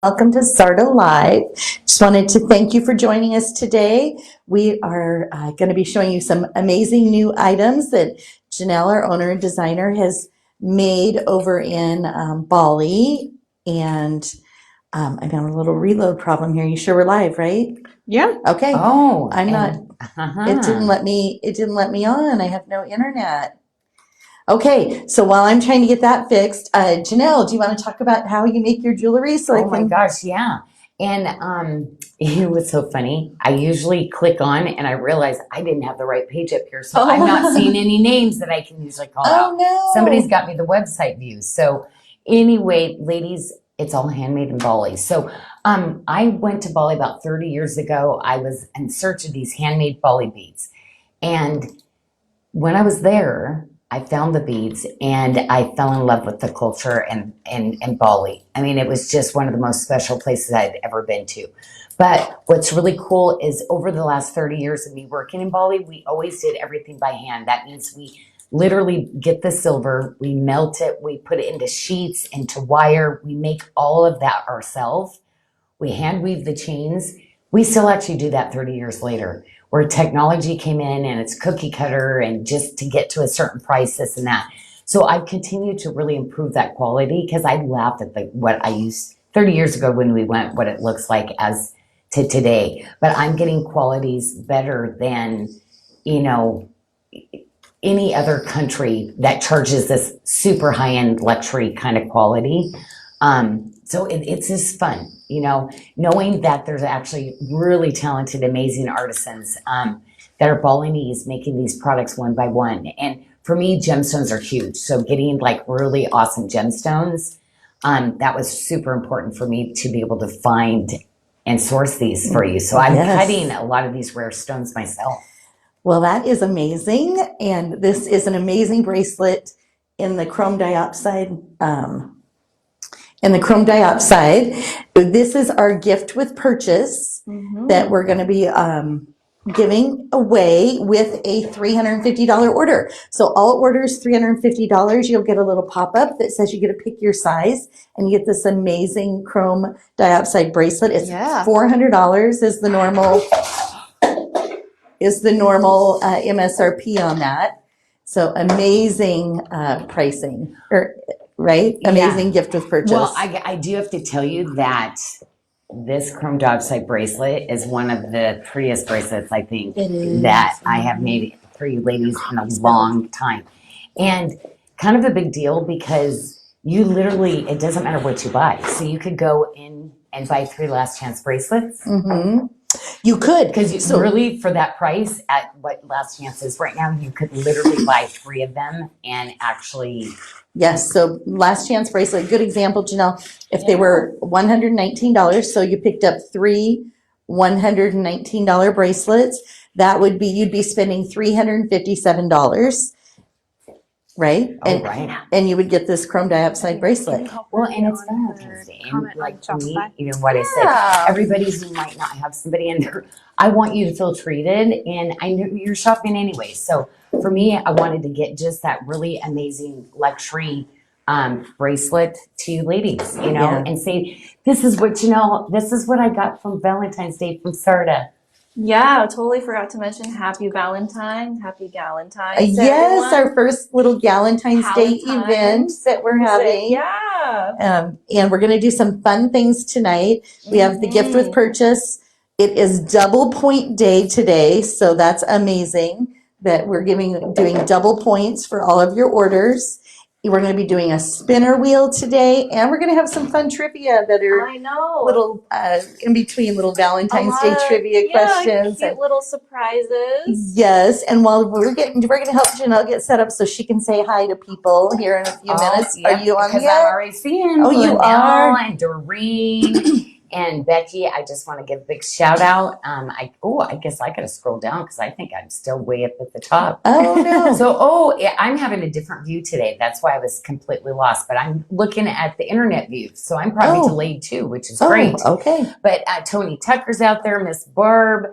Welcome to Sarda Live. Just wanted to thank you for joining us today. We are going to be showing you some amazing new items that Janyl, our owner and designer, has made over in Bali. And I'm having a little reload problem here. You sure we're live, right? Yeah. Okay. Oh, I'm not. It didn't let me. It didn't let me on. I have no internet. Okay, so while I'm trying to get that fixed, Janyl, do you want to talk about how you make your jewelry? my gosh, yeah. And it was so funny. I usually click on and I realize I didn't have the right page up here. So I'm not seeing any names that I can usually call out. No. Somebody's got me the website views. So anyway, ladies, it's all handmade in Bali. So I went to Bali about 30 years ago. I was in search of these handmade Bali beads. And when I was there, I found the beads and I fell in love with the culture and Bali. I mean, it was just one of the most special places I'd ever been to. But what's really cool is over the last 30 years of me working in Bali, we always did everything by hand. That means we literally get the silver, we melt it, we put it into sheets, into wire. We make all of that ourselves. We hand weave the chains. We still actually do that 30 years later, where technology came in and it's cookie cutter and just to get to a certain price, this and that. So I've continued to really improve that quality because I laughed at what I used 30 years ago when we went, what it looks like as to today. But I'm getting qualities better than, any other country that charges this super high-end luxury kind of quality. So it's just fun, knowing that there's actually really talented, amazing artisans that are Balinese making these products one by one. And for me, gemstones are huge. So getting like really awesome gemstones, that was super important for me to be able to find and source these for you. So I'm cutting a lot of these rare stones myself. Well, that is amazing. And this is an amazing bracelet in the chrome dioxide. This is our gift with purchase that we're going to be giving away with a $350 order. So all orders $350, you'll get a little pop-up that says you get to pick your size and you get this amazing chrome dioxide bracelet. It's $400 is the normal MSRP on that. So amazing pricing, right? Amazing gift with purchase. Well, I do have to tell you that this chrome dioxide bracelet is one of the prettiest bracelets I think that I have made for you ladies in a long time. And kind of a big deal because you literally, it doesn't matter what you buy. So you could go in and buy 3 last chance bracelets. You could, because really for that price at what last chance is right now, you could literally buy 3 of them and actually. Yes, so last chance bracelet, good example, Janyl. If they were $119, so you picked up 3 $119 bracelets, that would be, you'd be spending $357. Right? And you would get this chrome dioxide bracelet. Well, and it's Valentine's Day. And like for me, what I said, everybody who might not have somebody in there, I want you to feel treated. And I know you're shopping anyway. So for me, I wanted to get just that really amazing luxury bracelet to you ladies, and say, this is what I got from Valentine's Day from Sarda. Yeah, totally forgot to mention happy Galentine's Day. Yes, our first little Galentine's Day event that we're having. Yeah. And we're going to do some fun things tonight. We have the gift with purchase. It is double point day today, so that's amazing that we're doing double points for all of your orders. We're going to be doing a spinner wheel today, and we're going to have some fun trivia that are little in between little Valentine's Day trivia questions. Cute little surprises. Yes, and while we're going to help Janyl get set up so she can say hi to people here in a few minutes. Are you on yet? Because I'm already seeing. Oh, you are. And Doreen. And Becky, I just want to give a big shout out. I guess I got to scroll down because I think I'm still way up at the top. Oh, no. So, I'm having a different view today. That's why I was completely lost. But I'm looking at the internet view. So I'm probably delayed too, which is great. Okay. But Tony Tucker's out there, Miss Barb,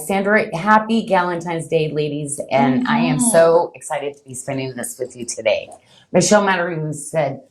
Sandra, happy Galentine's Day, ladies. And I am so excited to be spending this with you today. Michelle Matteroon said,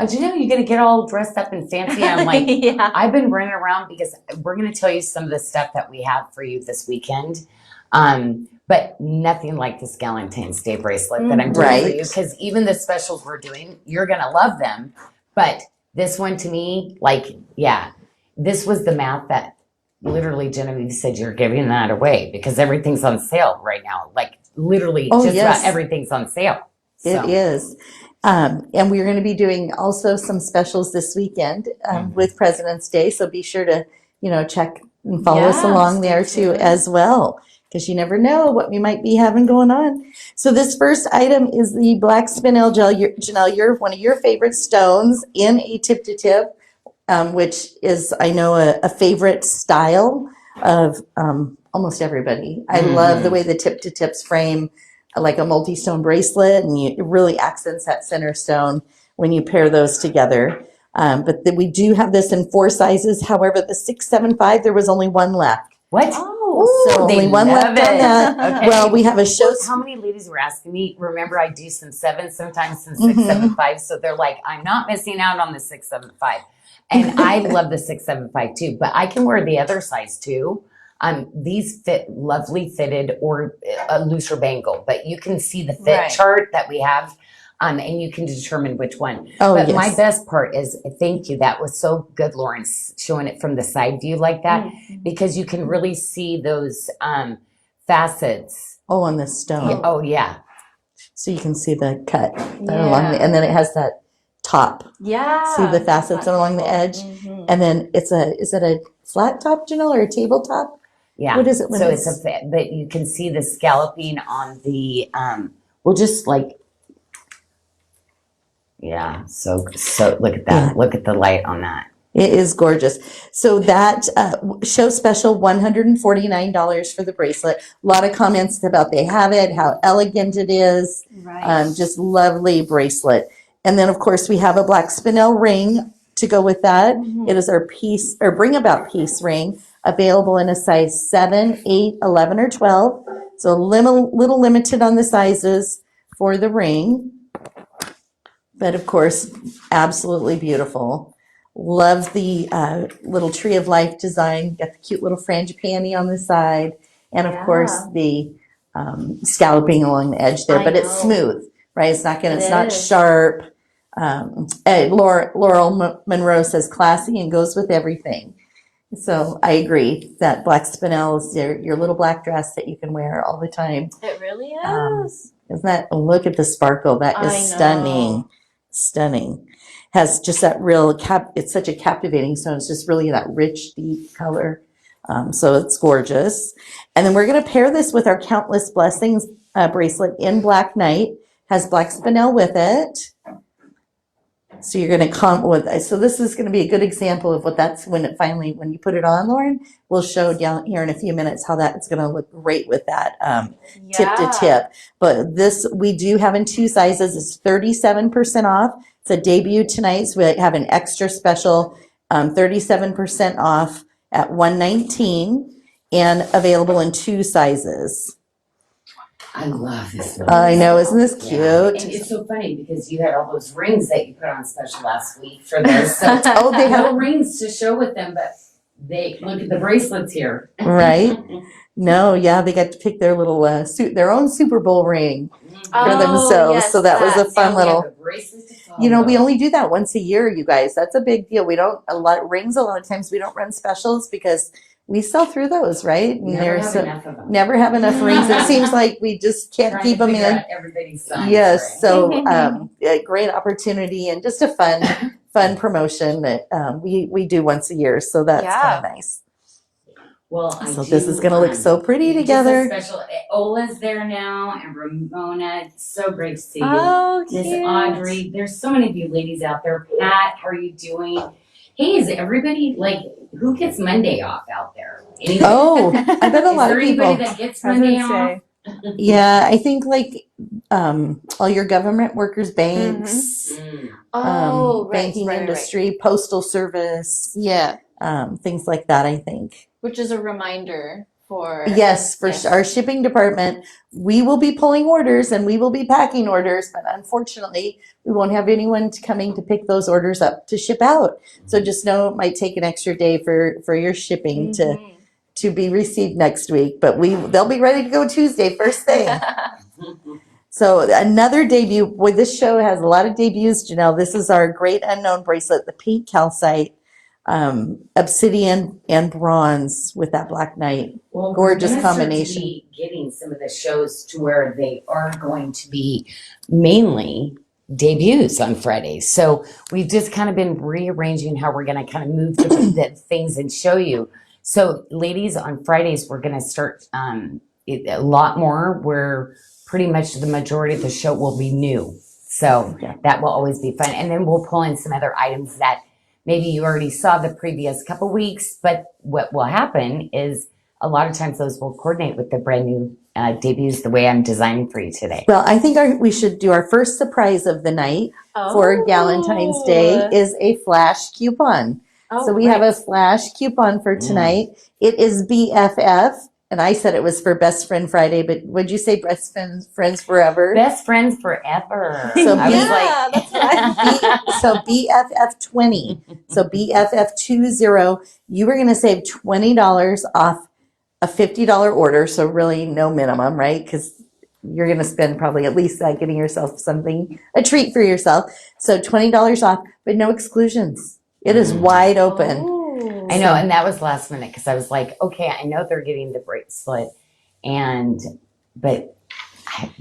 you know, you're going to get all dressed up and fancy. I'm like, yeah. I've been running around because we're going to tell you some of the stuff that we have for you this weekend. But nothing like this Valentine's Day bracelet that I'm doing Right. for you, because even the specials we're doing, you're going to love them. But this one to me, like, yeah, this was the math that literally Genevieve said you're giving that away because everything's on sale right now. Like literally Oh, just yes. about everything's on sale. It is. And we're going to be doing also some specials this weekend with President's Day. So be sure to, check and follow us Yeah, along stay there too tuned. as well, because you never know what we might be having going on. So this first item is the black spinel gel. Janelle, one of your favorite stones in a tip-to-tip, which is, I know, a favorite style of almost everybody. I love the way the tip-to-tips frame like a multi-stone bracelet, and it really accents that center stone when you pair those together. But we do have this in 4 sizes. However, the 675, there was only one left. What? Oh, So they only one love left on it. that. Okay. Well, we have a show. Well, how many ladies were asking me? Remember, I do some 7s, sometimes some 675. So they're like, I'm not missing out on the 675. And I love the 675 too, but I can wear the other size too. These fit lovely fitted or a looser bangle, but you can see the fit Right. chart that we have. And you can determine which one. Oh, but yes. my best part is, thank you. That was so good, Lauren, showing it from the side view like that, because you can really see those facets. Oh, on the stone. Oh, yeah. So you can see the cut Yeah. along and then it has that top. Yeah. See the facets That's along the cool. edge? Mhm. And then is it a flat top, Janelle, or a tabletop? Yeah. What is it when So it's- but you can see the scalloping on the, well, just like, yeah. So look at that. Yeah. Look at the light on that. It is gorgeous. So that show special, $149 for the bracelet. A lot of comments about they have it, how elegant it is. Right. Just lovely bracelet. And then, of course, we have a black spinel ring to go with that. It is our piece or bring about piece ring, available in a size 7, 8, 11, or 12. So little limited on the sizes for the ring. But of course, absolutely beautiful. Love the little tree of life design. Got the cute little frangipani on the side. And of course, the scalloping along the edge there. I But it's know. smooth, right? It's not It not is. sharp. Laurel Monroe says classy and goes with everything. So I agree that black spinel is your little black dress that you can wear all the time. It really Um, is. Isn't that, look at the sparkle. That is I know. stunning. Stunning. Has just that real it's such a captivating stone. It's just really that rich, deep color. So it's gorgeous. And then we're going to pair this with our Countless Blessings bracelet in Black Knight. Has black spinel with it. So you're going to come with, so this is going to be a good example of what that's when you put it on, Lauren, we'll show down here in a few minutes how that's going to look great with that tip to tip. But this we do have in 2 sizes. It's 37% off. It's a debut tonight. So we have an extra special 37% off at $119 and available in 2 sizes. I love this. I know, isn't this cute? Yeah. And it's so funny because you had all those rings that you put on special last week for this. So Oh, they no have, rings to show with them, but they look at the bracelets here. right? No, yeah, they got to pick their little their own Super Bowl ring for themselves. yes, so that was a that. fun Now we have little. the bracelets to follow. You know, we only do that once a year, you guys. That's a big deal. We don't rings. A lot of times we don't run specials because we sell through those, right? And never have so- enough of them. never have enough rings. It seems like we just can't Trying keep to them figure in. out everybody's size, Yes, right? so a great opportunity and just a fun promotion that we do once a year. So that's kind of nice. Well, So this is going to look so pretty just a together. special. Ola's there now, and Ramona. It's so great to see you. Oh, Miss cute. Audrey. There's so many of you ladies out there. Pat, how are you doing? Hey, is everybody like who gets Monday off out there? Anybody? Oh, I bet a Is lot there of people. anybody that gets Monday off? Yeah, I think like all your government workers, banks, Oh, right, banking right, right. industry, postal service, Yeah. things like that. I think. Which is a reminder for Yes, for Yes. our shipping department, we will be pulling orders and we will be packing orders, but unfortunately, we won't have anyone coming to pick those orders up to ship out. So just know it might take an extra day for your shipping to be received next week, but they'll be ready to go Tuesday, first thing. So another debut. Boy, this show has a lot of debuts, Janyl. This is our Great Unknown bracelet, the pink calcite, obsidian and bronze with that black knight. Well, Gorgeous we're gonna combination. start to be getting some of the shows to where they are going to be mainly debuts on Fridays. So we've just kind of been rearranging how we're going to kind of move the things and show you. So ladies, on Fridays, we're going to start a lot more where pretty much the majority of the show will be new. So that will always be fun. And then we'll pull in some other items that maybe you already saw the previous couple weeks, but what will happen is a lot of times those will coordinate with the brand new debuts the way I'm designing for you today. Well, I think we should do our first surprise of the night for Valentine's Day is a flash coupon. So we have a flash coupon for tonight. It is BFF. And I said it was for Best Friend Friday, but would you say Best Friends Forever? Best Friends Forever. So I was like, that's what so BFF 20. So BFF 20. You were going to save $20 off a $50 order. So really no minimum, right? Because you're going to spend probably at least that getting yourself something, a treat for yourself. So $20 off, but no exclusions. It is wide open. I know, and that was last minute because I was like, okay, I know they're getting the bracelet, but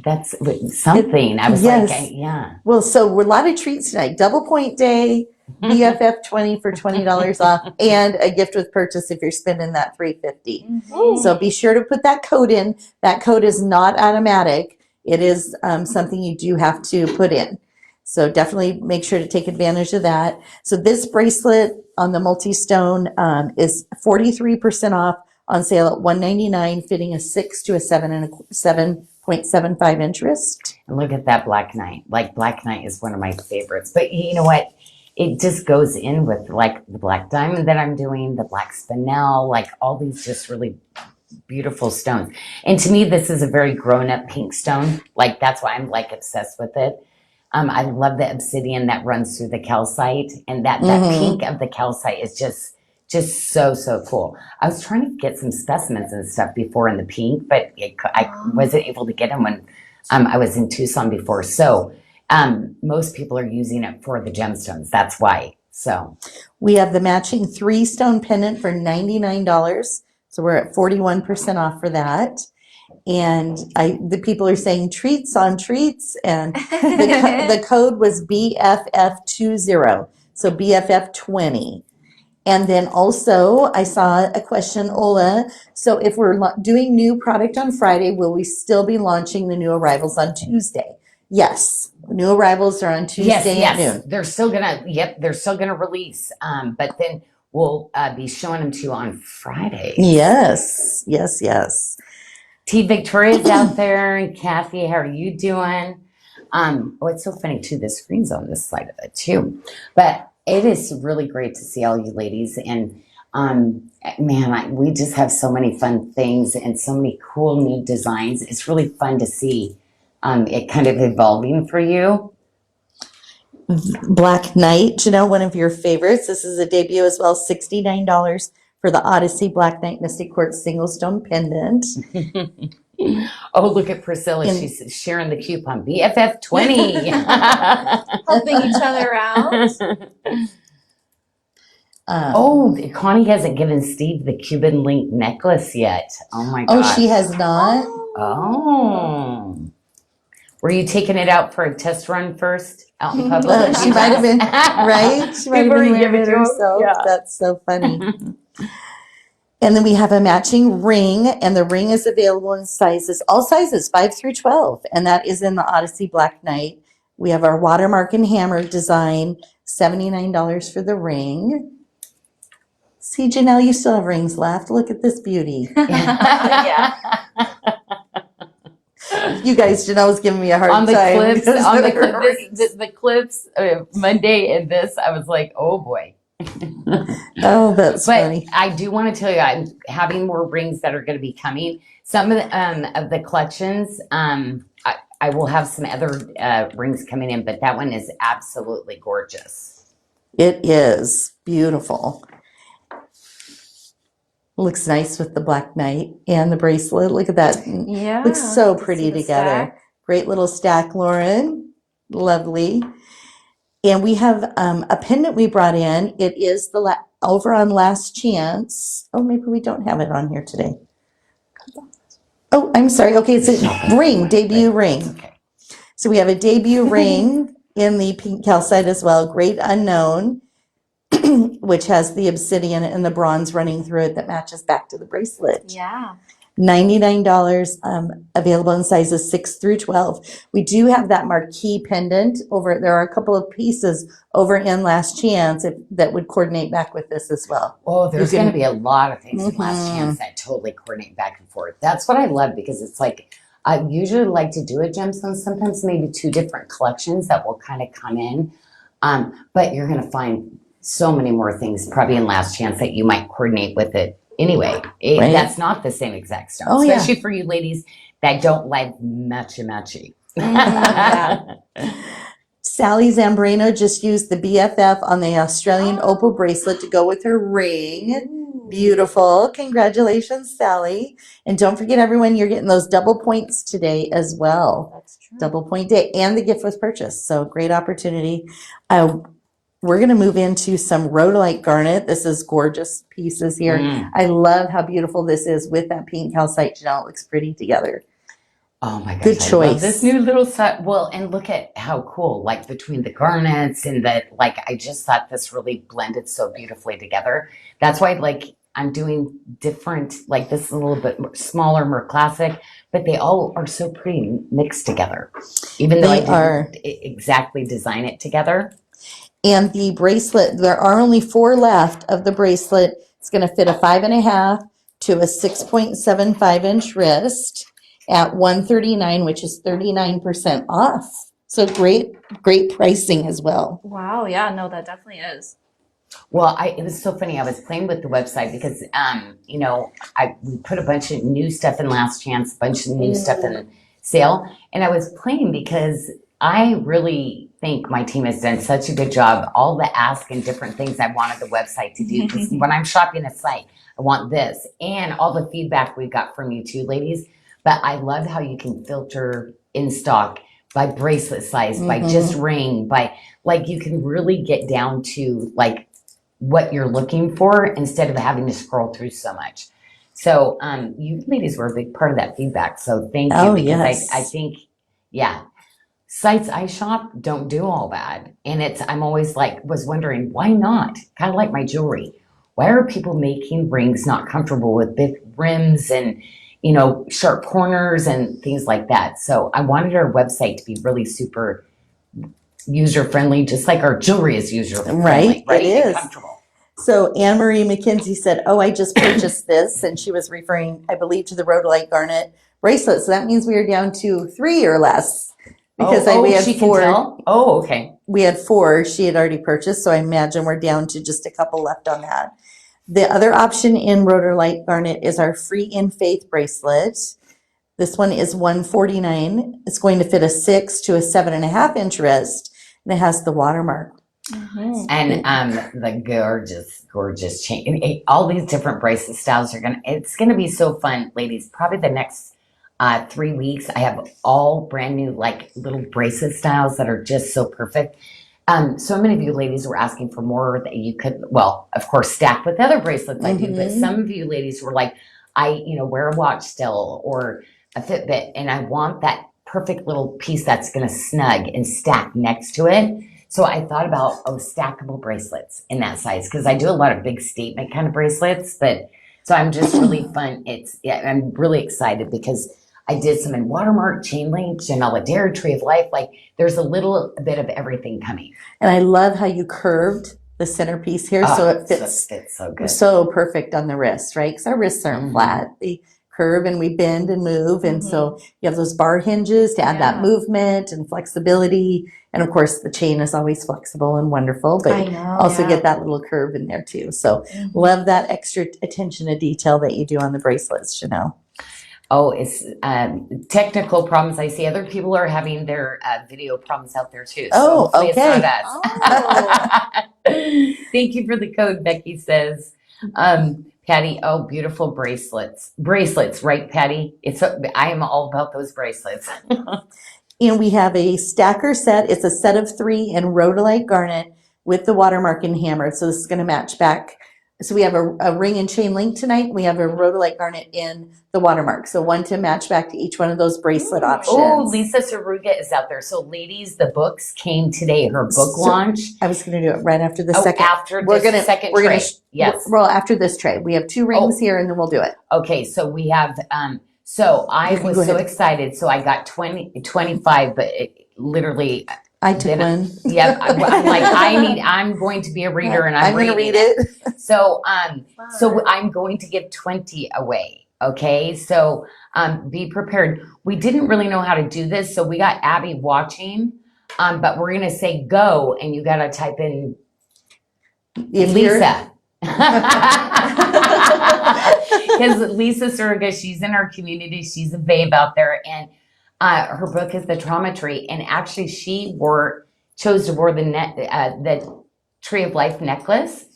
that's something. I was like, yeah. Well, so we're a lot of treats tonight. Double point day, BFF 20 for $20 off, and a gift with purchase if you're spending that $350. So be sure to put that code in. That code is not automatic. It is something you do have to put in. So definitely make sure to take advantage of that. So this bracelet on the multi-stone is 43% off on sale at $199, fitting a 6 to a 7.75 interest. And look at that Black Knight. Like Black Knight is one of my favorites. But you know what? It just goes in with like the black diamond that I'm doing, the black spinel, like all these just really beautiful stones. And to me, this is a very grown-up pink stone. Like that's why I'm like obsessed with it. I love the obsidian that runs through the calcite, and that pink of the calcite is just so cool. I was trying to get some specimens and stuff before in the pink, but I wasn't able to get them when I was in Tucson before. So most people are using it for the gemstones. That's why. So we have the matching 3-stone pendant for $99. So we're at 41% off for that. And the people are saying treats on treats, and the code was BFF20, so BFF20. And then also I saw a question, Ola. So if we're doing new product on Friday, will we still be launching the new arrivals on Tuesday? Yes, new arrivals are on Tuesday at noon. They're still gonna release. But then we'll be showing them to you on Friday. Yes. T. Victoria's out there, and Kathy, how are you doing? It's so funny too. The screen's on this side of it too, but it is really great to see all you ladies. And we just have so many fun things and so many cool new designs. It's really fun to see it kind of evolving for you. Black Knight, Janyl, one of your favorites. This is a debut as well, $69 for the Odyssey Black Knight Mystic Quartz single stone pendant. Oh, look at Priscilla. She's sharing the coupon. BFF20. Helping each other out. Connie hasn't given Steve the Cuban link necklace yet. Oh my gosh. Oh, she has not? Oh. Were you taking it out for a test run first out in public? She might have been, right? She might have been wearing it herself. Yeah. That's so funny. And then we have a matching ring, and the ring is available in sizes, all sizes, 5 through 12, and that is in the Odyssey Black Knight. We have our watermark and hammer design, $79 for the ring. See, Janyl, you still have rings left. Look at this beauty. Yeah. You guys, Janelle's giving me a hard time. The clips, Monday and this, I was like, oh boy. Oh, that's But funny. I do want to tell you, I'm having more rings that are going to be coming. Some of the collections, I will have some other rings coming in, but that one is absolutely gorgeous. It is beautiful. Looks nice with the black knight and the bracelet. Look at that. Yeah. Looks so to see pretty the together. stack. Great little stack, Lauren. Lovely. And we have a pendant we brought in. It is the over on Last Chance. Oh, maybe we don't have it on here today. Oh, I'm sorry. Okay, it's a ring, debut ring. Okay. So we have a debut ring in the pink calcite as well. Great Unknown, which has the obsidian and the bronze running through it that matches back to the bracelet. Yeah. $99, available in sizes 6 through 12. We do have that marquee pendant over. There are a couple of pieces over in Last Chance that would coordinate back with this as well. Oh, there's You can- going to be a lot of things in Last Mhm. Chance that totally coordinate back and forth. That's what I love because it's like I usually like to do a gemstone, sometimes maybe 2 different collections that will kind of come in. But you're going to find so many more things probably in Last Chance that you might coordinate with it anyway. Right. That's not the same exact stone, Oh, yeah. especially for you ladies that don't like matchy. Yeah. Sally Zambrano just used the BFF on the Australian opal bracelet to go with her ring. Beautiful. Congratulations, Sally. And don't forget, everyone, you're getting those double points today as well. That's true. Double point day and the gift with purchase. So great opportunity. We're going to move into some rhodolite garnet. This is gorgeous pieces here. Mm. I love how beautiful this is with that pink calcite gel. It looks pretty together. Oh my gosh, Good I choice. love this new little set. Well, and look at how cool, like between the garnets and I just thought this really blended so beautifully together. That's why, I'm doing different, this is a little bit smaller, more classic, but they all are so pretty mixed together, even though I didn't exactly design it together. And the bracelet, there are only 4 left of the bracelet. It's going to fit a 5.5 to a 6.75 inch wrist at $139, which is 39% off. So great pricing as well. Wow. Yeah. No, that definitely is. Well, it was so funny. I was playing with the website because, we put a bunch of new stuff in Last Chance, a bunch of new stuff in sale. And I was playing because I really think my team has done such a good job. All the ask and different things I wanted the website to do. Because when I'm shopping a site, I want this. And all the feedback we got from you too, ladies. But I love how you can filter in stock by bracelet size, by just ring, by you can really get down to what you're looking for instead of having to scroll through so much. So you ladies were a big part of that feedback. So thank you. Oh, Because yes. I think, sites I shop don't do all bad. And I'm always was wondering, why not? Kind of like my jewelry. Why are people making rings not comfortable with big rims and, sharp corners and things like that? So I wanted our website to be really super user-friendly, just like our jewelry is user-friendly. Right, it is. And comfortable. So Anne Marie McKenzie said, "Oh, I just purchased this," and she was referring, I believe, to the rhodolite garnet bracelet. So that means we are down to 3 or less because we had she 4. Can tell? Oh, okay. We had 4 she had already purchased, so I imagine we're down to just a couple left on that. The other option in rhodolite garnet is our Free in Faith bracelet. This one is $149. It's going to fit a 6 to a 7.5 inch wrist, and it has the watermark. And the gorgeous chain. All these different bracelet styles it's gonna be so fun, ladies. Probably the next 3 weeks, I have all brand new little bracelet styles that are just so perfect. So many of you ladies were asking for more that you could, well, of course, stack with other bracelets I do, but some of you ladies were like, I wear a watch still or a Fitbit, and I want that perfect little piece that's going to snug and stack next to it. So I thought about stackable bracelets in that size because I do a lot of big statement kind of bracelets, but so I'm just really fun. I'm really excited because I did some in watermark, chain link, Janyl Adair, Tree of Life. There's a little bit of everything coming. And I love how you curved the centerpiece here, so it fits so good. so perfect on the wrist, right? Because our wrists aren't flat; they curve and we bend and move. And so you have those bar hinges to add that movement and flexibility. And of course, the chain is always flexible and wonderful, but I know. also get that little curve in there too. So love that extra attention to detail that you do on the bracelets, Janyl. Oh, it's technical problems. I see other people are having their video problems out there too. So Oh, hopefully okay. it's not us. Thank you for the code, Becky says. Patty, oh, beautiful bracelets. Bracelets, right, Patty? I am all about those bracelets. And we have a stacker set. It's a set of 3 in rhodolite garnet with the watermark and hammered. So this is going to match back. So we have a ring and chain link tonight. We have a rhodolite garnet in the watermark. So one to match back to each one of those bracelet options. Oh, Lisa Saruga is out there. So ladies, the books came today, her book launch. I was going to do it right after the second. After the second tray. Yes. Well, after this tray. We have 2 rings here and then we'll do it. Okay, so we have, so I was so excited. So I got 25, but literally. I took one. Yep. I'm like, I'm going to be a reader and I'm going to read it. So, so I'm going to give 20 away. Okay. So, be prepared. We didn't really know how to do this. So we got Abby watching, but we're going to say go and you got to type in Lisa. Because Lisa Surga, she's in our community. She's a babe out there. And her book is The Trauma Tree, and actually she chose to wear the Tree of Life necklace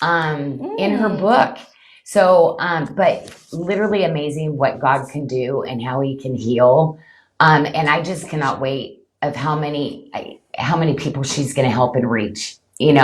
in her book. So, but literally amazing what God can do and how He can heal. And I just cannot wait of how many people she's going to help and reach. And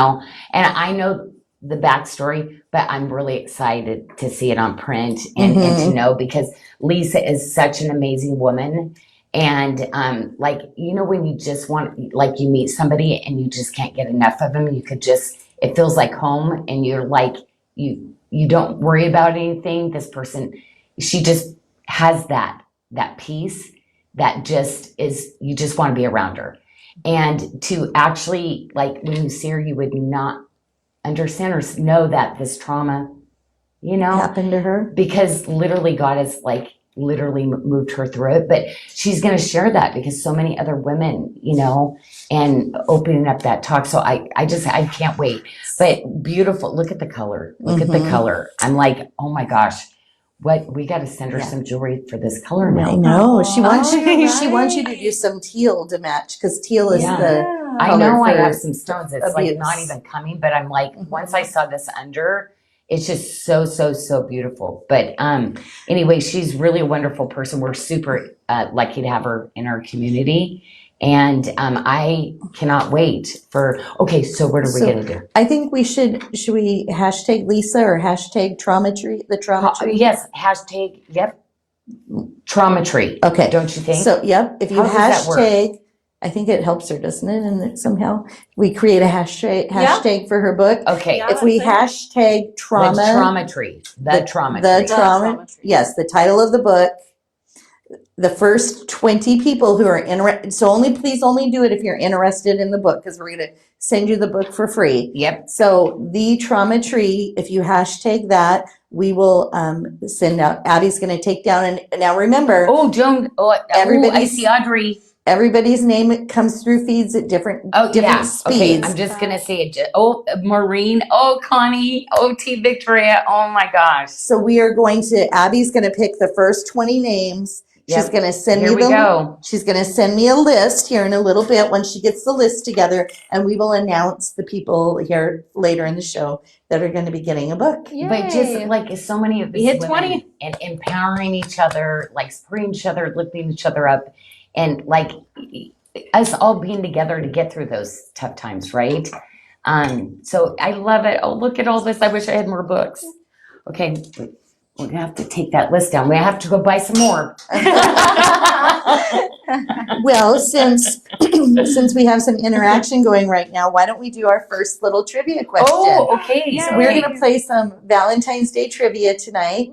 I know the backstory, but I'm really excited to see it on print and to know, because Lisa is such an amazing woman. And when you just want, like, you meet somebody and you just can't get enough of them, it feels like home, and you're like, you don't worry about anything. This person, she just has that peace that just is, you just want to be around her. And to actually, like, when you see her, you would not understand or know that this trauma, happened to her, because literally God has literally moved her through it. But she's going to share that because so many other women, and opening up that talk. So I can't wait. But beautiful. Look at the color. Look at the color. I'm like, oh my gosh, we got to send her some jewelry for this color now. I know. She wants right. she wants you to do some teal to match, because teal is the I color know I for have some stones. It's like abuse. not even coming, but I'm like, once I saw this under, it's just so, so, so beautiful. But anyway, she's really a wonderful person. We're super lucky to have her in our community. And I cannot wait for, okay, so what are we going to do? I think should we hashtag Lisa or hashtag trauma tree, the trauma tree? Yes, hashtag, yep, trauma tree. Okay. Don't you think? So, yep, if you How does that work? hashtag, I think it helps her, doesn't it? And somehow we create a hashtag for her book. Okay. Yeah. If we hashtag trauma. The trauma tree. The trauma The tree. trauma, yes, the title of the book. The first 20 people who are interested, so please only do it if you're interested in the book, because we're going to send you the book for free. Yep. So the trauma tree, if you hashtag that, we will send out. Abby's going to take down, and now remember. Oh, Joan. Oh, I see Audrey. Everybody's name comes through feeds at different speeds. Okay, I'm just gonna say it. Oh, Maureen. Oh, Connie. Oh, T. Victoria. Oh my gosh. So Abby's going to pick the first 20 names. Yep. She's going to send Here me we go. She's going to send me a list here in a little bit when she gets the list together, and we will announce the people here later in the show that are going to be getting a book. Yay. But just like so many of We these hit women 20. and empowering each other, like supporting each other, lifting each other up, and like us all being together to get through those tough times, right? So I love it. Oh, look at all this. I wish I had more books. Okay, we're gonna have to take that list down. We have to go buy some more. Well, since we have some interaction going right now, why don't we do our first little trivia question? Oh, okay. So we're going to play some Valentine's Day trivia tonight.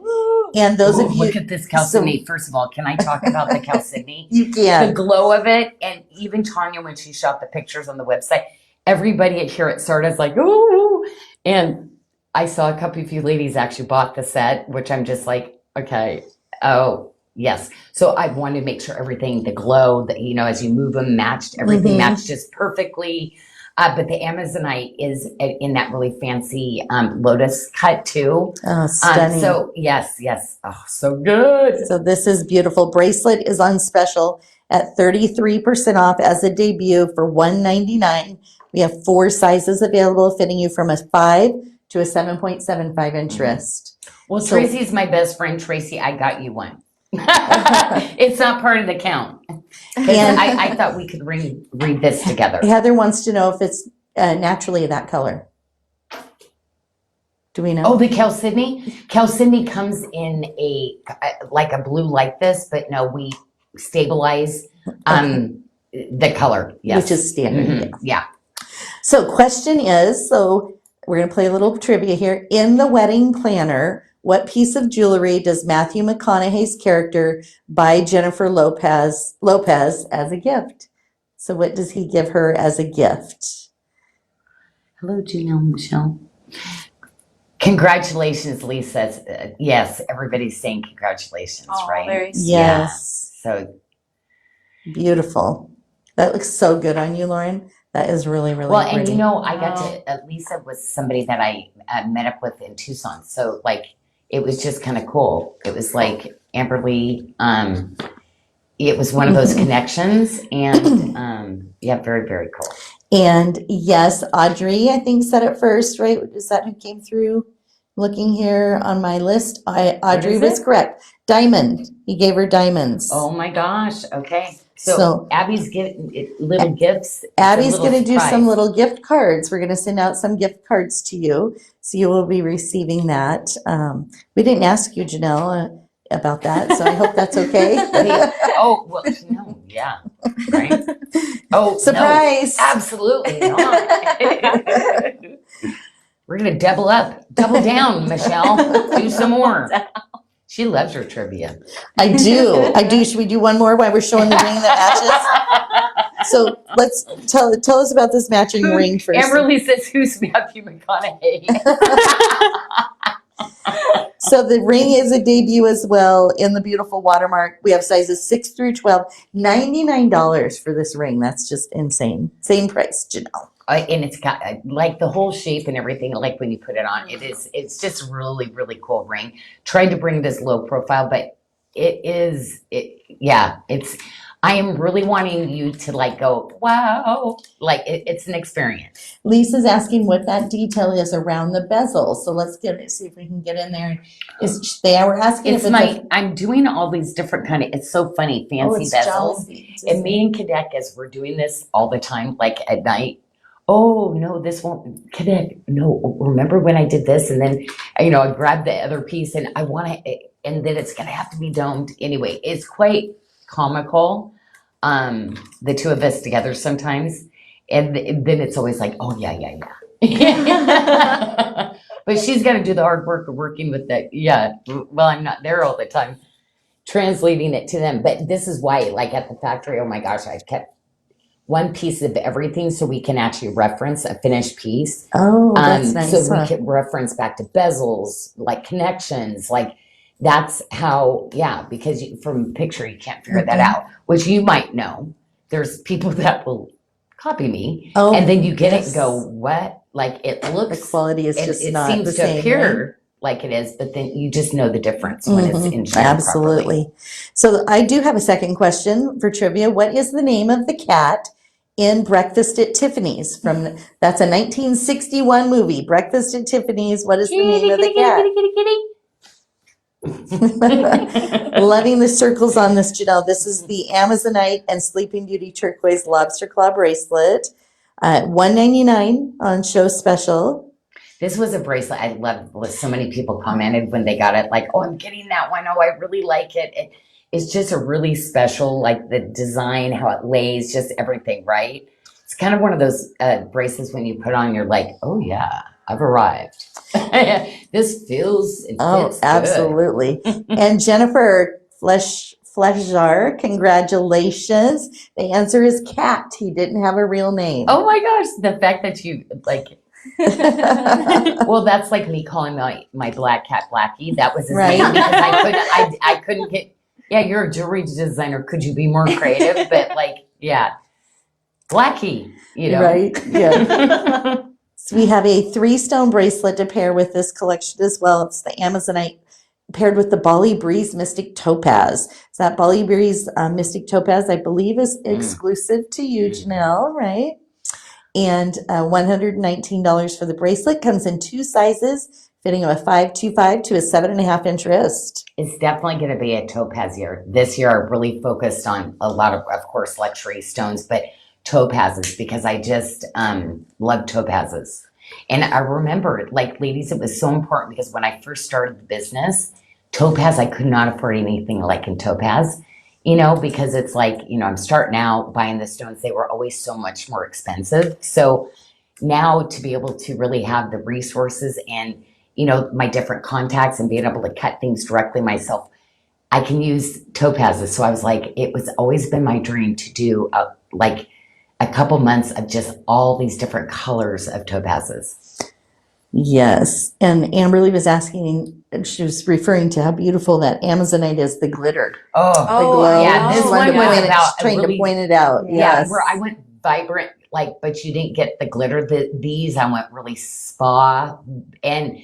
And those of you, look at this Chalcedony. First of all, can I talk about the Chalcedony? You can. The glow of it, and even Tanya, when she shot the pictures on the website, everybody here at Sarda is like, ooh. And I saw a couple of you ladies actually bought the set, which I'm just like, okay. Oh, yes. So I wanted to make sure everything, the glow, that as you move them, matched, everything matched just perfectly. But the Amazonite is in that really fancy lotus cut too. Oh, stunning. So yes. Oh, so good. So this is beautiful. Bracelet is on special at 33% off as a debut for $199. We have 4 sizes available, fitting you from a 5 to a 7.75 inch wrist. Well, So- Tracy's my best friend. Tracy, I got you one. It's not part of the count. And- I thought we could read this together. Heather wants to know if it's naturally that color. Do we know? Oh, the Chalcedony? Chalcedony comes in like a blue like this, but no, we stabilize the color. Yes. Which is standard. Mhm. Yeah. So question is, we're going to play a little trivia here. In the wedding planner, what piece of jewelry does Matthew McConaughey's character buy Jennifer Lopez as a gift? So what does he give her as a gift? Hello, Janyl, Michelle. Congratulations, Lisa. Yes, everybody's saying congratulations, Oh, right? very sweet. Yes. So Beautiful. That looks so good on you, Lauren. That is really, really well, pretty. and I got Wow. to Lisa was somebody that I met up with in Tucson. So like it was just kind of cool. It was like Amberly. It was one of those connections, and yeah, very, very cool. And yes, Audrey, I think said it first, right? Is that who came through? Looking here on my list, Audrey is was it? correct. Diamond. He gave her diamonds. Oh my gosh. Okay. So, So- Abby's getting little gifts. It's a Abby's little going to do some surprise. little gift cards. We're going to send out some gift cards to you. So you will be receiving that. We didn't ask you, Janyl, about that. So I hope that's okay. Oh, well, no, yeah. Right? Oh, Surprise. No, absolutely not. We're going to double down, Michelle. Do some more. She loves her trivia. I do. Should we do one more while we're showing the ring that matches? So let's tell us about this matching ring first. Amberly says, who's Matthew McConaughey? So the ring is a debut as well in the beautiful watermark. We have sizes 6 through 12. $99 for this ring. That's just insane. Same price, Janyl. And it's got like the whole shape and everything, like when you put it on, it's just really, really cool ring. Tried to bring this low profile, but I am really wanting you to like go, wow, like it's an experience. Lisa's asking what that detail is around the bezel. So let's see if we can get in there. They were asking if I'm doing all these different it's so funny, fancy bezels. And me and Kadek, we're doing this all the time, like at night. Oh no, this won't Kadek. No, remember when I did this? And then, I grabbed the other piece and I want to, and then it's going to have to be domed. Anyway, it's quite comical. The two of us together sometimes. And then it's always like, oh yeah. But she's got to do the hard work of working with that. Yeah. Well, I'm not there all the time translating it to them. But this is why, like at the factory, oh my gosh, I kept one piece of everything so we can actually reference a finished piece. Oh, that's nice. So we can reference back to bezels, like connections, like that's how, because from a picture you can't figure that out, which you might know. There's people that will copy me, and then you get it and go, what? Like it looks, the quality is just not the it seems to same, appear like it is, but then you just know the difference when it's engineered Absolutely. properly. So I do have a second question for trivia. What is the name of the cat in Breakfast at Tiffany's? That's a 1961 movie. Breakfast at Tiffany's. What is the name of the cat? Loving the circles on this, Janyl. This is the Amazonite and Sleeping Beauty turquoise lobster claw bracelet. $199 on show special. This was a bracelet I loved. So many people commented when they got it, like, oh, I'm getting that one. Oh, I really like it. It's just a really special, like the design, how it lays, just everything, right? It's kind of one of those bracelets when you put on, you're like, oh yeah, I've arrived. This feels, it fits good. Absolutely. And Jennifer Fleshjar, congratulations. The answer is cat. He didn't have a real name. Oh my gosh, the fact that you like Well, that's like me calling my black cat Blackie. That was his Right. name because I couldn't get. Yeah, you're a jewelry designer. Could you be more creative? But like, yeah, Blackie. You know, Right? Yeah. So we have a 3-stone bracelet to pair with this collection as well. It's the Amazonite paired with the Bali Breeze Mystic Topaz. So that Bali Breeze Mystic Topaz, I believe, is exclusive to you, Janyl, right? And $119 for the bracelet. Comes in 2 sizes, fitting of a 5.25 to a 7.5 inch wrist. It's definitely going to be a topaz year. This year, I really focused on a lot of course, luxury stones, but topazes because I just love topazes. And I remember, like, ladies, it was so important because when I first started the business, topaz, I could not afford anything like in topaz, you know, because it's like, you know, I'm starting out buying the stones. They were always so much more expensive. So now to be able to really have the resources and, you know, my different contacts and being able to cut things directly myself, I can use topazes. So I was like, it was always been my dream to do a couple months of just all these different colors of topazes. Yes. And Amberly was asking, she was referring to how beautiful that Amazonite is, the glitter. Oh, The glow. yeah, this Just one wanted to was point it- about trying really- to point it out. yeah, Yes. where I went vibrant, like, but you didn't get the glitter. These I went really spa, and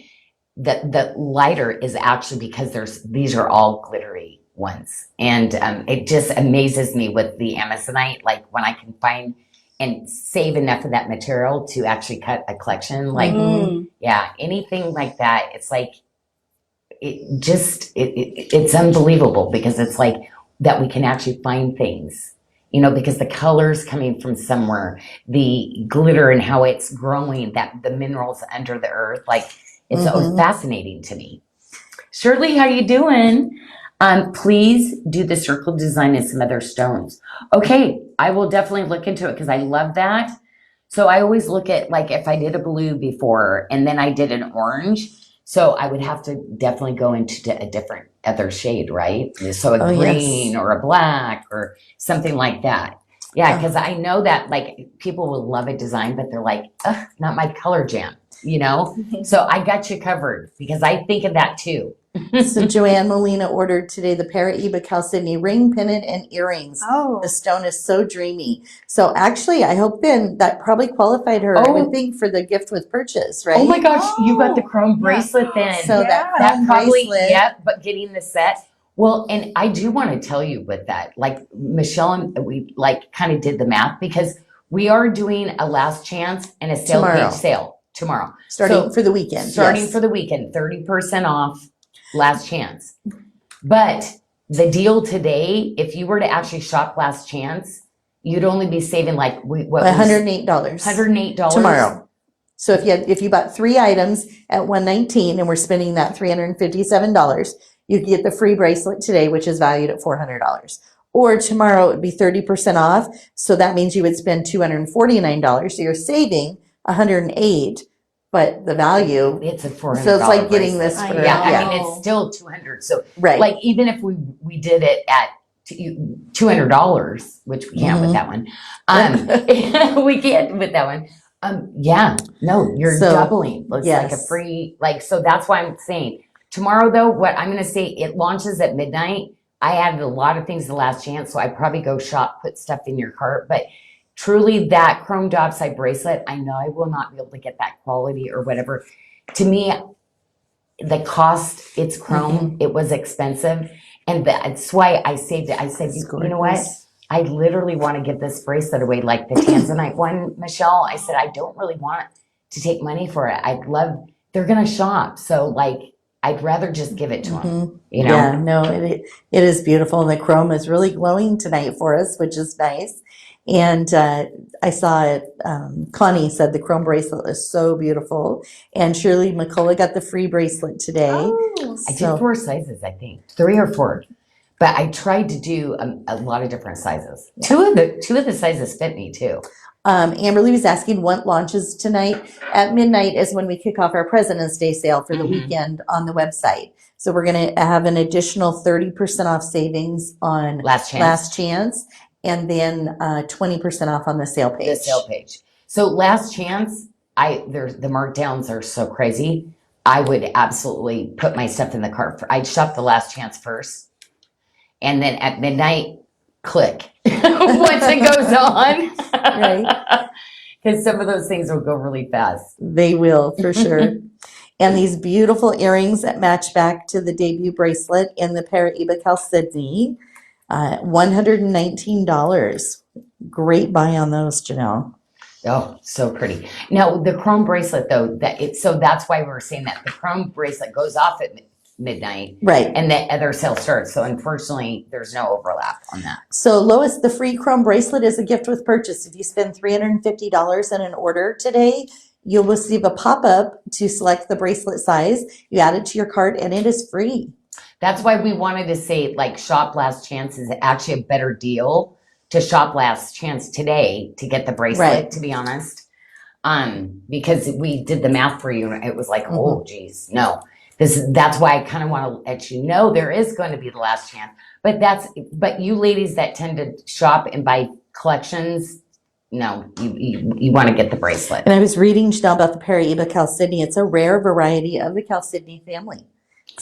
the lighter is actually because these are all glittery ones, and it just amazes me with the Amazonite, like when I can find and save enough of that material to actually cut a collection, like yeah, anything like that. It's like it's unbelievable because it's like that we can actually find things, you know, because the colors coming from somewhere, the glitter and how it's growing, that the minerals under the earth, like it's always fascinating to me. Shirley, how you doing? Please do the circle design and some other stones. Okay, I will definitely look into it because I love that. So I always look at, like, if I did a blue before and then I did an orange, so I would have to definitely go into a different other shade, right? So a green or a black or something like that. Yeah, because I know that, like, people will love a design, but they're like, ugh, not my color jam, you know? So I got you covered because I think of that too. So Joanne Molina ordered today the Para-Eba Chalcedony ring, pendant, and earrings. Oh, The stone is so dreamy. So actually, I hope then that probably qualified her, I would think, for the gift with purchase, right? Oh my gosh, you got the chrome bracelet then. So that That chrome probably, bracelet. yep, but getting the set. Well, and I do want to tell you with that, like Michelle and we like kind of did the math because we are doing a last chance and a sale Tomorrow. page sale tomorrow. Starting for the weekend. Starting yes. for the weekend, 30% off, last chance. But the deal today, if you were to actually shop last chance, you'd only be saving like what $108. $108 Tomorrow. So if you bought 3 items at $119 and we're spending that $357, you get the free bracelet today, which is valued at $400. Or tomorrow it would be 30% off. So that means you would spend $249. So you're saving $108, but the value. It's a $400. So it's like getting bracelet. this for Yeah, I yeah. mean it's still $200. So Right. like even if we did it at $200, which we can't with that one, we can't with that one. Yeah, no, you're So, doubling. It's like a yes. free, like, so that's why I'm saying tomorrow though, what I'm going to say, it launches at midnight. I added a lot of things the last chance, so I probably go shop, put stuff in your cart, but truly that chrome dopside bracelet, I know I will not be able to get that quality or whatever. To me, the cost, it's chrome, it was expensive. And that's why I saved it. I said, you know what? I literally want to give this bracelet away, like the Tanzanite one, Michelle. I said, I don't really want to take money for it. They're going to shop. So like, I'd rather just give it to them, you know? Yeah, no, it is beautiful. And the chrome is really glowing tonight for us, which is nice. And I saw it, Connie said the chrome bracelet is so beautiful. And Shirley McCullough got the free bracelet today. Oh, I did 4 sizes, I think, 3 or 4. But I tried to do a lot of different sizes. Two of the sizes fit me too. Amberly was asking what launches tonight. At midnight is when we kick off our President's Day sale for the weekend on the website. So we're going to have an additional 30% off savings on Last chance. And then 20% off on the sale page. The sale page. So last chance, the markdowns are so crazy. I would absolutely put my stuff in the cart. I'd shop the last chance first, and then at midnight, click once it goes on. Right. Because some of those things will go really fast. They will, for sure. And these beautiful earrings that match back to the debut bracelet in the Paraiba Chalcedony, $119. Great buy on those, Janyl. Oh, so pretty. Now the chrome bracelet though, so that's why we were saying that the chrome bracelet goes off at midnight, Right. and the other sale starts. So unfortunately, there's no overlap on that. So Lois, the free chrome bracelet is a gift with purchase. If you spend $350 in an order today, you'll receive a pop-up to select the bracelet size. You add it to your cart and it is free. That's why we wanted to say like shop last chance is actually a better deal to shop last chance today to get the bracelet, Right. to be honest. Because we did the math for you and it was like, oh geez, no. That's why I kind of want to let you know there is going to be the last chance. But you ladies that tend to shop and buy collections, no, you want to get the bracelet. And I was reading, Janyl, about the Paraiba Chalcedony. It's a rare variety of the Chalcedony family.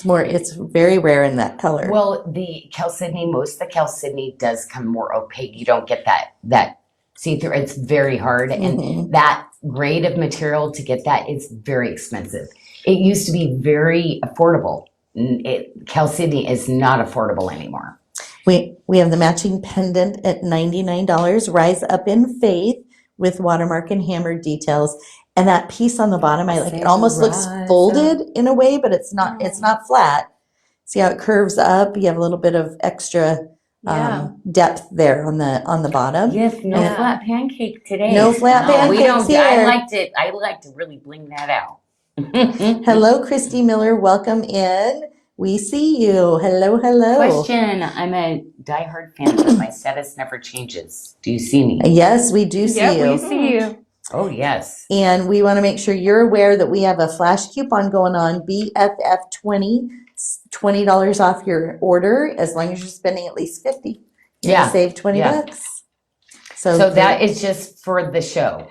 It's very rare in that color. Well, the Chalcedony, most of the Chalcedony does come more opaque. You don't get that see-through. It's very hard. And that grade of material to get that is very expensive. It used to be very affordable. Chalcedony is not affordable anymore. We have the matching pendant at $99. Rise Up in Faith with watermark and hammered details. And that piece on the bottom, I like. It almost looks folded in a way, but it's not. It's not flat. See how it curves up? You have a little bit of extra depth there on the bottom. Yes, no flat pancake today. No flat pancakes we don't. here. I like to really bling that out. Hello, Christy Miller. Welcome in. We see you. Hello, hello. Question. I'm a diehard fan, but my status never changes. Do you see me? Yes, we do see you. Yeah, we see you. Oh, yes. And we want to make sure you're aware that we have a flash coupon going on, BFF20, $20 off your order as long as you're spending at least $50. You're gonna save $20. So that is just for the show.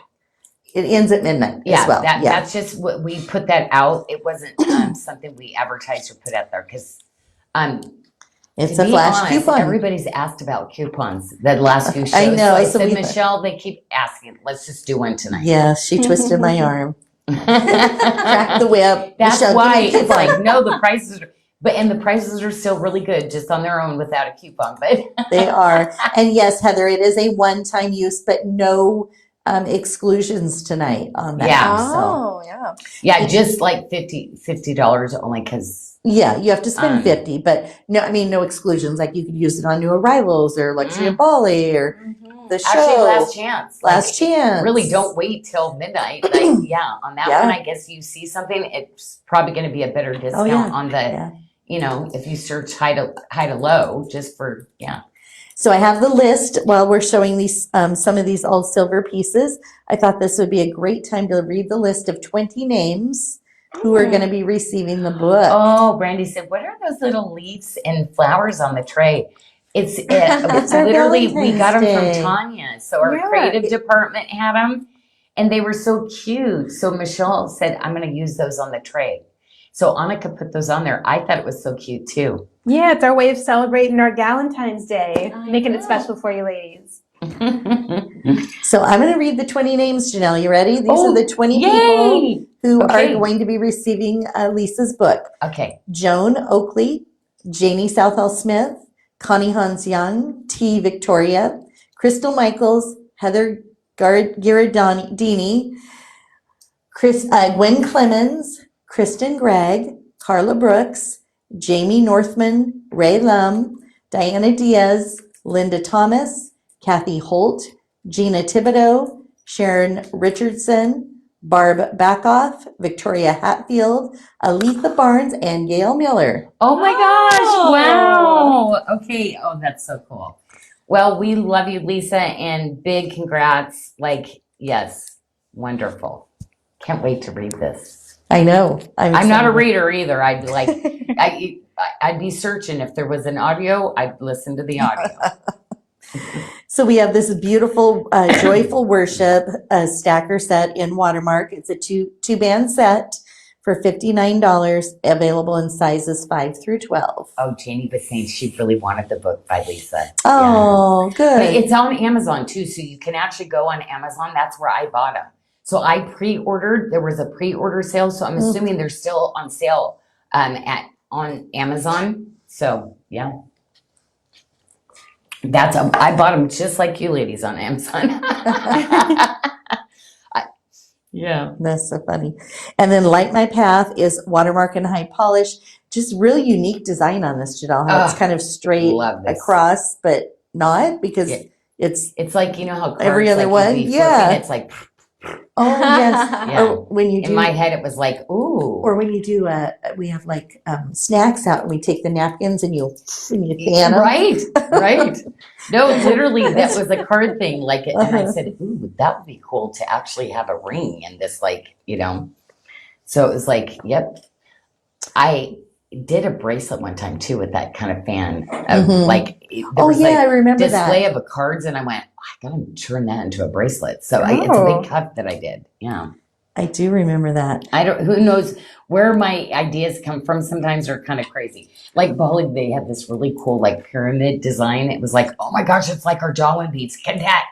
It ends at midnight as well. That's just what we put that out. It wasn't something we advertised or put out there because it's a flash coupon. Everybody's asked about coupons the last few shows. I know. So I said, Michelle, they keep asking. Let's just do one tonight. Yeah, she twisted my arm. Crack the whip. That's Michelle, why it's like, no, the prices are, the prices are still really good just on their own without a coupon. But they are. And yes, Heather, it is a one-time use, but no exclusions tonight on that. Yeah. Oh, yeah, just like $50 only because. Yeah, you have to spend 50, but no exclusions. Like you could use it on new arrivals or luxury of Bali or the show. Actually, last chance. Last chance. Really, don't wait till midnight. Like, on that one, I guess you see something, it's probably going to be a better discount on the, if you search high to low, just for So I have the list while we're showing these some of these all silver pieces. I thought this would be a great time to read the list of 20 names who are going to be receiving the book. Oh, Brandy said, what are those little leaves and flowers on the tray? It's literally, we got them from Tanya. So our creative department had them and they were so cute. So Michelle said, I'm going to use those on the tray. So Annika put those on there. I thought it was so cute too. Yeah, it's our way of celebrating our Galentine's Day, making it special for you ladies. So I'm going to read the 20 names, Janyl. You ready? These are the 20 people who are going to be receiving Lisa's book. Okay. Joan Oakley, Janie Southall Smith, Connie Hans Young, T. Victoria, Crystal Michaels, Heather Giardini, Gwen Clemens, Kristen Gregg, Carla Brooks, Jamie Northman, Ray Lum, Diana Diaz, Linda Thomas, Kathy Holt, Gina Thibodeau, Sharon Richardson, Barb Backoff, Victoria Hatfield, Aletha Barnes, and Gail Miller. Oh my gosh. Wow. Okay. Oh, that's so cool. Well, we love you, Lisa, and big congrats. Yes, wonderful. Can't wait to read this. I know. I'm not a reader either. I'd be like, I'd be searching. If there was an audio, I'd listen to the audio. So we have this beautiful Joyful Worship stacker set in Watermark. It's a two band set for $59, available in sizes 5 through 12. Oh, Janie was saying she really wanted the book by Lisa. Oh, But good. it's on Amazon too, so you can actually go on Amazon. That's where I bought them. So I pre-ordered. There was a pre-order sale, so I'm assuming they're still on sale on Amazon. So yeah, I bought them just like you ladies on Amazon. Yeah. That's so funny. And then Light My Path is Watermark and High Polish. Just really unique design on this, Janyl. How it's kind of straight love this. across, but not because it's like, you know how cards, every other like, one? you'd be Yeah. flipping, it's like, oh yes. Yeah. Or when you do, in my head it was like, ooh. or when you do, we have like snacks out and we take the napkins and you fan them. Right. No, literally, that was a card thing. Like, and I said, ooh, that would be cool to actually have a ring and this, like, you know. So it was like, yep. I did a bracelet one time too with that kind of fan of like, there was I remember display that. of a cards, and I went, I gotta turn that into a bracelet. So it's a big cup that I did. Yeah. I do remember that. Who knows where my ideas come from. Sometimes they're kind of crazy. Like Bali, they had this really cool like pyramid design. It was like, oh my gosh, it's like our Jawan beads. Kandak.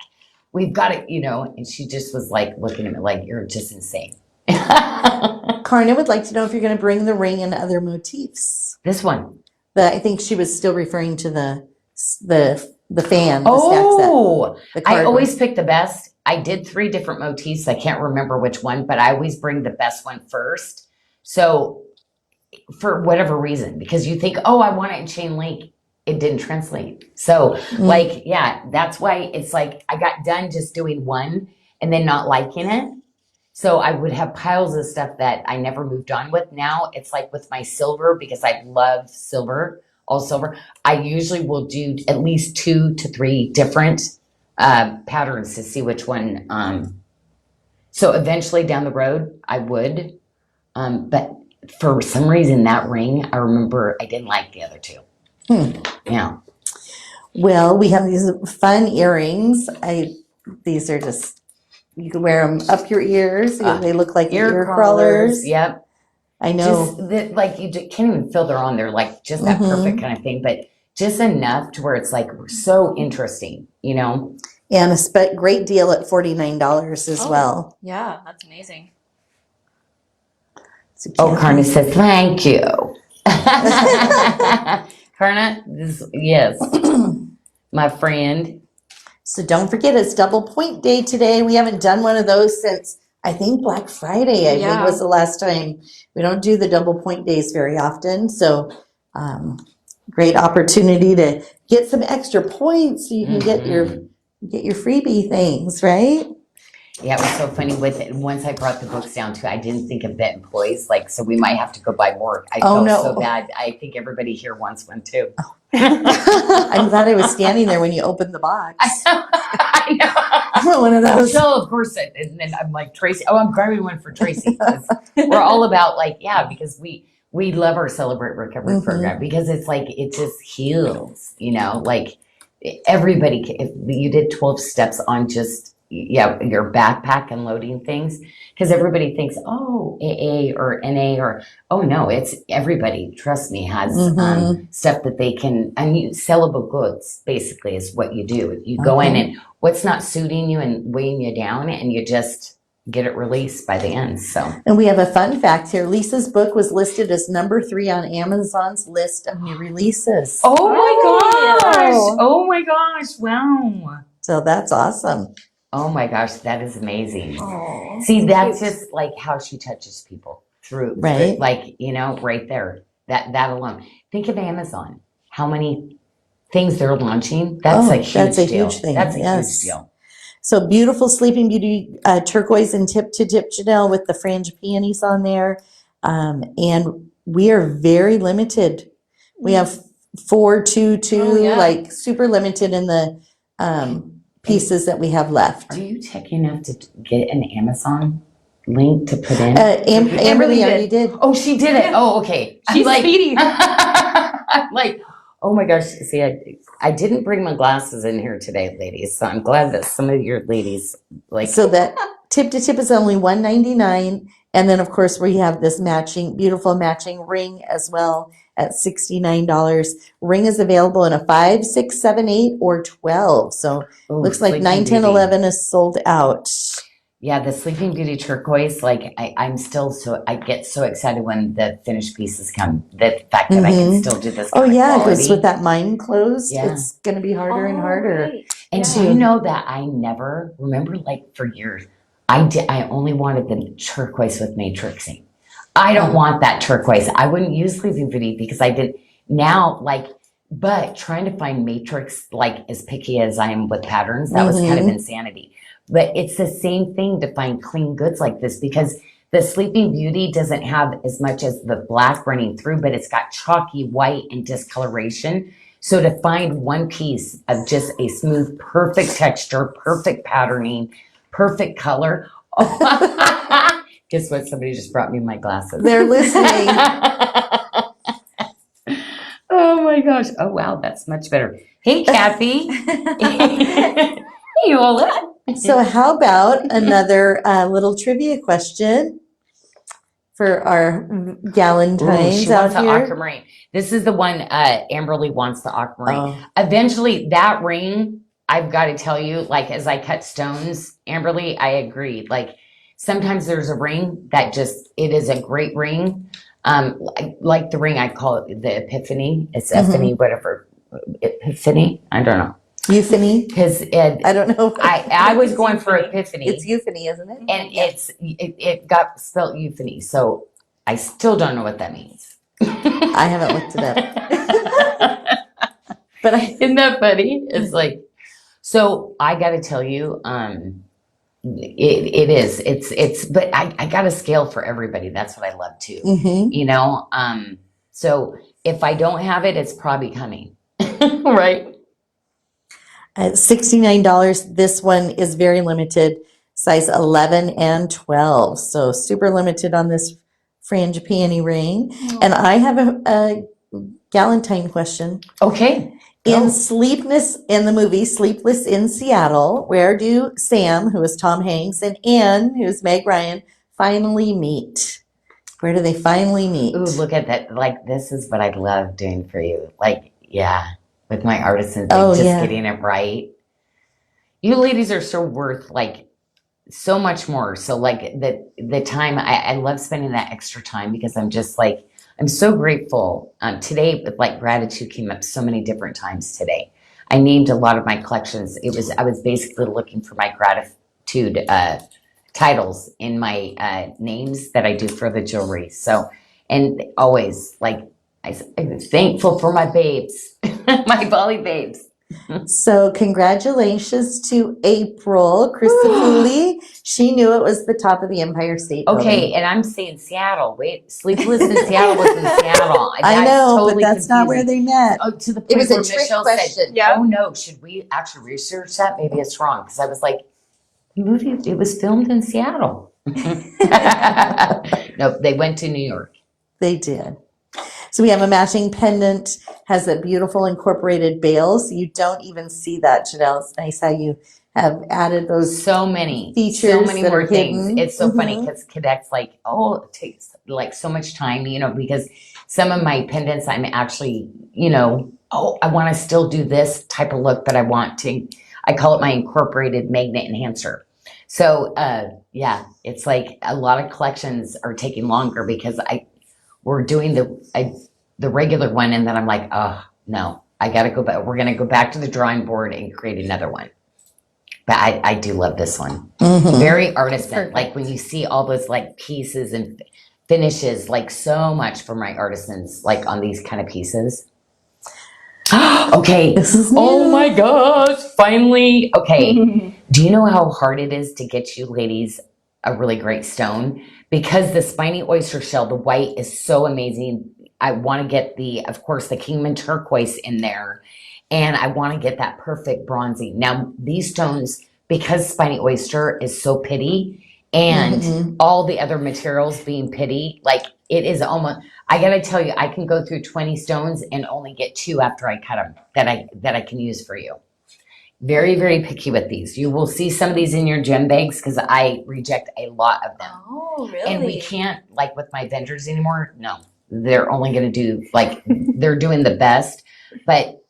We've got it, you know. And she just was like looking at me like, you're just insane. Karna would like to know if you're going to bring the ring and other motifs. This one. I think she was still referring to the fan. Oh, the stack set. I always pick the best. I did 3 different motifs. I can't remember which one, but I always bring the best one first. So for whatever reason, because you think, oh, I want it in chain link. It didn't translate. So like, yeah, that's why it's like I got done just doing one and then not liking it. So I would have piles of stuff that I never moved on with. Now it's like with my silver, because I love silver, all silver. I usually will do at least 2 to 3 different patterns to see which one. So eventually down the road I would, but for some reason that ring, I remember I didn't like the other 2. Yeah. Well, we have these fun earrings. These are just, you can wear them up your ears. They look like ear crawlers. Yep. I know. Just that, like, you can't even feel they're on there, like just that perfect kind of thing, but just enough to where it's like so interesting, you know? And a great deal at $49 as well. Yeah, that's amazing. So Karna says, thank you. Karna, yes, my friend. So don't forget, it's double point day today. We haven't done one of those since I think Black Friday, I think was the last time. We don't do the double point days very often. So great opportunity to get some extra points so you can get your freebie things, right? Yeah, it was so funny with it. Once I brought the books down too, I didn't think of vet employees, like, so we might have to go buy more. I felt so bad. I think everybody here wants one too. I'm glad I was standing there when you opened the box. I know. One of those. So of course, and then I'm like, Tracy, I'm grabbing one for Tracy. We're all about like, because we love our Celebrate Recovery program, because it's like, it just heals, you know, like everybody, if you did 12 steps on just, your backpack and loading things, because everybody thinks, oh, AA or NA or, oh no, it's everybody, trust me, has stuff that they can, sellable goods basically is what you do. You go in and what's not suiting you and weighing you down, and you just get it released by the end. So, and we have a fun fact here. Lisa's book was listed as number 3 on Amazon's list of new releases. Oh my gosh, wow. So that's awesome. Oh my gosh, that is amazing. Oh, see, that's just like how she touches people through, like, you know, right there. That alone. Think of Amazon. How many things they're launching? That's a huge deal. Huge thing. That's a huge deal. So beautiful Sleeping Beauty turquoise and tip to tip Janyl with the fringe peonies on there. And we are very limited. We have 4, 2, 2, like super limited in the pieces that we have left. Are you checking enough to get an Amazon link to put in? Amberly already did. Oh, she did it. Oh, okay. She's speedy. I'm like, Oh my gosh. See, I didn't bring my glasses in here today, ladies. So I'm glad that some of your ladies like. So that tip to tip is only $1.99. And then, of course, we have this beautiful matching ring as well at $69. Ring is available in a 5, 6, 7, 8, or 12. So Ooh, looks like Sleeping 9, 10, Beauty. 11 is sold out. Yeah, the Sleeping Beauty turquoise, like I'm still I get so excited when the finished pieces come. The fact that I can still do this Oh, kind of yeah, quality. because with that mine closed, Yeah. it's going to be harder and harder. Right. And Yeah. do you know that I never remember, like for years, I only wanted the turquoise with matrixing. I don't want that turquoise. I wouldn't use Sleeping Beauty because I did now, like, but trying to find matrix, like as picky as I am with patterns, that was kind of insanity. But it's the same thing to find clean goods like this because the Sleeping Beauty doesn't have as much as the black running through, but it's got chalky white and discoloration. So to find one piece of just a smooth, perfect texture, perfect patterning, perfect color. Oh, guess what? Somebody just brought me my glasses. They're listening. Oh my gosh. Oh wow, that's much better. Hey Kathy. Hey Yola. So how about another little trivia question for our Ooh, Galentines she wants out the here? aquamarine. This is the one Amberly wants the aquamarine. Oh. Eventually that ring, I've got to tell you, like as I cut stones, Amberly, I agree. Like sometimes there's a ring that just, it is a great ring. Like the ring, I call it the Epiphany. It's Epiphany, whatever. Epiphany? I don't know. Euphony? Because I don't know. I was going for Epiphany. It's euphony, isn't it? And it got spelled euphony. So I still don't know what that means. I haven't looked it up. But Isn't that funny? It's like, so I got to tell you, it is, it's, but I got a scale for everybody. That's what I love too. You know? So if I don't have it, it's probably coming. Right? At $69, this one is very limited, size 11 and 12. So super limited on this frangipani ring. And I have a Galentine question. Okay. In the movie Sleepless in Seattle, where do Sam, who is Tom Hanks, and Anne, who is Meg Ryan, finally meet? Where do they finally meet? Ooh, look at that. Like, this is what I love doing for you. Like, yeah, with my artisans, like, getting it right. You ladies are so worth, like, so much more. So, like, the time, I love spending that extra time because I'm just, like, I'm so grateful. Today, like, gratitude came up so many different times today. I named a lot of my collections. I was basically looking for my gratitude titles in my names that I do for the jewelry. So, and always, like, I'm thankful for my babes, my Bali babes. So congratulations to April Christofouli. She knew it was the top of the Empire State Building. Okay, and I'm saying Seattle. Wait, Sleepless in Seattle was in Seattle. I know, totally but that's not where they met. Oh, to the point It was a where trick Michelle question. said, Yep. "Oh no, should we actually research that? Maybe it's wrong." Because I was like, "The movie, it was filmed in Seattle." No, they went to New York. They did. So we have a matching pendant, has a beautiful incorporated bail. So you don't even see that, Janyl. It's nice how you have added those So many features so many that more are things. hidden. It's so funny because Cadet's like, oh, it takes like so much time, you know, because some of my pendants I'm actually, you know, oh, I want to still do this type of look, but I call it my incorporated magnet enhancer. So yeah, it's like a lot of collections are taking longer because we're doing the regular one, and then I'm like, oh no, I gotta go back. We're gonna go back to the drawing board and create another one. But I do love this one. Very artisan. Like when you see all those like pieces and finishes, like so much for my artisans, like on these kind of pieces. Okay. This is Oh new. my gosh, finally. Okay. Do you know how hard it is to get you ladies a really great stone? Because the spiny oyster shell, the white is so amazing. I want to get of course, the Kingman turquoise in there. And I want to get that perfect bronzy. Now, these stones, because spiny oyster is so pitty and all the other materials being pitty, like It is almost, I gotta tell you, I can go through 20 stones and only get 2 after I cut them that I can use for you. Very, very picky with these. You will see some of these in your gem bags because I reject a lot of them. Oh, really? And we can't, like with my vendors anymore, no. They're only going to do, like, they're doing the best. But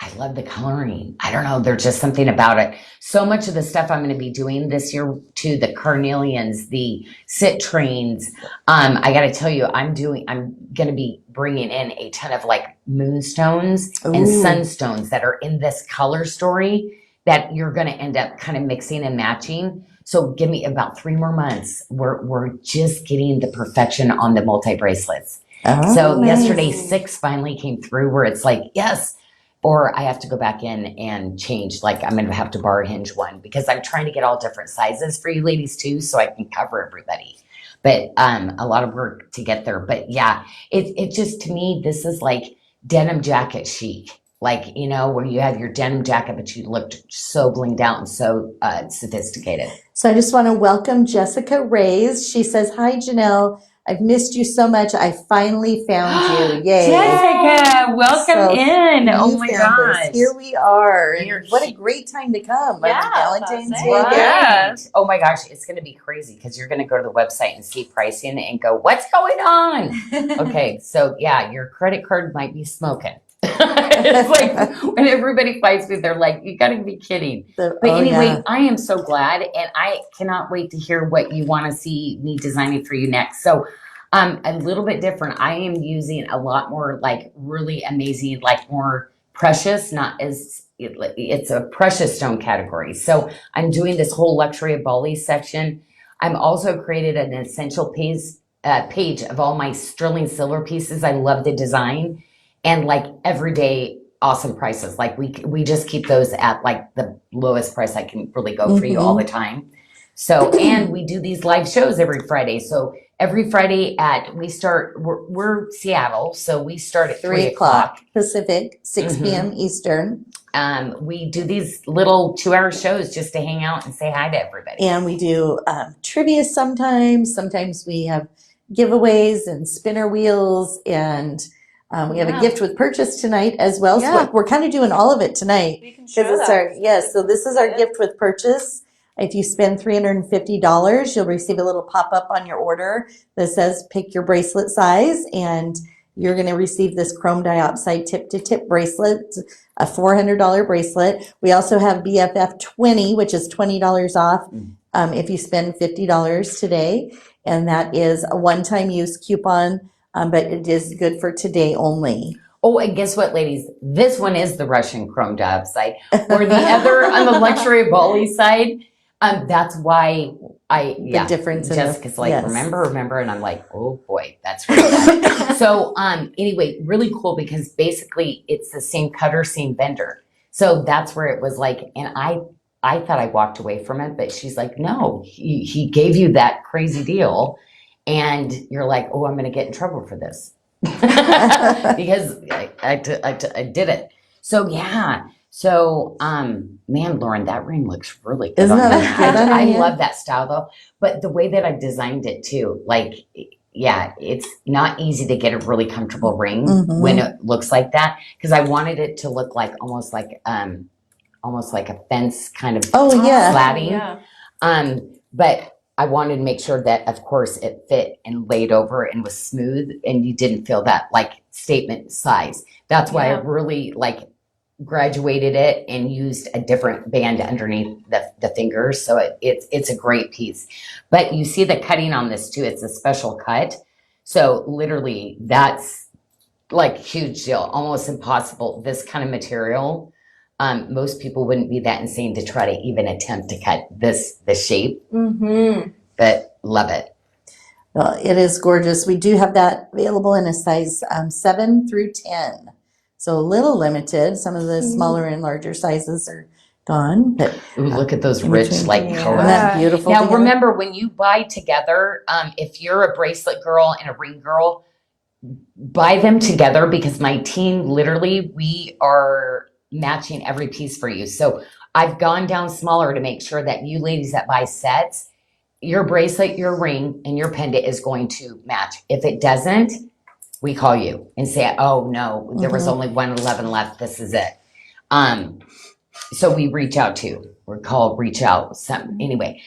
I love the coloring. I don't know. There's just something about it. So much of the stuff I'm going to be doing this year too, the carnelians, the citrines. I got to tell you, I'm going to be bringing in a ton of like moonstones and sunstones that are in this color story that you're going to end up kind of mixing and matching. So give me about 3 more months. We're just getting the perfection on the multi bracelets. Oh, So nice. yesterday 6 finally came through where it's like, yes. Or I have to go back in and change, like I'm going to have to bar hinge one because I'm trying to get all different sizes for you ladies too, so I can cover everybody. But a lot of work to get there. But yeah, it just, to me, this is like denim jacket chic. Like, you know, where you have your denim jacket, but you looked so blinged out and so sophisticated. So I just want to welcome Jessica Reyes. She says, "Hi, Janyl. I've missed you so much. I finally found you. Yay." Jessica, welcome So in. Oh you my found us. gosh. Here we are. And You're what a great time to come. Yeah, Valentine's that's Day. it. Right. Yeah. Oh my gosh, it's going to be crazy because you're going to go to the website and see pricing and go, what's going on? Okay, so yeah, your credit card might be smoking. It's like when everybody fights me, they're like, you got to be kidding. But anyway, I am so glad, and I cannot wait to hear what you want to see me designing for you next. So a little bit different. I am using a lot more like really amazing, like more precious, not as, it's a precious stone category. So I'm doing this whole luxury of Bali section. I'm also created an essential page of all my sterling silver pieces. I love the design and like everyday awesome prices. Like we just keep those at like the lowest price I can really go for you all the time. So, and we do these live shows every Friday. So every Friday we're Seattle. So we start at 3 o'clock Pacific, 6 p.m. Eastern. We do these little 2-hour shows just to hang out and say hi to everybody. And we do trivia sometimes. Sometimes we have giveaways and spinner wheels, and we have a gift with purchase tonight as well. Yeah. So we're kind of doing all of it tonight. We can show It's that. so this is our gift with purchase. If you spend $350, you'll receive a little pop-up on your order that says pick your bracelet size, and you're going to receive this chrome dioxide tip-to-tip bracelet, a $400 bracelet. We also have BFF 20, which is $20 off if you spend $50 today, and that is a one-time use coupon, but it is good for today only. Oh, and guess what, ladies? This one is the Russian chrome dioxide, or the other on the luxury Bali side. That's why The difference in Jessica's like, yes. remember, and I'm like, oh boy, that's really bad. So anyway, really cool because basically it's the same cutter, same vendor. So that's where it was like, and I thought I walked away from it, but she's like, no, he gave you that crazy deal, and you're like, oh, I'm going to get in trouble for this because I did it. So yeah. So, man, Lauren, that ring looks really good. Isn't on that you. good on I you? love that style though. But the way that I designed it too, like, yeah, it's not easy to get a really comfortable ring when it looks like that. Because I wanted it to look like almost like a fence kind of slatting. Yeah. But I wanted to make sure that, of course, it fit and laid over and was smooth, and you didn't feel that like statement size. That's why I really like graduated it and used a different band underneath the fingers. So it's a great piece. But you see the cutting on this too. It's a special cut. So literally that's like huge deal, almost impossible. This kind of material, most people wouldn't be that insane to try to even attempt to cut this shape. But love it. Well, it is gorgeous. We do have that available in a size 7 through 10. So a little limited. Some of the smaller and larger sizes are gone. But Ooh, look at those in rich between. like Isn't colors. that beautiful? Now together? remember, when you buy together, if you're a bracelet girl and a ring girl, buy them together because my team, literally, we are matching every piece for you. So I've gone down smaller to make sure that you ladies that buy sets, your bracelet, your ring, and your pendant is going to match. If it doesn't, we call you and say, oh no, there was only 111 left. This is it. So we reach out to you. We're called reach out. Anyway,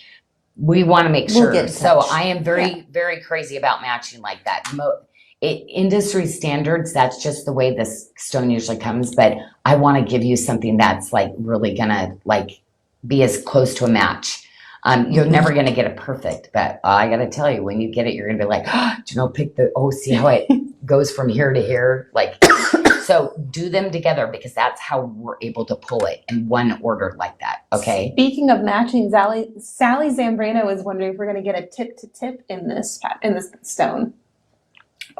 we want to make We'll sure. get in So touch. I am very, very crazy about matching like that. Industry standards, that's just the way this stone usually comes. But I want to give you something that's like really gonna like be as close to a match. You're never gonna get it perfect, but I gotta tell you, when you get it, you're gonna be like, oh, pick see how it goes from here to here, like. So do them together because that's how we're able to pull it in one order like that. Okay. Speaking of matching, Sally Zambrano was wondering if we're going to get a tip to tip in this stone.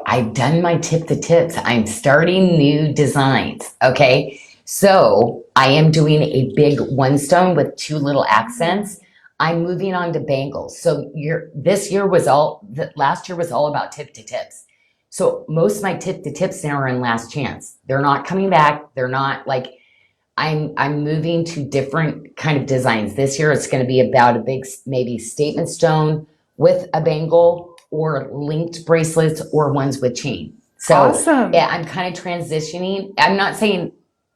I've done my tip to tips. I'm starting new designs. Okay. So I am doing a big one stone with 2 little accents. I'm moving on to bangles. So last year was all about tip to tips. So most of my tip to tips now are in last chance. They're not coming back. They're not like, I'm moving to different kind of designs. This year it's going to be about a big, maybe statement stone with a bangle or linked bracelets or ones with chain. So awesome. Yeah, I'm kind of transitioning. I'm not saying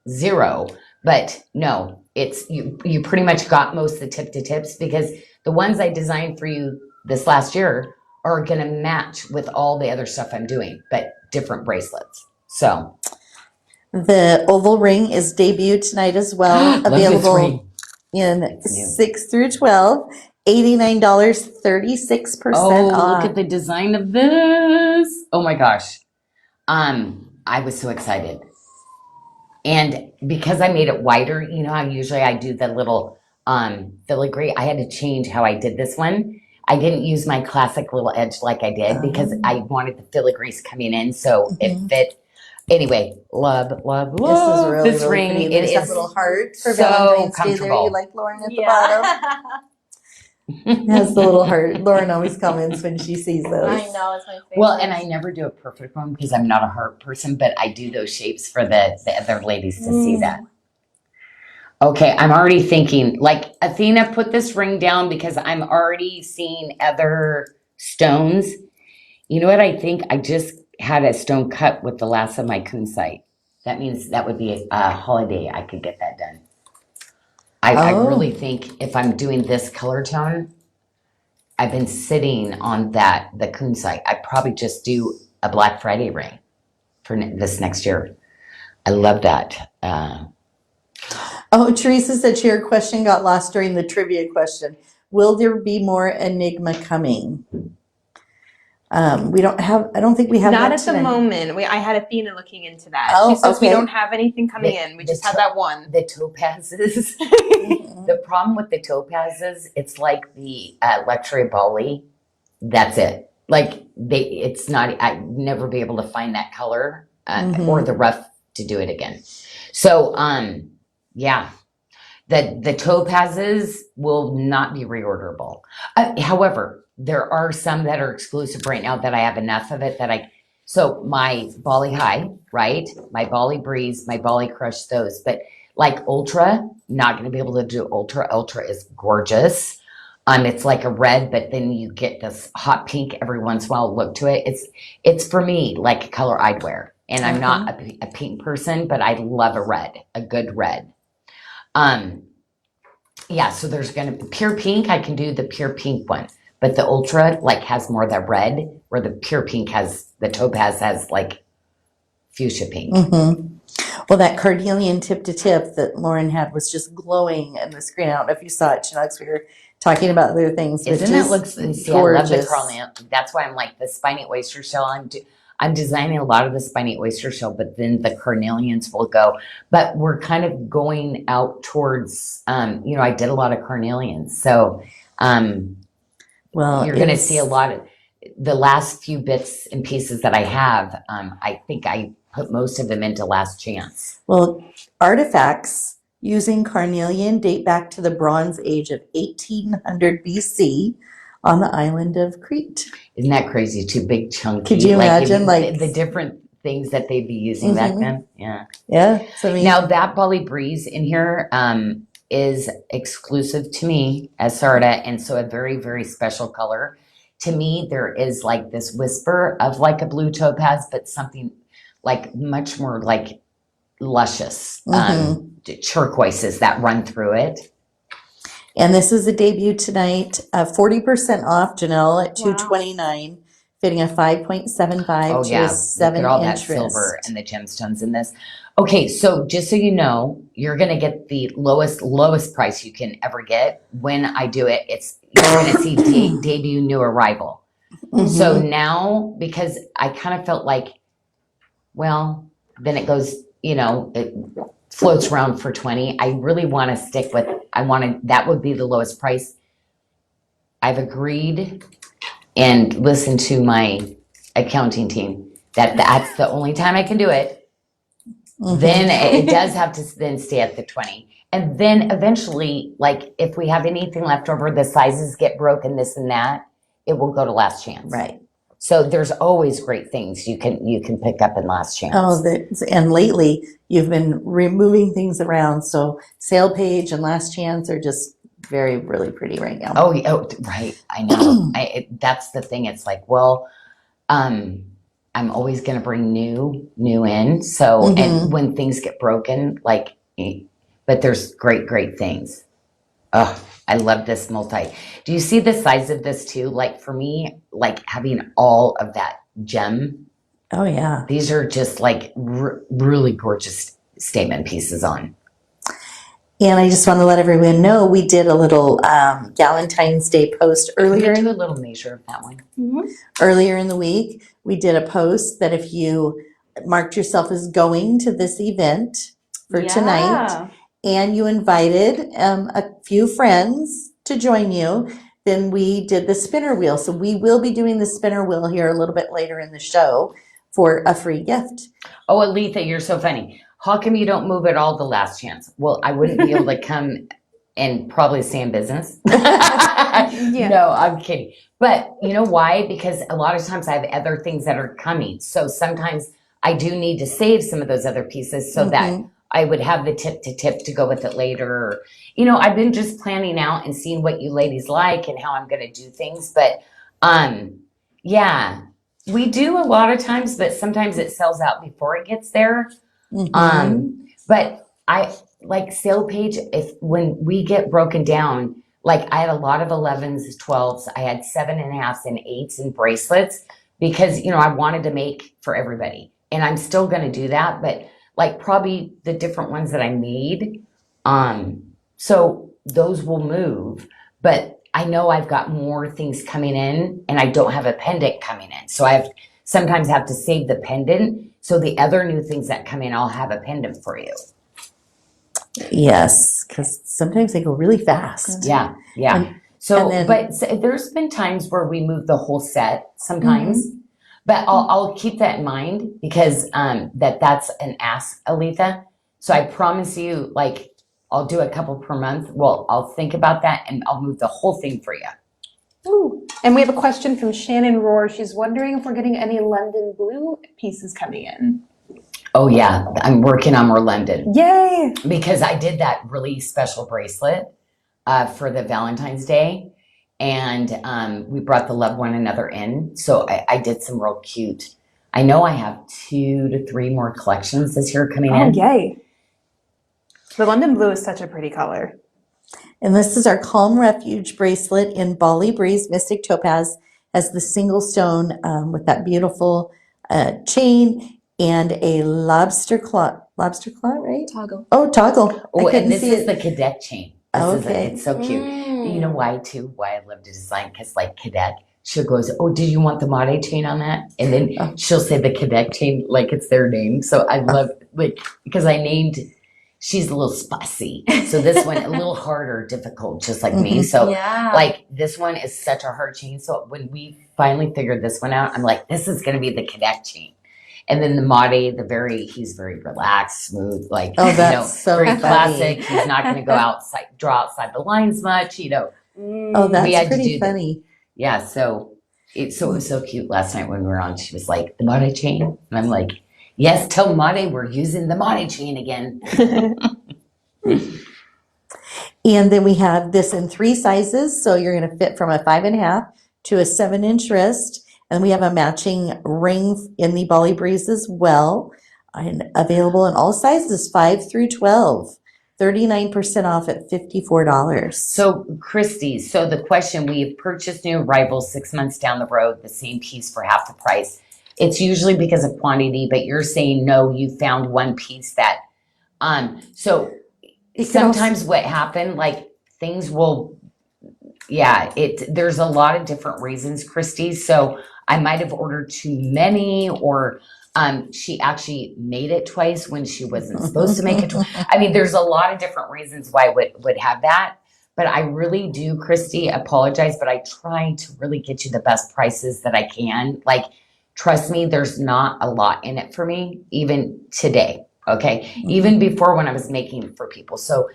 0, but no, it's you pretty much got most of the tip to tips because the ones I designed for you this last year are going to match with all the other stuff I'm doing, but different bracelets. So The oval ring is debuted tonight as well. Love this Available ring. in It's new. 6 through 12. $89, 36% Oh, off. look at the design of this. Oh my gosh. I was so excited. And because I made it wider, you know how usually I do the little filigree, I had to change how I did this one. I didn't use my classic little edge like I did because I wanted the filigrees coming in so it fit. Anyway, love This is really, this really ring. pretty. It There's that is little heart for so Valentine's Day there. comfortable. You like Lauren at the bottom? It has the little heart. Lauren always comments when she sees those. I know, it's my favorite. Well, and I never do a perfect one because I'm not a heart person, but I do those shapes for the other ladies to see that. Okay, I'm already thinking, like, Athena, put this ring down because I'm already seeing other stones. You know what I think? I just had a stone cut with the last of my kunzite. That means that would be a holiday. I could get that done. I really think if I'm doing this color tone, I've been sitting on the kunzite. I'd probably just do a Black Friday ring for this next year. I love that. Teresa said her question got lost during the trivia question. Will there be more Enigma coming? We don't have, I don't think we have Not that at the today. moment. I had Athena looking into that. Oh, She says we okay. don't have anything coming in. We just have that one. The topazes. The problem with the topazes, it's like the luxury Bali. That's it. Like it's not. I'd never be able to find that color or the rough to do it again. So yeah, the topazes will not be reorderable. However, there are some that are exclusive right now that I have enough of it that so my Bali High, right? My Bali Breeze, my Bali Crush, those. But like Ultra, not going to be able to do Ultra. Ultra is gorgeous. It's like a red, but then you get this hot pink every once in a while look to it. It's for me like a color I'd wear. And I'm not a pink person, but I love a good red. Yeah, so there's going to be pure pink. I can do the pure pink one. But the Ultra like has more of that red, where the pure pink the topaz has like fuchsia pink. Well, that carnelian tip to tip that Lauren had was just glowing in the screen. I don't know if you saw it, Janelle, because we were talking about other things. Isn't it looks gorgeous. I love the carnelian. That's why I'm like the spiny oyster shell. I'm designing a lot of the spiny oyster shell, but then the carnelians will go. But we're kind of going out towards, I did a lot of carnelians. So you're going to see a lot of the last few bits and pieces that I have. I think I put most of them into last chance. Well, artifacts using carnelian date back to the Bronze Age of 1800 BC on the island of Crete. Isn't that crazy? Too big, chunky. Could you imagine the different things that they'd be using back then? Yeah. Yeah. So now that Bali Breeze in here, is exclusive to me as Sarda, and so a very, very special color. To me, there is like this whisper of like a blue topaz, but something like much more like luscious turquoises that run through it. And this is a debut tonight, 40% off, Janyl, at Wow. $229, fitting a 5.75 Oh to yeah, a look at all that 7-inch silver wrist. and the gemstones in this. Okay, so just so you know, you're gonna get the lowest price you can ever get. When I do it, you're gonna see debut new arrival. So now, because I kind of felt like, well, then it goes, it floats around for 20. I really want to stick with, that would be the lowest price. I've agreed and listened to my accounting team that's the only time I can do it. Then it does have to then stay at the 20. And then eventually, like if we have anything left over, the sizes get broken, this and that, it will go to last chance. Right. So there's always great things you can pick up in last chance. Oh, and lately you've been removing things around. So sale page and last chance are just really pretty right now. Oh, right. I know. That's the thing. It's like, well, I'm always going to bring new in. So, and when things get broken, like, but there's great things. Oh, I love this multi. Do you see the size of this too? Like for me, like having all of that gem. Oh yeah. These are just like really gorgeous statement pieces on. And I just want to let everyone know we did a little Valentine's Day post earlier. Do a little measure of that one. Earlier in the week, we did a post that if you marked yourself as going to this event for tonight and you invited a few friends to join you, then we did the spinner wheel. So we will be doing the spinner wheel here a little bit later in the show for a free gift. Oh, Aletha, you're so funny. How come you don't move at all the last chance? Well, I wouldn't be able to come and probably stay in business. No, I'm kidding. But you know why? Because a lot of times I have other things that are coming. So sometimes I do need to save some of those other pieces so that I would have the tip to go with it later. I've been just planning out and seeing what you ladies like and how I'm going to do things. But yeah, we do a lot of times, but sometimes it sells out before it gets there. But I like sale page, when we get broken down, like I had a lot of 11s, 12s, I had 7.5s and 8s and bracelets because, I wanted to make for everybody and I'm still going to do that. But like probably the different ones that I made. So those will move, but I know I've got more things coming in and I don't have a pendant coming in. So sometimes have to save the pendant. So the other new things that come in, I'll have a pendant for you. Yes, because sometimes they go really fast. Yeah. But there's been times where we move the whole set sometimes. But I'll keep that in mind because that's an ask, Aletha. So I promise you, like, I'll do a couple per month. Well, I'll think about that and I'll move the whole thing for you. Ooh. And we have a question from Shannon Rohr. She's wondering if we're getting any London blue pieces coming in. Oh, yeah. I'm working on more London. Yay! Because I did that really special bracelet for the Valentine's Day. And we brought the Love One Another in. So I did some real cute. I know I have 2 to 3 more collections this year coming in. Oh, yay. The London blue is such a pretty color. And this is our Calm Refuge bracelet in Bali Breeze Mystic Topaz. Has the single stone with that beautiful chain and a lobster claw. Lobster claw, right? Toggle. Oh, toggle. Oh, and this is the cadet chain. It's so cute. Mm. You know why I love to design? Because like cadet, she goes, oh, did you want the mate chain on that? And then she'll say the cadet chain like it's their name. So I love, because I named, she's a little spicy. So this one, a little harder, difficult, just like me. So like this one is such a hard chain. So when we finally figured this one out, I'm like, this is going to be the cadet chain. And then the mate, he's very relaxed, smooth, like, so very funny. classic. He's not going to go draw outside the lines much, Oh, that's pretty funny. Yeah. So it was so cute last night when we were on. She was like, the mate chain. And I'm like, yes, tell Mate we're using the mate chain again. And then we have this in 3 sizes. So you're going to fit from a 5.5 to a 7-inch wrist. And we have a matching ring in the Bali Breeze as well. And available in all sizes, 5 through 12. 39% off at $54. So, Christy, so the question, we've purchased new arrivals 6 months down the road, the same piece for half the price. It's usually because of quantity, but you're saying no, you found one piece that, so sometimes what happened, like things will, there's a lot of different reasons, Christy. So I might have ordered too many, or she actually made it twice when she wasn't supposed to make it twice. I mean, there's a lot of different reasons why would have that. But I really do, Christy, apologize, but I try to really get you the best prices that I can. Like, trust me, there's not a lot in it for me, even today. Okay. Even before when I was making for people. So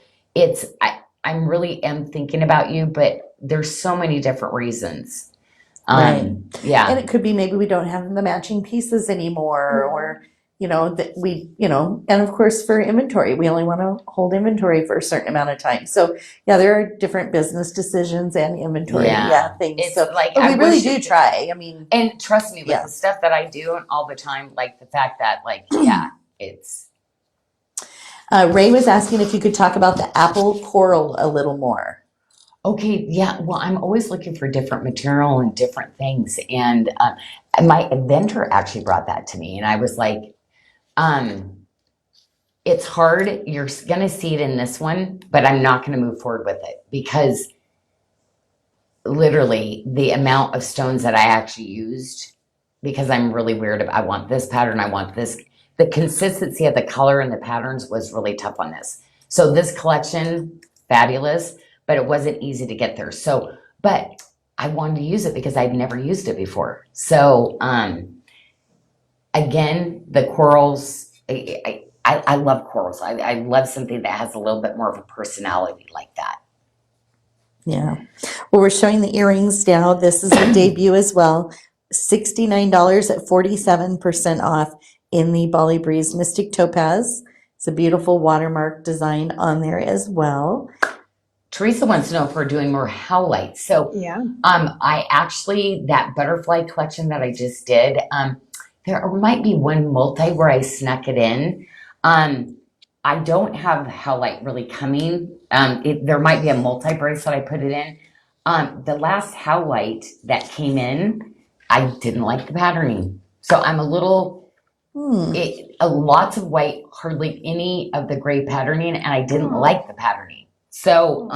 I'm really am thinking about you, but there's so many different reasons. Right. Yeah. And it could be maybe we don't have the matching pieces anymore, or, that we, and of course for inventory, we only want to hold inventory for a certain amount of time. So yeah, there are different business decisions and inventory things. It's so like, but we I really wish do try. I mean, and trust me, with the stuff that I do all the time, like the fact that it's. Ray was asking if you could talk about the apple coral a little more. Okay, yeah. Well, I'm always looking for different material and different things. And my inventor actually brought that to me. And I was like, it's hard. You're going to see it in this one, but I'm not going to move forward with it because literally the amount of stones that I actually used, because I'm really weird. I want this pattern. I want this. The consistency of the color and the patterns was really tough on this. So this collection, fabulous, but it wasn't easy to get there. So, but I wanted to use it because I'd never used it before. So, again, the corals, I love corals. I love something that has a little bit more of a personality like that. Yeah. Well, we're showing the earrings now. This is a debut as well. $69 at 47% off in the Bali Breeze Mystic Topaz. It's a beautiful watermark design on there as well. Teresa wants to know if we're doing more howlites. So I actually, that butterfly collection that I just did, there might be one multi where I snuck it in. I don't have howlite really coming. There might be a multi bracelet I put it in. The last howlite that came in, I didn't like the patterning. So I'm a little, lots of white, hardly any of the gray patterning, and I didn't like the patterning. So,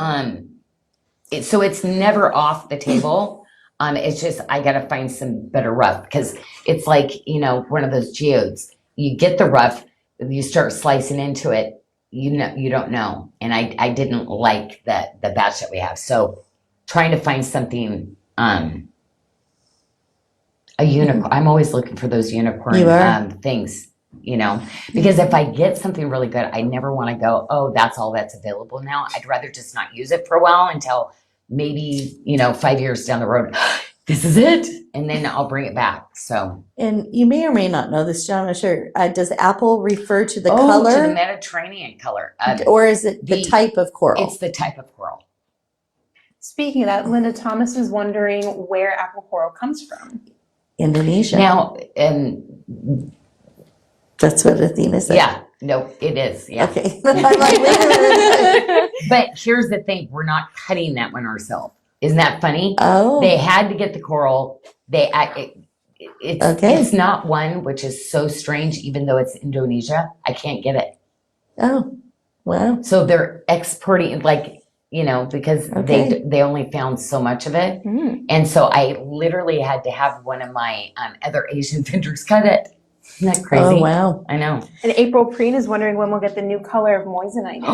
so it's never off the table. It's just, I got to find some better rough, because it's like, one of those geodes. You get the rough, you start slicing into it, you don't know. And I didn't like the batch that we have. So trying to find something, a unicorn. I'm always looking for those unicorn things, because if I get something really good, I never want to go, oh, that's all that's available now. I'd rather just not use it for a while until maybe, 5 years down the road, this is it. And then I'll bring it back. So. And you may or may not know this, John. I'm not sure. Does apple refer to the color? To the Mediterranean color. Or is it the type of coral? It's the type of coral. Speaking of that, Linda Thomas is wondering where apple coral comes from. Indonesia. Now, that's what Athena said. Yeah, no, it is. Yeah. Okay. But here's the thing: we're not cutting that one ourselves. Isn't that funny? Oh. They had to get the coral. It's not one, which is so strange. Even though it's Indonesia, I can't get it. Oh, wow. So they're exporting, because they only found so much of it. And so I literally had to have one of my other Asian vendors cut it. Isn't that crazy? Oh, wow. I know. And April Preen is wondering when we'll get the new color of moissanite.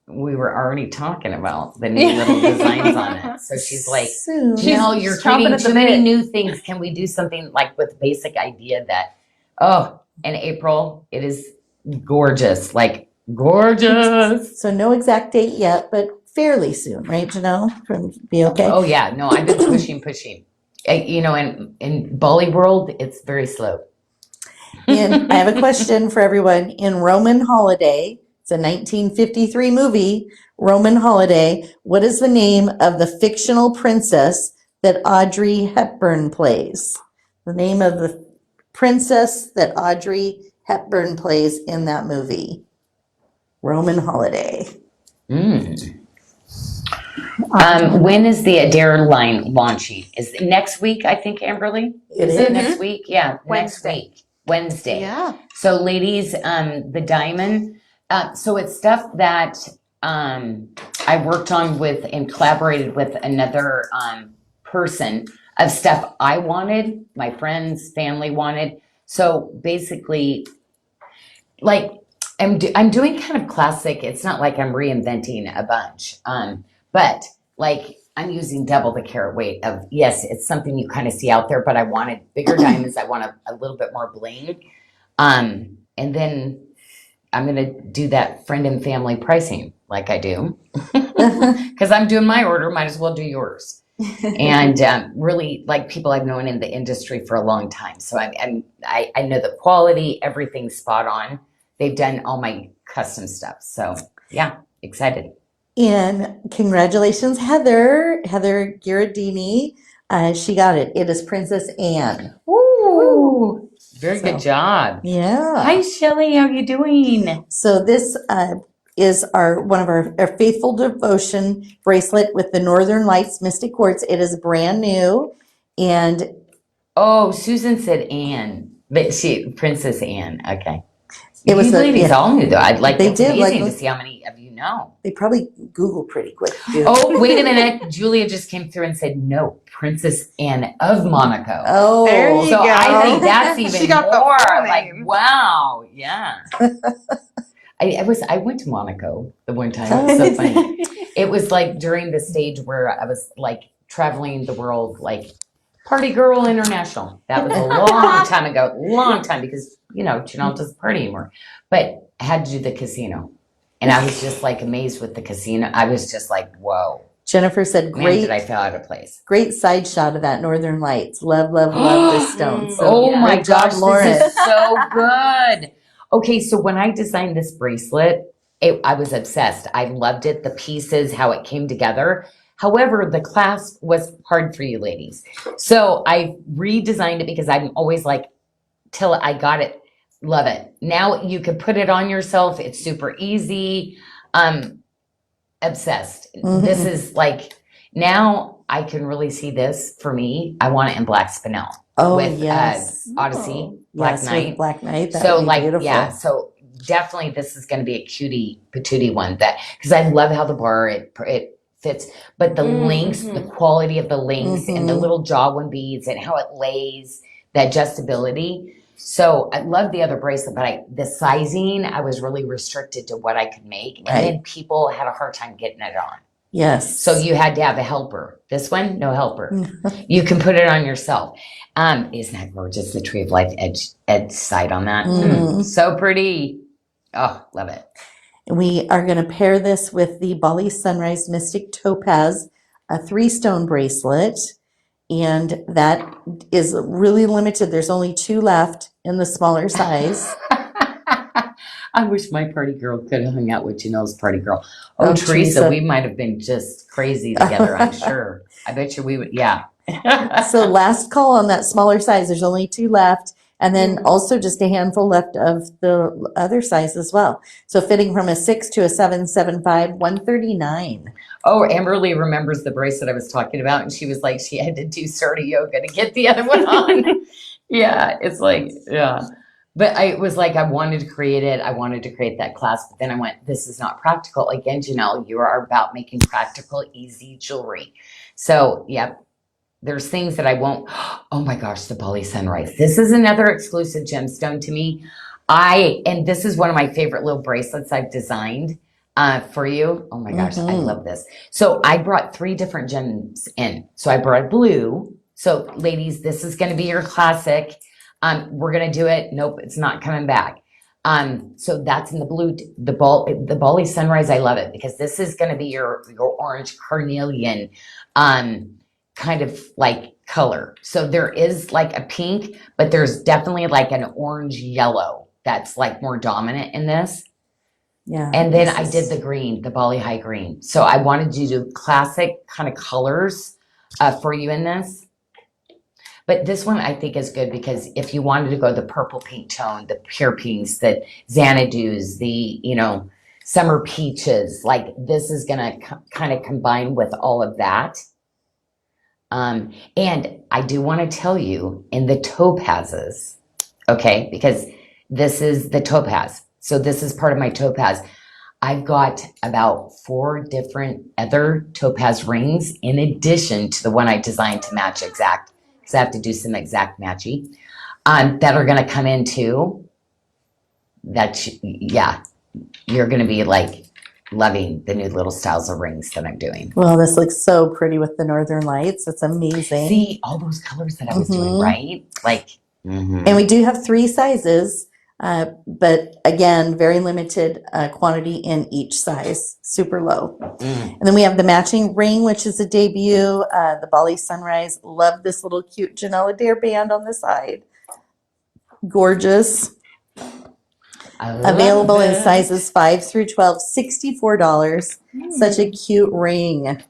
We were already talking about the new little designs on it. So she's like, no, you're creating too many new things. Can we do something like with basic idea that, in April, it is gorgeous. Like, gorgeous. So no exact date yet, but fairly soon, right, Janyl? Be okay? Oh, yeah. No, I've been pushing. In Bali world, it's very slow. And I have a question for everyone. In Roman holiday, It's a 1953 movie, Roman Holiday. What is the name of the fictional princess that Audrey Hepburn plays? The name of the princess that Audrey Hepburn plays in that movie. Roman Holiday. When is the Adair line launching? Is it next week, I think, Amberly? It Is it is. next week? Yeah, next Wednesday. week. Wednesday. Yeah. So ladies, the diamond, so it's stuff that I worked on with and collaborated with another person of stuff I wanted, my friends, family wanted. So basically, like I'm doing kind of classic. It's not like I'm reinventing a bunch, but like I'm using double the carat weight of, yes, it's something you kind of see out there, but I wanted bigger diamonds. I want a little bit more bling. And then I'm going to do that friend and family pricing like I do because I'm doing my order. Might as well do yours. And really, like, people I've known in the industry for a long time. So I know the quality, everything's spot on. They've done all my custom stuff. So yeah, excited. And congratulations, Heather Giardini. She got it. It is Princess Anne. Ooh, very good job. Yeah. Hi, Shelly. How you doing? So this is one of our Faithful Devotion bracelet with the Northern Lights Mystic Quartz. It is brand new, and Oh, Susan said Anne, but Princess Anne. Okay. It was you ladies all knew though. I'd like They it's did, amazing like- to see how many of you know. they probably Google pretty quick too. Oh, wait a minute. Julia just came through and said no, Princess Anne of Monaco. Oh, There you So go. I think that's even She got the more full like, name. wow, yeah. I went to Monaco the one time. It was so funny. It was like during the stage where I was like traveling the world, like party girl international. That was a long time ago, long time, because Janyl doesn't party anymore. But I had to do the casino, and I was just like amazed with the casino. I was just like, whoa, Jennifer said, man, great, did I feel out of place. great side shot of that Northern Lights. Love, love, love this stone. So Oh my good job, gosh, Lauren. this is so good. Okay, so when I designed this bracelet, I was obsessed. I loved it, the pieces, how it came together. However, the clasp was hard for you ladies. So I redesigned it because I'm always like, till I got it, love it. Now you can put it on yourself. It's super easy. Obsessed. Mhm. This is like, now I can really see this for me. I want it in black spinel. Oh, with yes. Odyssey, Yes, Black with Knight. Black Knight. That So would be like, beautiful. yeah, so definitely this is going to be a cutie patootie one, that because I love how the bar it fits, but the links, the quality of the links, and the Mhm. little jawbone beads and how it lays, the adjustability. So I love the other bracelet, but the sizing, I was really restricted to what I could make, and then people had a hard time getting it on. Yes. So you had to have a helper. This one, no helper. You can put it on yourself. Isn't that gorgeous? The Tree of Life edge side on that. Mhm. So pretty. Oh, love it. We are going to pair this with the Bali Sunrise Mystic Topaz, a 3-stone bracelet. And that is really limited. There's only 2 left in the smaller size. I wish my party girl could have hung out with Janyl's party girl. Oh, Oh, Teresa, Teresa. we might have been just crazy together, I'm sure. I bet you we would, yeah. So last call on that smaller size. There's only 2 left. And then also just a handful left of the other size as well. So fitting from a 6 to a 7.75, $139. Oh, Amberly remembers the bracelet I was talking about, and she was like, she had to do Sarda yoga to get the other one on. Yeah, it's like, yeah. But I was like, I wanted to create it. I wanted to create that class, but then I went, this is not practical. Again, Janyl, you are about making practical, easy jewelry. So, yep. There's things that I won't. Oh my gosh, the Bali Sunrise. This is another exclusive gemstone to me. And this is one of my favorite little bracelets I've designed for you. Oh my gosh, I love this. So I brought 3 different gems in. So I brought blue. So ladies, this is going to be your classic. We're going to do it. Nope, it's not coming back. So that's in the blue, the Bali Sunrise. I love it because this is going to be your orange carnelian, kind of like color. So there is like a pink, but there's definitely like an orange yellow that's like more dominant in this. Yeah. And then this I is- did the green, the Bali High green. So I wanted to do classic kind of colors for you in this. But this one I think is good because if you wanted to go the purple pink tone, the pure pinks, the Xanadu's, the, summer peaches, like this is going to kind of combine with all of that. And I do want to tell you in the topazes, okay, because this is the topaz. So this is part of my topaz. I've got about 4 different other topaz rings in addition to the one I designed to match exact, because I have to do some exact matchy, that are going to come in too. You're going to be like loving the new little styles of rings that I'm doing. Well, this looks so pretty with the northern lights. It's amazing. See all those colors that I was doing, right? Like, And we do have 3 sizes, but again, very limited quantity in each size, super low. And then we have the matching ring, which is a debut, the Bali Sunrise. Love this little cute Janyl Adair band on the side. Gorgeous. Available in sizes 5 through 12, $64. Such a cute ring.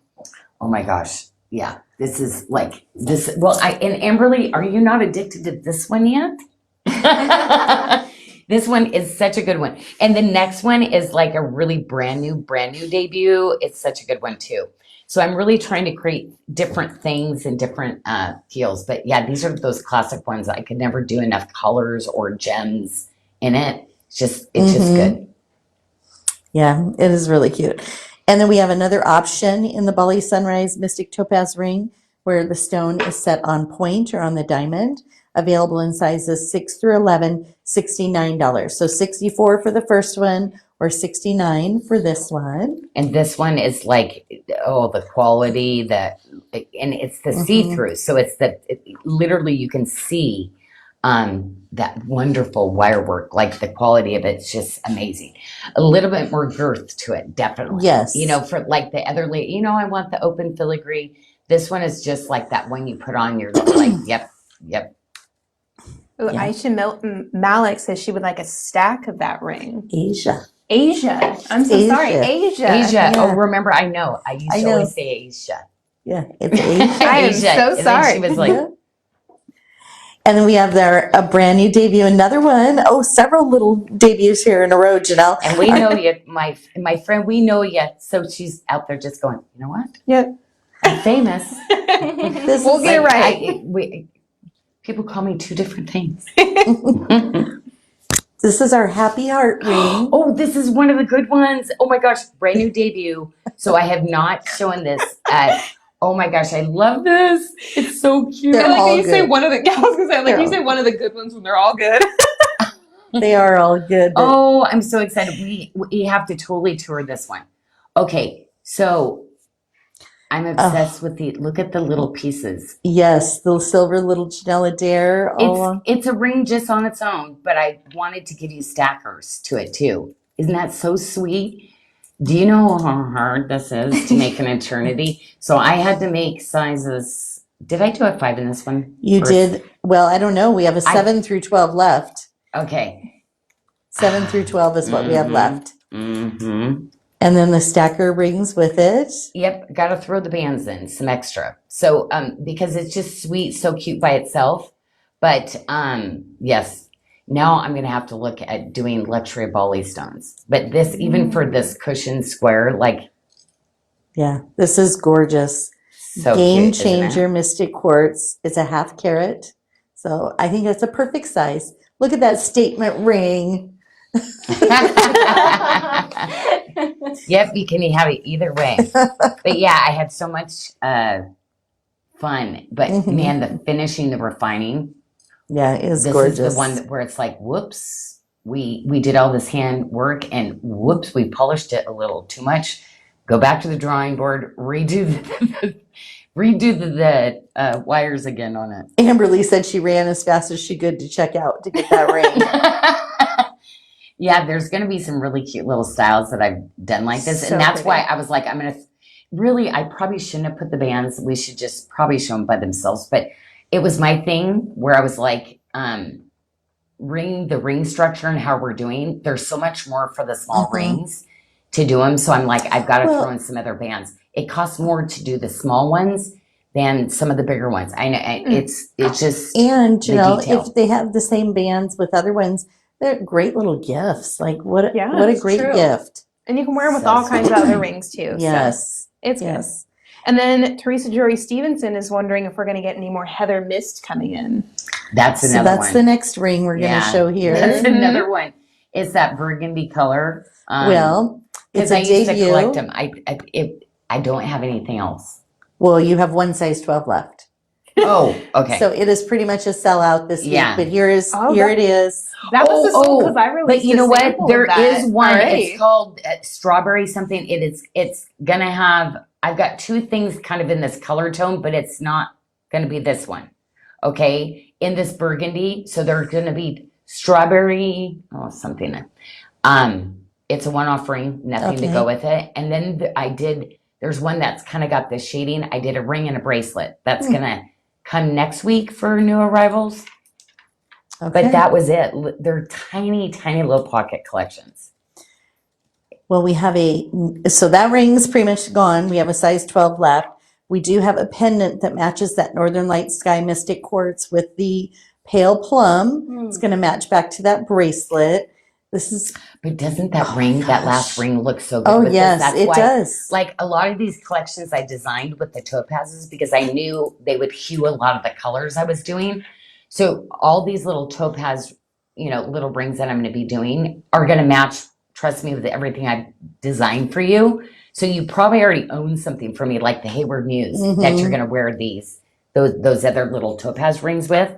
Oh my gosh. Yeah. This is like this. Well, and Amberly, are you not addicted to this one yet? This one is such a good one. And the next one is like a really brand new debut. It's such a good one too. So I'm really trying to create different things and different feels. But yeah, these are those classic ones. I could never do enough colors or gems in it. It's just good. Yeah, it is really cute. And then we have another option in the Bali Sunrise Mystic Topaz ring where the stone is set on point or on the diamond. Available in sizes 6 through 11, $69. So $64 for the first one or $69 for this one. And this one is like, the quality, and it's the see-through. So it's literally you can see that wonderful wire work, like the quality of it's just amazing. A little bit more girth to it, definitely. Yes. For like the other lady, I want the open filigree. This one is just like that one you put on, you're like, yep. Ooh, Yeah. Aisha Malik says she would like a stack of that ring. Asia. I'm so sorry. Asia. Yeah. Oh, remember, I know. I used to always say Asia. Yeah, it's Asia. I am Asia. so And sorry. then she was like, And then we have a brand new debut, another one. Oh, several little debuts here in a row, Janyl. and we know you, my friend, we know you. So she's out there just going, you know what? Yep. I'm famous. We'll get it right. People call me 2 different things. This is our happy heart ring. Oh, this is one of the good ones. Oh my gosh, brand new debut. So I have not shown this oh my gosh, I love this. It's so cute. They're all you say good. one of the I was gonna say They're you all say one of the good ones when they're all good. They are all good. but- Oh, I'm so excited. We have to totally tour this one. Okay, so I'm obsessed with look at the little pieces. Yes, the silver little Janyl Adair. It's a ring just on its own, but I wanted to give you stackers to it too. Isn't that so sweet? Do you know how hard this is to make an eternity? So I had to make sizes. Did I do a 5 in this one? You did. Well, I don't know. We have a 7 through 12 left. Okay. 7 through 12 is what we have left. Mm-hmm. And then the stacker rings with it. Yep, got to throw the bands in, some extra. So, because it's just sweet, so cute by itself. But, yes, now I'm going to have to look at doing luxury Bali stones. But this, even for this cushion square, like. Yeah, this is gorgeous. So Game cute, isn't it? changer mystic quartz. It's a 1/2 carat. So I think that's a perfect size. Look at that statement ring. Yep, you can have it either way. But yeah, I had so much fun. But man, the finishing, the refining. Yeah, it is This gorgeous. is the one where it's like, whoops, we did all this hand work and whoops, we polished it a little too much. Go back to the drawing board, redo the wires again on it. Amberly said she ran as fast as she could to check out to get that ring. Yeah, there's going to be some really cute little styles that I've done like this. So and that's pretty. why I was like, I probably shouldn't have put the bands. We should just probably show them by themselves. But it was my thing where I was like, the ring structure and how we're doing, there's so much more for the small Mhm. rings to do them. So I'm like, I've got to Well- throw in some other bands. It costs more to do the small ones than some of the bigger ones. I know it's just And the Janyl, detail. if they have the same bands with other ones, they're great little gifts. Like what a it's great true. gift. And you can wear them with So all kinds of other rings too. Yes. So it's good. Yes. And then Teresa Jory Stevenson is wondering if we're going to get any more Heather Mist coming in. That's So another that's one. the next ring we're going to show here. That's Mhm. another one. It's that burgundy color. Well, it's because a I used to debut. collect them. I don't have anything else. Well, you have one size 12 left. Oh, okay. So it is pretty much a sellout this Yeah. week, but here it is. That was the song because I released but you know a what? sample There of that is one. already. It's called strawberry something. It's gonna have. I've got two things kind of in this color tone, but it's not gonna be this one. Okay, in this burgundy. So there's gonna be strawberry. Oh, something. It's a one-off ring, nothing to Okay. go with it. And then there's one that's kind of got this shading. I did a ring and a bracelet. That's gonna come next week for new arrivals. Okay. But that was it. They're tiny, tiny low pocket collections. Well, we have so that ring's pretty much gone. We have a size 12 left. We do have a pendant that matches that Northern Light Sky Mystic Quartz with the pale plum. It's going to match back to that bracelet. This is. But doesn't that ring, that last ring, look so good? Oh, with yes, this? That's it why, does. Like a lot of these collections I designed with the topazes because I knew they would hue a lot of the colors I was doing. So all these little topaz, little rings that I'm going to be doing are going to match, trust me, with everything I've designed for you. So you probably already own something for me, like the Hayward Muse that you're going to wear those other little topaz rings with.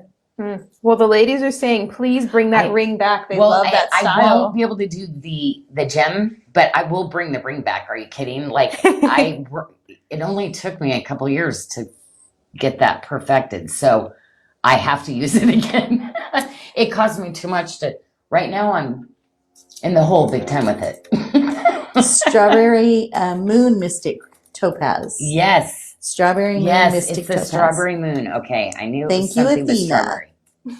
Well, the ladies are saying, please bring that ring back. They love that style. I won't be able to do the gem, but I will bring the ring back. Are you kidding? Like it only took me a couple years to get that perfected. So I have to use it again. It cost me too much right now I'm in the hole big time with it. Strawberry Moon Mystic Topaz. Yes. Strawberry Moon Mystic it's the Topaz. Strawberry Moon. Okay. I knew it Thank was you, something with Athena. strawberry.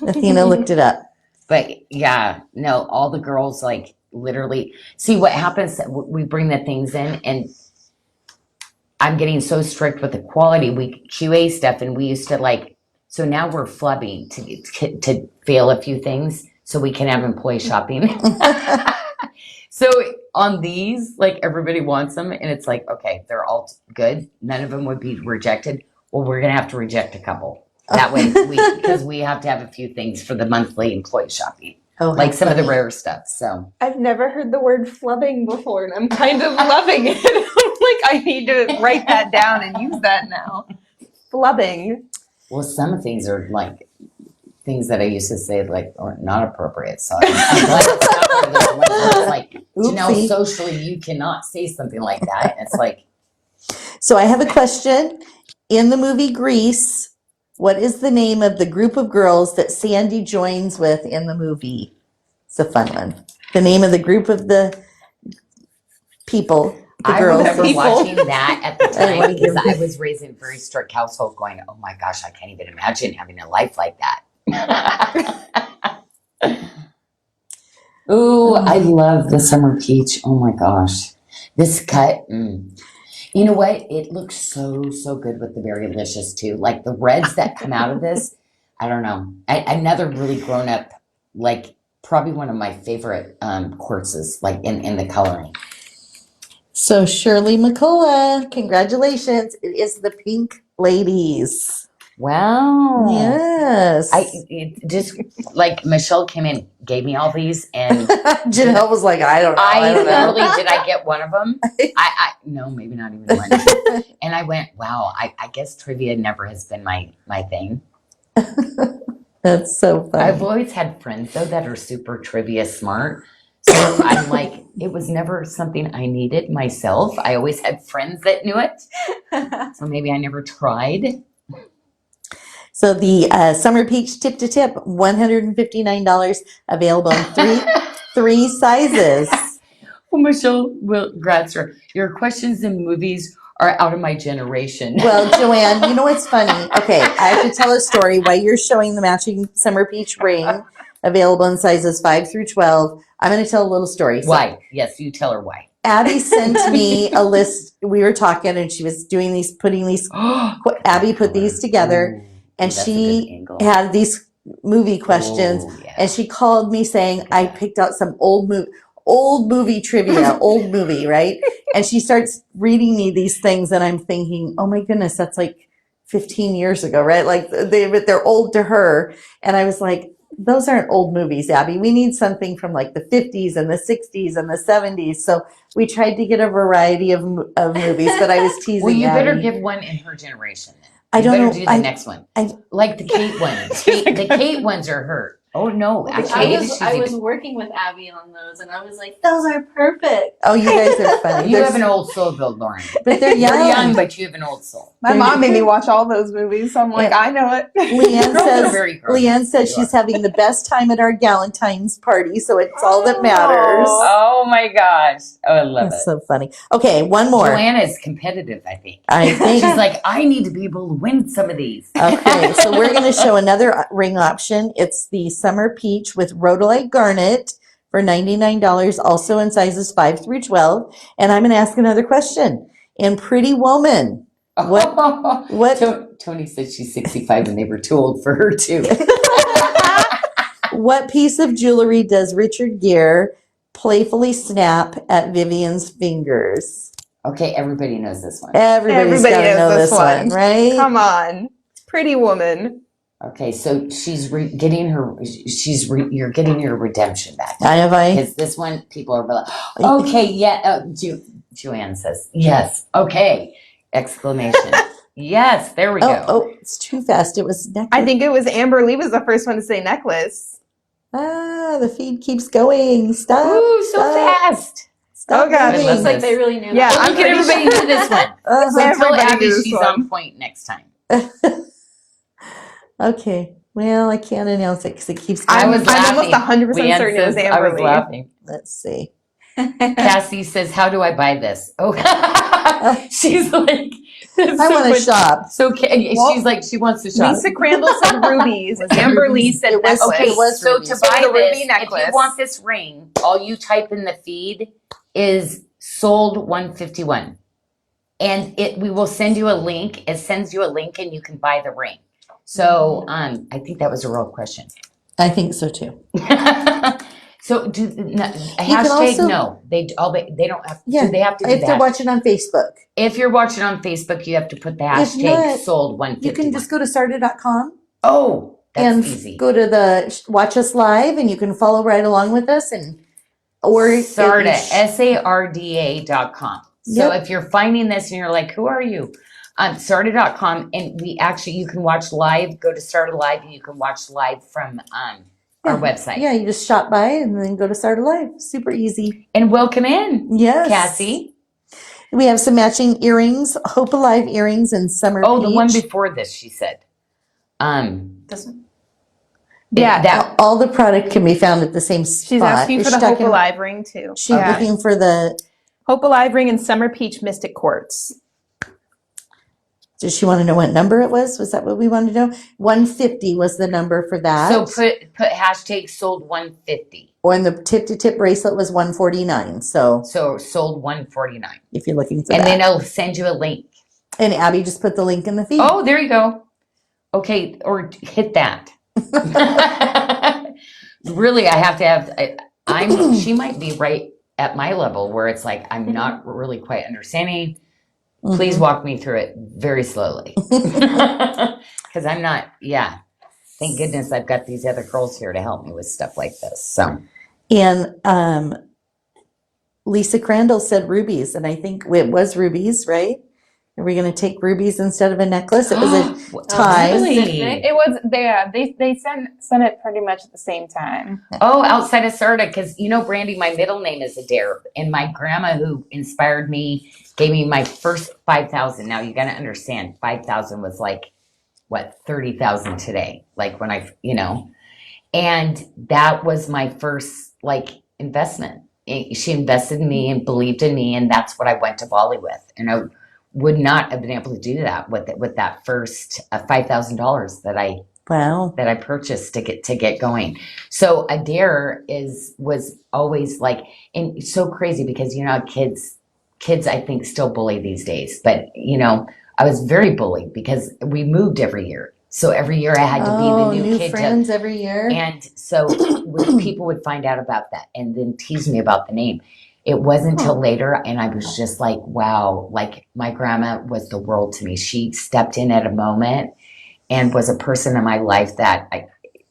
Athena looked it up. But yeah, no, all the girls like literally see what happens. We bring the things in and I'm getting so strict with the quality. We QA stuff and we used to so now we're flubbing to fail a few things so we can have employee shopping. So on these, everybody wants them and it's like, okay, they're all good. None of them would be rejected. Well, we're going to have to reject a couple. That way, because we have to have a few things for the monthly employee shopping, like some of the rare stuff. So I've never heard the word flubbing before, and I'm kind of loving it. I'm I need to write that down and use that now. Flubbing. Well, some things are things that I used to say are not appropriate. So I'm glad it's not one of those ones where it's socially you cannot say something like that. It's like. So I have a question. In the movie Grease, what is the name of the group of girls that Sandy joins with in the movie? It's a fun one. The name of the group of the people, the girls. I remember watching that at the time because I was raised in a very strict household going, oh my gosh, I can't even imagine having a life like that. Ooh, I love the summer peach. Oh my gosh. This cut. You know what? It looks so, so good with the Berry Licious too. Like the reds that come out of this, I don't know. Another really grown up, probably one of my favorite quartzes, in the coloring. So Shirley McCullough, congratulations. It is the Pink Ladies. Wow. Yes. It just Michelle came in, gave me all these, and Janelle was like, I don't know. I don't know. literally, did I get one of them? No, maybe not even one. And I went, wow, I guess trivia never has been my thing. That's so funny. I've always had friends though that are super trivia smart. So I'm it was never something I needed myself. I always had friends that knew it. So maybe I never tried. So the Summer Peach Tip to Tip, $159, available in three sizes. Well, Michelle Gratzer, your questions in movies are out of my generation. Well, Joanne, you know what's funny? Okay, I have to tell a story while you're showing the matching Summer Peach ring. available in sizes 5 through 12. I'm going to tell a little story. So Why? Yes, you tell her why. Abby sent me a list. We were talking and she was doing these, putting these, Abby put these together and that's a good she angle. had these movie questions Yeah. and she called me saying, I picked out some old movie trivia, old movie, right? And she starts reading me these things and I'm thinking, oh my goodness, that's like 15 years ago, right? Like they're old to her. And I was like, those aren't old movies, Abby. We need something from like the 50s and the 60s and the 70s. So we tried to get a variety of movies, but I was teasing Well, you better Abby. give one in her generation. Then. I don't better know. do the next one. Like the Kate ones. The Kate ones are her. Oh no, actually, I was working with Abby on those, and I was like, "Those are perfect." Oh, you guys are funny. You have an old soul, Bill Lauren. But they're young. You're young, but you have an old soul. My mom made me watch all those movies, so I'm like, I know it. Leanne says she's having the best time at our Galentine's party, so it's all that matters. Oh my gosh. Oh, I love That's it. so funny. Okay, one more. Joanna is competitive, I think. She's like, I need to be able to win some of these. Okay, so we're going to show another ring option. It's the Summer Peach with Rhodolite Garnet for $99, also in sizes 5 through 12. And I'm going to ask another question. In Pretty Woman, what Tony said she's 65 and they were too old for her too. What piece of jewelry does Richard Gere playfully snap at Vivian's fingers? Okay, everybody knows this one. Everybody's got to know this one, right? Come on. Pretty Woman. Okay, so you're getting your redemption back. Have I? Because this one, people are like, okay, yeah. Joanne says, yes, okay, exclamation. Yes, there we go. Oh, it's too fast. It was necklace. I think it was Amber Lee was the first one to say necklace. The feed keeps going. Stop. Ooh, so fast. Stop. Oh, God. It looks like they really knew. Yeah, that. Look at everybody do this one. So tell Abby she's on point next time. Okay. Well, I can't announce it because it keeps going. I'm almost 100% certain it was Amber I was Lee. laughing. Let's see. Cassie says, how do I buy this? Oh, she's like, I want to shop. So she's like, she wants to shop. Lisa Crandall said rubies. Amber Lee said necklace. Okay, so rubies. to buy the this, ruby necklace. if you want this ring, all you type in the feed is sold 151. And we will send you a link. It sends you a link and you can buy the ring. So I think that was a real question. I think so too. So no. They don't have. Yeah. Do they have to do If that? they're watching on Facebook. If you're watching on Facebook, you have to put the If hashtag not, sold 151. You can just go to sarda.com Oh, that's and easy. go to the watch us live and you can follow right along with us or Sarda, sarda.com. So if you're finding this and you're like, who are you? Sarda.com, and you can watch live, go to Sarda Live, and you can watch live from our website. Yeah, you just shop by and then go to Sarda Live. Super easy. And welcome in, Yes. Cassie. We have some matching earrings, Hope Alive earrings and Summer Oh, Peach. the one before this, she said. This one? Yeah. All the product can be found at the same spot. She's asking You're for the stuck Hope in- Alive ring too. She's looking for the. Hope Alive ring and Summer Peach Mystic Quartz. Does she want to know what number it was? Was that what we wanted to know? 150 was the number for that. So put hashtag sold 150. Or in the tip to tip bracelet was 149. So So sold 149. if you're looking for And that. then I'll send you a link. And Abby just put the link in the feed. Oh, there you go. Okay, or hit that. Really, I have to have. She might be right at my level where it's like I'm not really quite understanding. Please walk me through it very slowly, because I'm not. Yeah, thank goodness I've got these other girls here to help me with stuff like this. So, And Lisa Crandall said rubies, and I think it was rubies, right? Are we going to take rubies instead of a necklace? It was a tie. Really? It was they sent it pretty much at the same time. Oh, outside of Sarda, because Brandy, my middle name is Adair, and my grandma who inspired me gave me my first 5,000. Now you got to understand, 5,000 was like what 30,000 today. Like when and that was my first investment. She invested in me and believed in me, and that's what I went to Bali with. And I would not have been able to do that with that first $5,000 that I Wow. that I purchased to get going. So Adair was always like, and it's so crazy because you know kids I think still bully these days, but you know I was very bullied because we moved every year. So every year I had to be the new kid friends every year. and so people would find out about that and then tease me about the name. It wasn't until later, and I was just like, wow, like my grandma was the world to me. She stepped in at a moment and was a person in my life that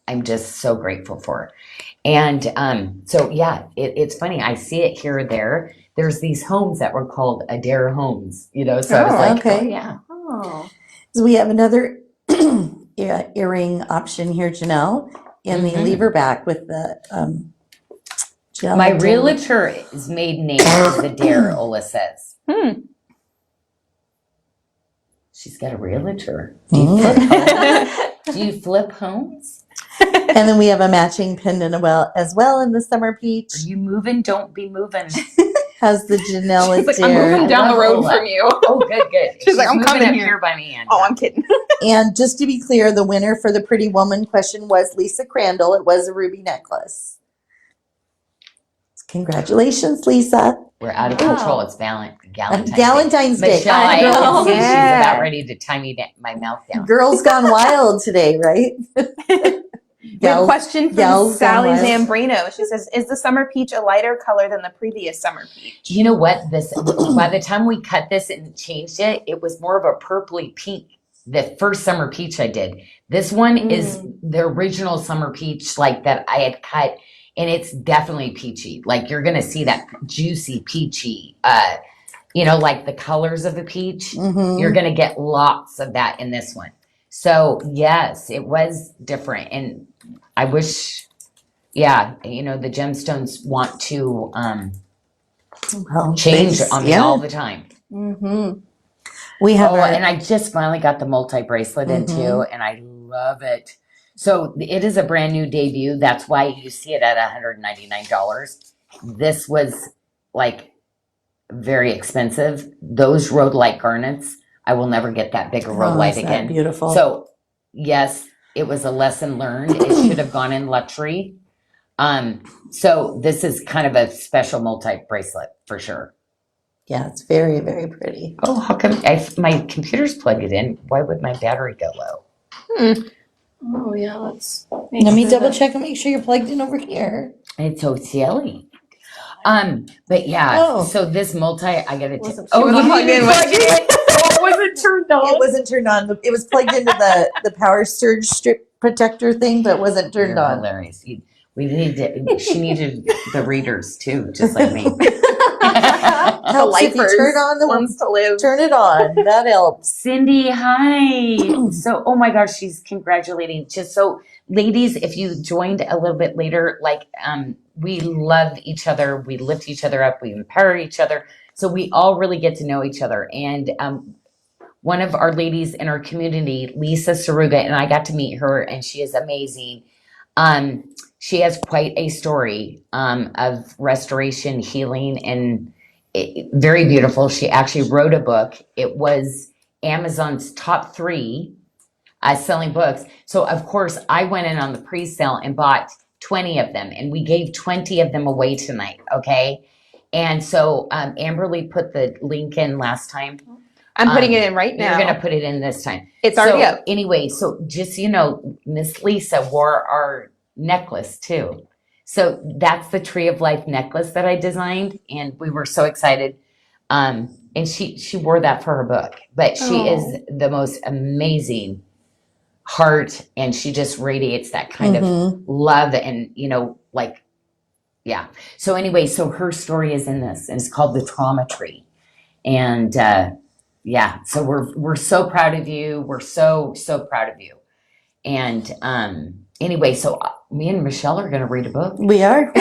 I'm just so grateful for. And so, yeah, it's funny. I see it here or there. There's these homes that were called Adair homes, you know, so I was like, okay. oh, yeah. Oh. So we have another earring option here, Janyl, in the Mhm. lever back with the gel. My realtor's maiden name is Adair, Ola says. She's got a realtor. Do you flip homes? And then we have a matching pendant as well in the summer peach. Are you moving? Don't be moving. Has the Janyl She's like, I'm Adair. moving down I the love road Ola. from you. Oh, good. She's like, I'm moving coming up here. here by me. Oh, I'm kidding. And just to be clear, the winner for the Pretty Woman question was Lisa Crandall. It was a ruby necklace. Congratulations, Lisa. We're out of control. It's Valentine's Day. Michelle, I know. can see she's Yeah. about ready to tie my mouth down. Girls gone wild today, right? We have a question from gals Sally gone wild. Zambrino. She says, is the summer peach a lighter color than the previous summer peach? You know what? By the time we cut this and changed it, it was more of a purpley pink. The first summer peach I did. This one is the original summer peach, like that I had cut, and it's definitely peachy. Like you're gonna see that juicy peachy. You know, like the colors of the peach. Mhm. You're gonna get lots of that in this one. So yes, it was different, and I wish, yeah, you know, the gemstones want to Well, change thanks. on me all the time. Mm-hmm. We have and I just finally got the multi bracelet in Mhm. too, and I love it. So it is a brand new debut. That's why you see it at $199. This was like very expensive. Those rhodolite garnets, I will never get that big a rhodolite isn't that again. beautiful. So yes, it was a lesson learned. It should have gone in luxury. So this is kind of a special multi bracelet for sure. Yeah, it's very, very pretty. Oh, how come my computer's plugged in? Why would my battery go low? Oh yeah, let's. Let me double check and make sure you're plugged in over here. It's so silly. But yeah, Oh. so this multi, I gotta take. She wasn't plugged in. It wasn't turned on. It wasn't turned on. It was plugged into the power surge strip protector thing, but wasn't turned You're on. hilarious. We needed. She needed the readers too, just like me. Helps if you turn on the ones to live. turn it on. That helps. Cindy, hi. So, oh my gosh, she's congratulating. Just so, ladies, if you joined a little bit later, like, we love each other. We lift each other up. We empower each other. So we all really get to know each other. And one of our ladies in our community, Lisa Saruga, and I got to meet her, and she is amazing. She has quite a story of restoration, healing, and very beautiful. She actually wrote a book. It was Amazon's top 3 selling books. So, of course, I went in on the pre-sale and bought 20 of them, and we gave 20 of them away tonight, okay? And so Amberly put the link in last time. I'm putting it in right now. You're going to put it in this time. It's already up. Anyway, so just so you know, Miss Lisa wore our necklace too. So that's the Tree of Life necklace that I designed, and we were so excited. And she wore that for her book. But she is the most amazing heart, and she just radiates that kind of love and, you know, like, yeah. So anyway, so her story is in this, and it's called The Trauma Tree. And yeah, so we're so proud of you. We're so proud of you. And anyway, so me and Michelle are going to read a book. We are.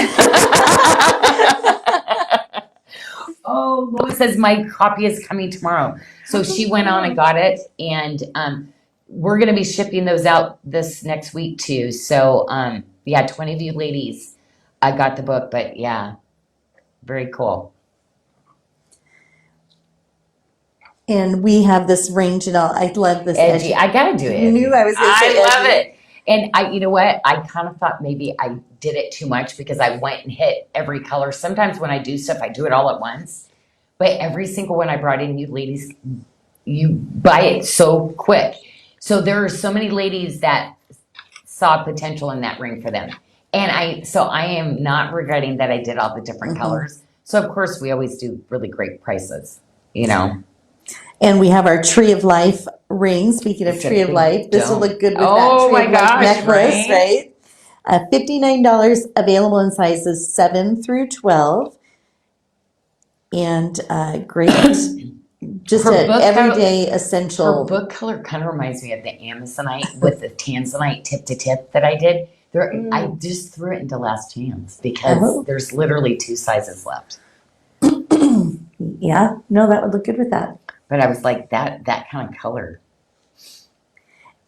Oh, Lois says my copy is coming tomorrow. So she went on and got it, and we're going to be shipping those out this next week too. So yeah, 20 of you ladies got the book, but yeah, very cool. And we have this ring, Janyl. I love this Edgy. I got to do it. You knew I was going to say I love edgy. it. And you know what? I kind of thought maybe I did it too much because I went and hit every color. Sometimes when I do stuff, I do it all at once. But every single one I brought in, you ladies, you buy it so quick. So there are so many ladies that saw potential in that ring for them. And I am not regretting that I did all the different colors. So of course we always do really great prices, you know. And we have our Tree of Life ring. Speaking of It's a Tree of big Life, this will dome. look good with Oh that my Tree of Life gosh, necklace, right? right? $59 available in sizes 7 through 12. And great, just Her an book everyday Her essential. book color kind of reminds me of the Amazonite with the Tanzanite tip to tip that I did. I just threw it into last chance because Oh. there's literally 2 sizes left. Yeah, no, that would look good with that. But I was like, that kind of color.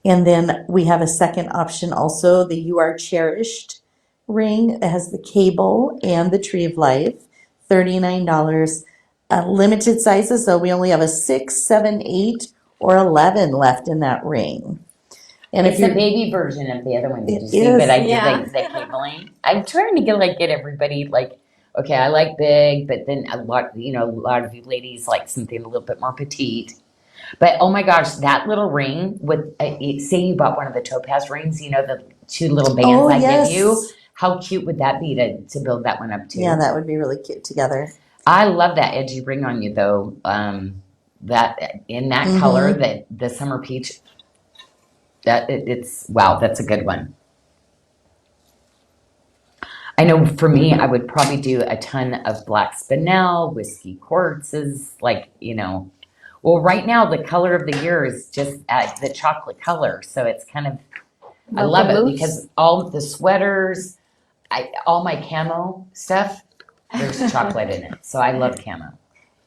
And then we have a second option also, the You Are Cherished ring. It has the cable and the Tree of Life, $39. Limited sizes, so we only have a 6, 7, 8, or 11 left in that ring. And It's if you're a baby version of the other one. Did It you see? is, But I did yeah. the cabling. I'm trying to get everybody like, okay, I like big, but then a lot of you ladies like something a little bit more petite. But oh my gosh, that little ring with say you bought one of the topaz rings, you know, the 2 little bands oh I yes, give you. How cute would that be to build that one up too? yeah, that would be really cute together. I love that edgy ring on you though. That in that color, that the summer peach. It's wow, that's a good one. I know for me, I would probably do a ton of black spinel, whiskey quartzes, like, you know. Well, right now the color of the year is just the chocolate color, so it's kind of I love it because all of the sweaters, all my camo stuff, there's chocolate in it, so I love camo.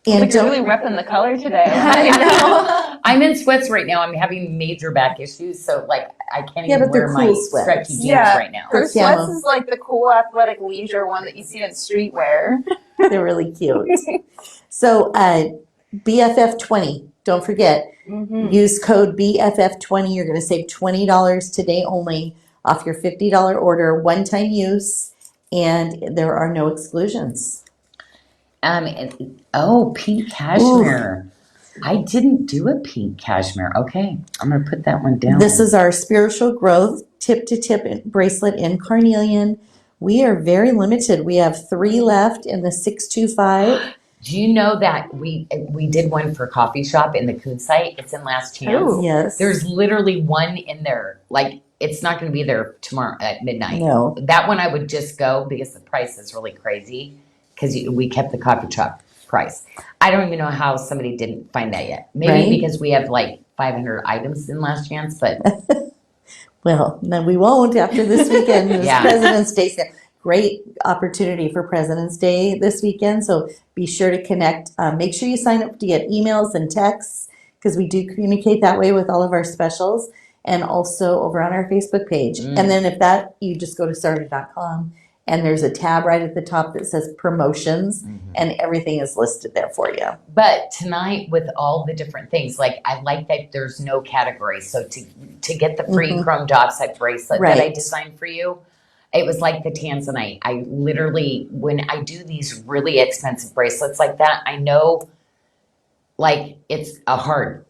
And Like you're don't, really repping the color today. I know. I'm in sweats right now. I'm having major back issues, so like I can't Yeah, even but they're wear my cool sweats. stretchy jeans Yeah. right now. For Her sweats camo. is like the cool athletic leisure one that you see in streetwear. they're really cute. So BFF20, don't forget, use code BFF20. You're going to save $20 today only off your $50 order, one-time use, and there are no exclusions. Pink cashmere. I didn't do a pink cashmere. Okay, I'm gonna put that one down. This is our spiritual growth tip-to-tip bracelet in carnelian. We are very limited. We have 3 left in the 625. Do you know that we did one for coffee shop in the Coon site? It's in last chance. Ooh. Yes. There's literally one in there. Like it's not going to be there tomorrow at midnight. No. That one I would just go because the price is really crazy because we kept the coffee shop price. I don't even know how somebody didn't find that yet. Maybe Right. because we have like 500 items in last chance, but Well, no, we won't after this weekend. It's Yeah. President's Day. Great opportunity for President's Day this weekend. So be sure to connect. Make sure you sign up to get emails and texts because we do communicate that way with all of our specials and also over on our Facebook page. And then if that, you just go to Sarda.com and there's a tab right at the top that says promotions and everything is listed there for you. But tonight, with all the different things, like I like that there's no category. So to get the free chrome oxide bracelet that I Right. designed for you, it was like the Tanzanite. I literally, when I do these really expensive bracelets like that, I know like it's a hard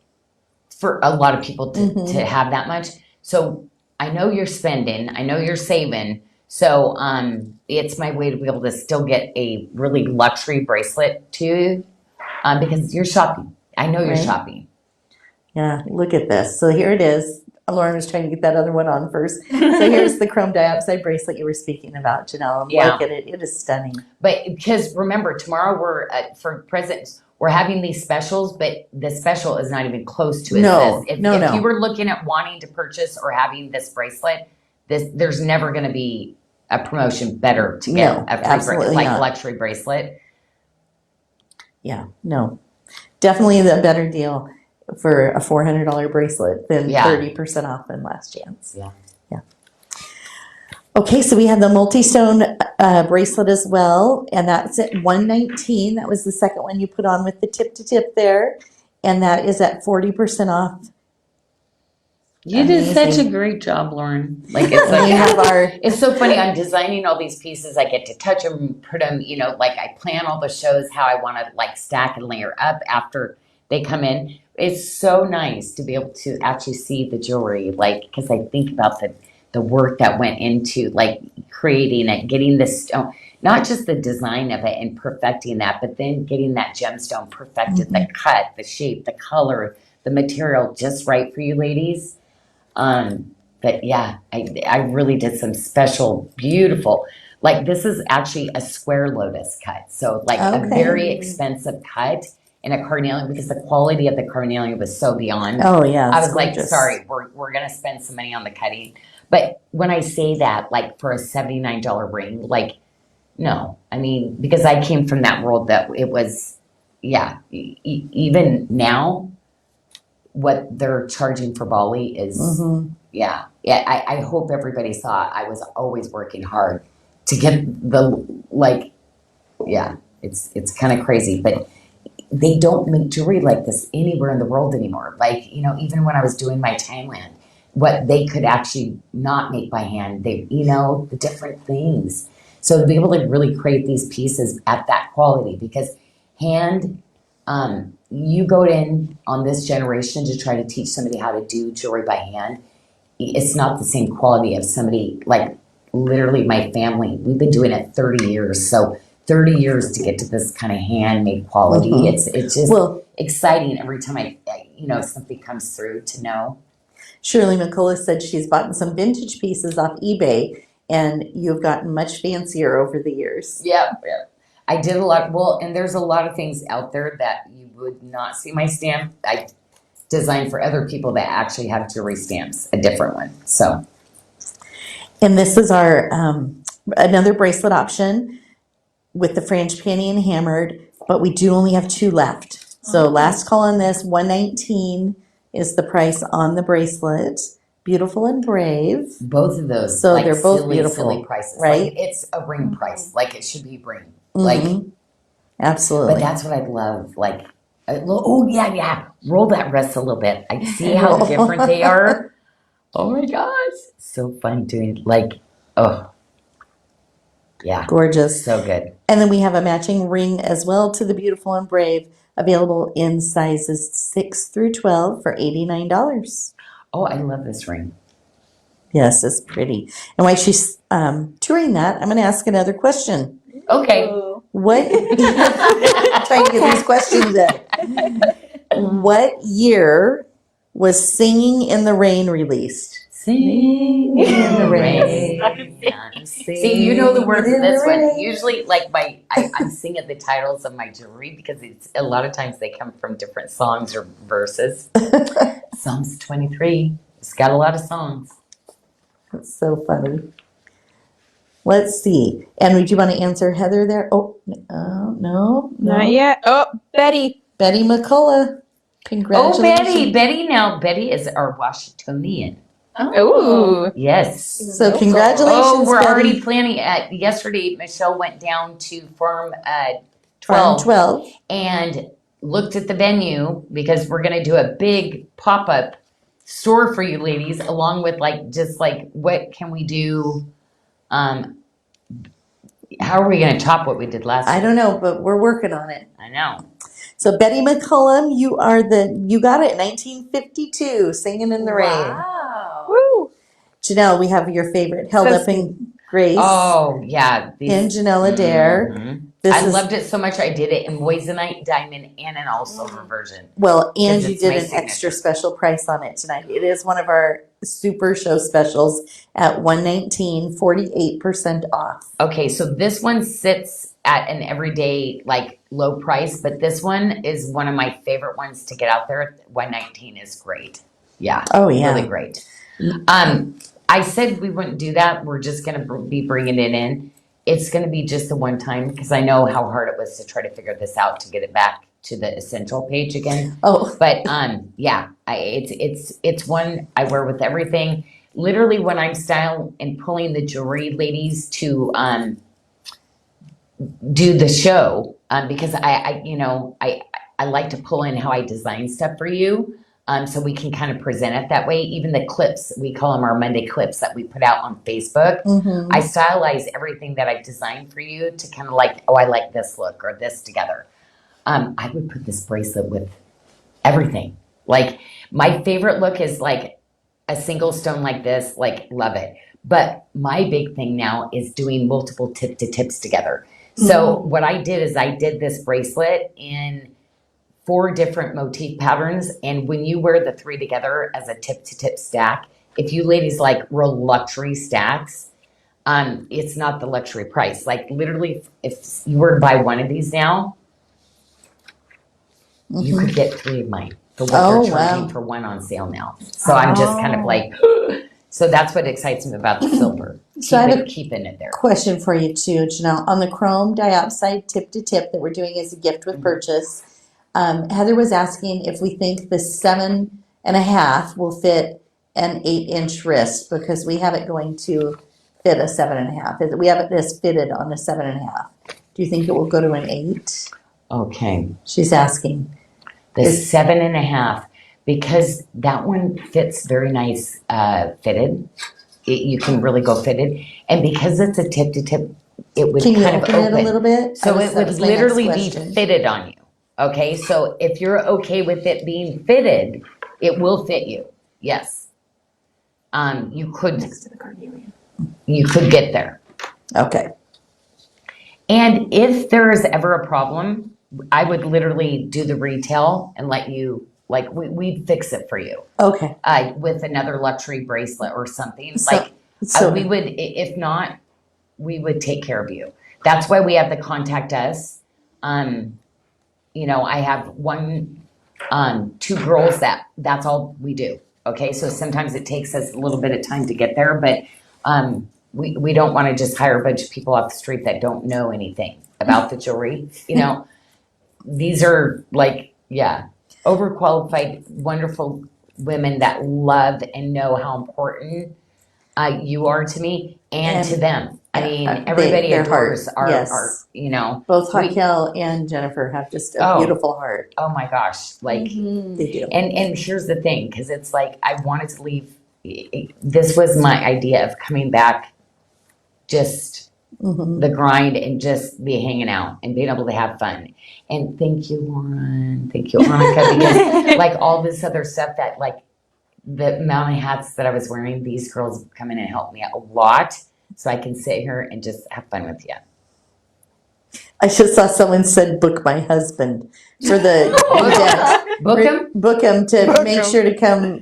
for a lot of people to have that much. So I know you're spending, I know you're saving. So it's my way to be able to still get a really luxury bracelet too, because you're shopping. I know you're Right. shopping. Yeah, look at this. So here it is. Lauren was trying to get that other one on first. So here's the chrome dioxide bracelet you were speaking about, Janyl. Yeah. Look at it. It is stunning. But because remember, tomorrow we're for presents, we're having these specials, but the special is not even close to as No, this. If no. you were looking at wanting to purchase or having this bracelet, there's never going to be a promotion better to get No, a free absolutely like not. luxury bracelet. Yeah, no. Definitely the better deal for a $400 bracelet than Yeah. 30% off in last chance. Yeah. Yeah. Okay, so we have the multi-stone bracelet as well, and that's at $119. That was the second one you put on with the tip-to-tip there, and that is at 40% off You did such a Amazing. great job, Lauren. Like it's And we like have our it's so funny. I'm designing all these pieces. I get to touch them, put them. You know, like I plan all the shows how I want to like stack and layer up after they come in. It's so nice to be able to actually see the jewelry, like because I think about the work that went into like creating it, getting the stone, not just the design of it and perfecting that, but then getting that gemstone perfected, the cut, the shape, the color, the material just right for you ladies. But yeah, I really did some special, beautiful, like this is actually a square lotus cut. So like a Okay. very expensive cut in a carnelian because the quality of the carnelian was so beyond. oh yeah, I it's was like, gorgeous. sorry, we're gonna spend some money on the cutting. But when I say that, like for a $79 ring, like no, I mean because I came from that world that it was, yeah. Even now, what they're charging for Bali is, Mhm. yeah. I hope everybody saw I was always working hard to get the like, yeah. It's kind of crazy, but they don't make jewelry like this anywhere in the world anymore. Like, you know, even when I was doing my Thailand, what they could actually not make by hand, they, you know, the different things. So to be able to really create these pieces at that quality, because hand, you go in on this generation to try to teach somebody how to do jewelry by hand. It's not the same quality of somebody like literally my family. We've been doing it 30 years. So 30 years to get to this kind of handmade quality. Mhm. It's just Well, exciting every time you know, something comes through to know. Shirley McCullough said she's bought some vintage pieces off eBay, and you've gotten much fancier over the years. Yep. I did a lot. Well, and there's a lot of things out there that you would not see my stamp. I designed for other people that actually have jewelry stamps, a different one. So, And this is our another bracelet option with the French panty and hammered, but we do only have 2 left. So last call on this, $119 is the price on the bracelet. Beautiful and brave. both of those, So like they're both silly, beautiful, silly prices. right? Like it's a ring price. Like it should be ring. Like, Mhm. Absolutely. but that's what I love. Like, oh yeah. Roll that wrist a little bit. I see how different they are. Oh my gosh, so fun doing like, oh yeah, Gorgeous. so good. And then we have a matching ring as well to the beautiful and brave, available in sizes 6 through 12 for $89. Oh, I love this ring. Yes, it's pretty. And while she's touring that, I'm going to ask another question. Okay. Ooh. What? Trying to get these questions in. What year was "Singing in the Rain" released? Sing in the rain. See, you know the words of this one. Usually, like I sing at the titles of my jewelry because it's a lot of times they come from different songs or verses. Psalms 23. It's got a lot of songs. That's so funny. Let's see. And would you want to answer Heather there? Oh, no. Not yet. Oh, Betty. Betty McCullough. Congratulations. Oh, Betty now. Betty is our Washingtonian. Ooh. Yes. So congratulations, Oh, we're Betty. already planning. Yesterday, Michelle went down to Farm Farm 12 12. and looked at the venue because we're going to do a big pop-up store for you ladies, along with like just like what can we do? How are we going to top what we did last I year? don't know, but we're working on it. I know. So Betty McCullum, you got it, 1952, Singing in the Rain. Wow. Woo. Janelle, we have your favorite, Held So Up in Grace. Oh yeah, and Janyl Adair. Mhm. This I is, loved it so much. I did it in moissanite, diamond, and an all silver version. well, and 'Cause you it's did my an signature. extra special price on it tonight. It is one of our super show specials at $119, 48% off. Okay, so this one sits at an everyday like low price, but this one is one of my favorite ones to get out there. 119 is great. Yeah. Oh, yeah. Really great. I said we wouldn't do that. We're just going to be bringing it in. It's going to be just the one time because I know how hard it was to try to figure this out to get it back to the essential page again. Oh, But yeah, it's one I wear with everything. Literally, when I'm styling and pulling the jewelry, ladies, to do the show, because I like to pull in how I design stuff for you. So we can kind of present it that way. Even the clips, we call them our Monday clips that we put out on Facebook. Mhm. I stylize everything that I've designed for you to kind of like, oh, I like this look or this together. I would put this bracelet with everything. Like my favorite look is like a single stone like this, like love it. But my big thing now is doing multiple tip to tips together. So what I did is I did this bracelet in 4 different motif patterns. And when you wear the 3 together as a tip to tip stack, if you ladies like real luxury stacks, it's not the luxury price. Like literally, if you were to buy one of these now, you could get 3 of mine for what Oh, they're charging wow. for one on sale now. So I'm just kind of like, so that's what excites me about the silver. So I have Keeping it there. Question for you too, Janyl. On the chrome diopside tip to tip that we're doing as a gift with purchase, Heather was asking if we think the 7.5 will fit an 8-inch wrist because we have it going to fit a 7.5. We have it this fitted on a 7.5. Do you think it will go to an 8? Okay. She's asking. The 7.5, because that one fits very nice fitted. You can really go fitted. And because it's a tip to tip, it would Can you kind of open it a little bit? So That it would was my next literally be question. fitted on you. Okay, so if you're okay with it being fitted, it will fit you. Yes. You could get there. Okay. And if there is ever a problem, I would literally do the retail and let you, like, we'd fix it for you. Okay. With another luxury bracelet or something. So- We would, if not, we would take care of you. That's why we have the contact us. I have 2 girls that's all we do. Okay, so sometimes it takes us a little bit of time to get there, but we don't want to just hire a bunch of people off the street that don't know anything about the jewelry. These are overqualified, wonderful women that love and know how important you are to me and to them. I mean, everybody their adores heart, yes. we- Both Raquel and Jennifer have just a Oh. beautiful heart. oh my gosh, like. They do. And here's the thing, because it's like I wanted to leave. This was my idea of coming back, just Mhm. the grind and just be hanging out and being able to have fun. And thank you, Lauren. Thank you, Annika, because like all this other stuff that like the amount of hats that I was wearing, these girls come in and help me out a lot, so I can sit here and just have fun with you. I just saw someone said book my husband for the event. Book him. Book him to Book make him. sure to come,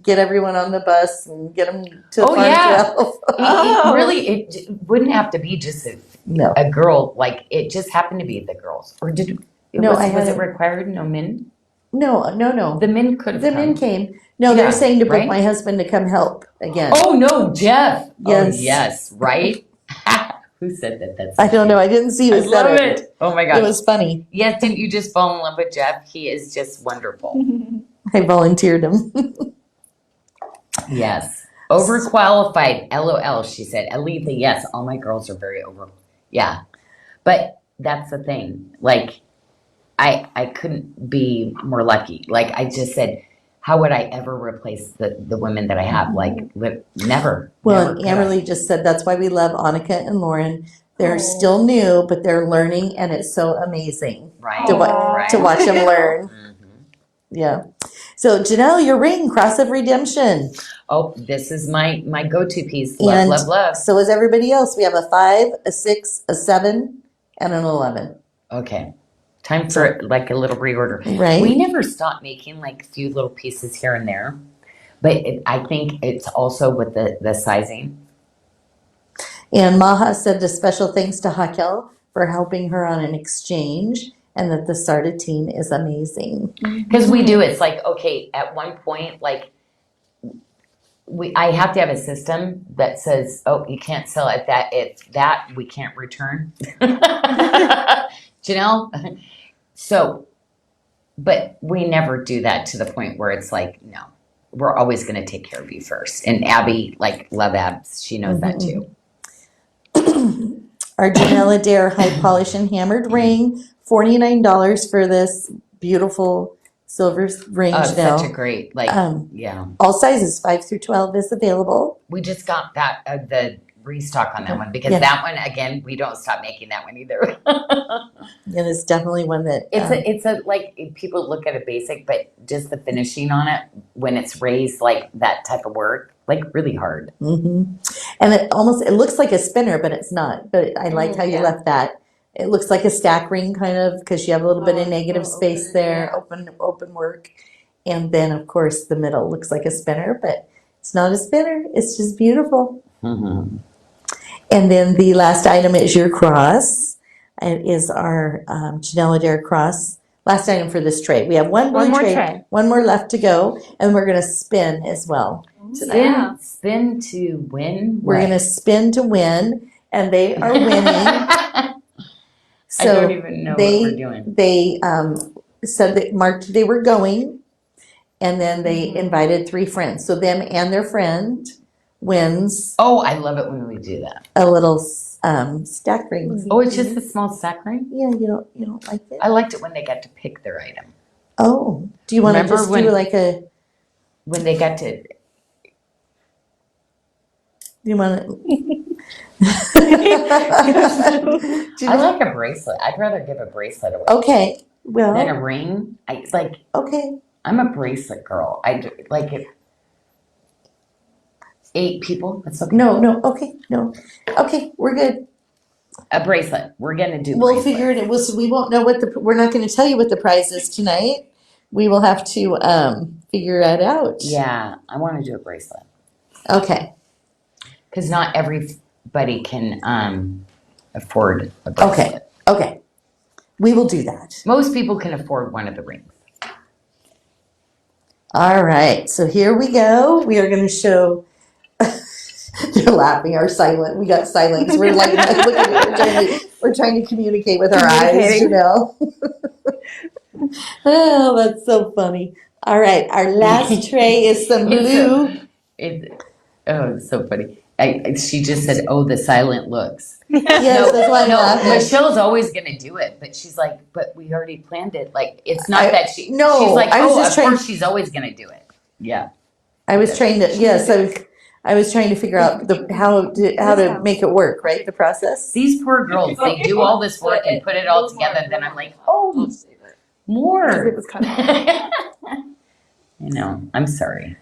get everyone on the bus and get them to Oh, Farm yeah. 12. Oh. It wouldn't have to be just No. a girl, like it just happened to be the girls, or No, was, I was it had- required? No men. No. The men could have The come. men came. No, Yeah, they're saying to book right? my husband to come help again. Oh no, Jeff. Yes. Oh yes, right. Who said that? That's I don't know. I didn't see I who said love it. it. Oh my gosh. It was funny. Yes, didn't you just fall in love with Jeff? He is just wonderful. I volunteered him. Yes. Overqualified. LOL, she said. Alita, yes, all my girls are very over. Yeah. But that's the thing. Like, I couldn't be more lucky. Like, I just said, how would I ever replace the women that I have? Like, never. Well, never and could I. Amberly just said that's why we love Annika and Lauren. They're still new, but they're learning, and it's so amazing Right. to, right. to watch them learn. Mhm. Yeah. So, Janyl, your ring, Cross of Redemption. Oh, this is my go-to piece. Love, And love, love. so is everybody else. We have a 5, a 6, a 7, and an 11. Okay. Time for like a little reorder. Right? We never stop making like a few little pieces here and there, but I think it's also with the sizing. And Maha said a special thanks to Hakel for helping her on an exchange, and that the Sarda team is amazing. Because we do, it's like, okay, at one point, like, I have to have a system that says, oh, you can't sell it that we can't return. Janyl? So, but we never do that to the point where it's like, no, we're always going to take care of you first. And Abby, like, love Abs, she knows that too. Our Janyl Adair high polish and hammered ring, $49 for this beautiful silver range Oh, it's now. such a great, like, yeah. All sizes, 5 through 12 is available. We just got that, the restock on that one because Yeah. that one, again, we don't stop making that one either. And it's definitely one that It's a like people look at a basic, but just the finishing on it when it's raised like that type of work, like really hard. and it looks like a spinner, but it's not. But I liked how you yeah. left that. It looks like a stack ring kind of because you have a little bit of negative so space open, there, yeah. open work, and then of course the middle looks like a spinner, but it's not a spinner. It's just beautiful. Mm-hmm. And then the last item is your cross. It is our Janyl Adair cross. Last item for this tray. We have one One more tray, tray. one more left to go, and we're going to spin as well. Spin to win. We're what? going to spin to win, and they are winning. I So don't even know what we're doing. They said that marked they were going, and then they invited 3 friends. So them and their friend wins Oh, I love it when we do that. a little stack ring. Oh, it's just a small stack ring. Yeah, you don't like it? I liked it when they got to pick their item. Oh, do you want to Remember just when- do like a? When they got to, Do you want to? I like a bracelet. I'd rather give a bracelet away Okay, than well, a ring. I like. okay. I'm a bracelet girl. Like it. 8 people. That's okay. No, okay, no. Okay, we're good. A bracelet. We're gonna do. We'll bracelet. figure it out. So we won't know we're not going to tell you what the prize is tonight. We will have to figure that out. Yeah, I want to do a bracelet Okay. because not everybody can afford a bracelet. Okay. We will do that. Most people can afford one of the rings. All right. So here we go. We are going to show. You're laughing. Our silent. We got silence. We're like looking at we're trying to communicate with our eyes. Oh, that's so funny. All right. Our last tray is some blue. It's so funny. She just said, "Oh, the silent looks." Yes, that's why I'm No, laughing. Michelle's always gonna do it, but she's like, "But we already planned it." Like, it's not I- that she. no, she's like, I was "Oh, just of trying- course she's always gonna do it." Yeah. I was trying to. Yes, I was trying to figure out how to make it work. Right, the process. These poor girls, they do all this work and put it all together. Then I'm like, "Oh, more." It was kind of I know. I'm sorry.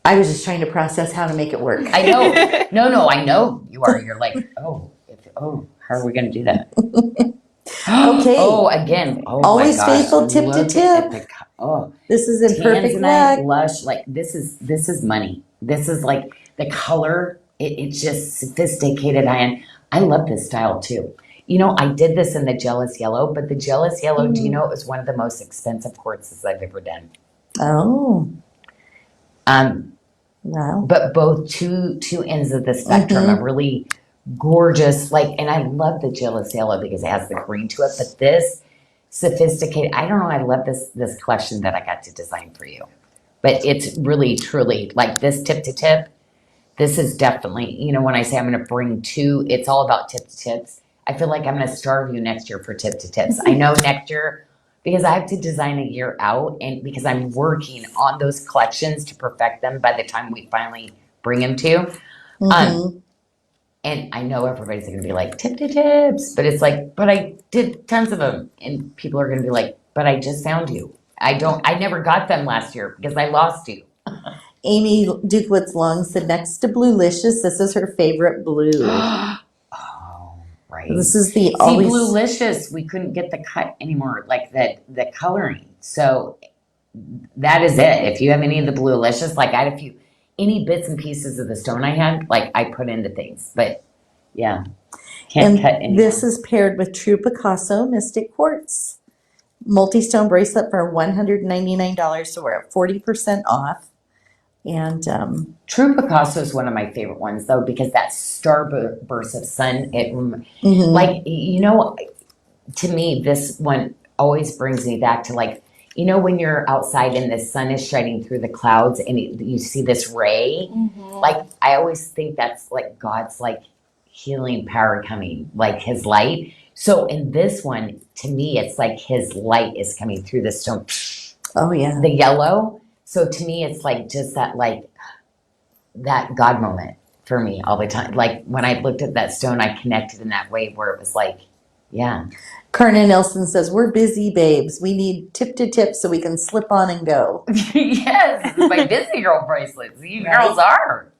I was just trying to process how to make it work. I know. No, I know you are. You're like, how are we going to do that? Okay. Oh, again. Oh, Always my gosh. faithful tip to Look tip. at This is in perfect tanzanite, black. lush. Like this is money. This is like the color. It's just sophisticated. I love this style too. You know, I did this in the jealous yellow, but the jealous yellow, do you know, it was one of the most expensive quartzes I've ever done. Oh, wow. But both two ends of the spectrum are really gorgeous. Like, and I love the jealous yellow because it has the green to it. But this sophisticated, I don't know. I love this collection that I got to design for you. But it's really truly like this tip to tip. This is definitely, you know, when I say I'm going to bring 2, it's all about tip to tips. I feel like I'm going to starve you next year for tip to tips. I know next year, because I have to design a year out, and because I'm working on those collections to perfect them by the time we finally bring them to you. And I know everybody's going to be like, tip to tips. But it's like, but I did tons of them. And people are going to be like, but I just found you. I never got them last year because I lost you. Amy Dukewitz Long said next to Bluelicious, this is her favorite blue. Oh, right. This is the See, always. Bluelicious, we couldn't get the cut anymore, like the coloring. So that is it. If you have any of the Bluelicious, like I had any bits and pieces of the stone I had, like I put into things. But yeah, can't cut And anymore. this is paired with True Picasso Mystic Quartz. Multi-stone bracelet for $199, so we're at 40% off. And True Picasso is one of my favorite ones, though, because that starburst of sun, like, you know, to me, this one always brings me back to, like, you know, when you're outside and the sun is shining through the clouds and you see this ray, like, I always think that's, like, God's, like, healing power coming, like, his light. So in this one, to me, it's like his light is coming through the stone. Oh yeah. the yellow. So to me, it's like just that God moment for me all the time. Like when I looked at that stone, I connected in that way where it was like, yeah. Karna Nelson says, we're busy babes. We need tip to tip so we can slip on and go. Yes, my busy girl bracelets. You Right. girls are.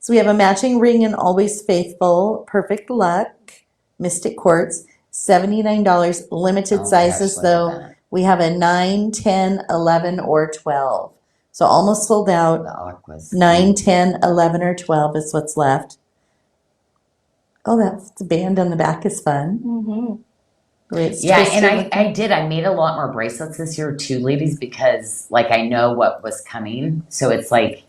So we have a matching ring and Always Faithful, Perfect Luck, Mystic Quartz, $79. Limited Oh my sizes gosh, look at though. that. We have a 9, 10, 11, or 12. So almost sold out. The aquas. 9, 10, 11, or 12 is what's left. Oh, that's the band on the back is fun. Mm-hmm. The way it's Yeah, twisted and looking. I did. I made a lot more bracelets this year too, ladies, because like I know what was coming. So it's like,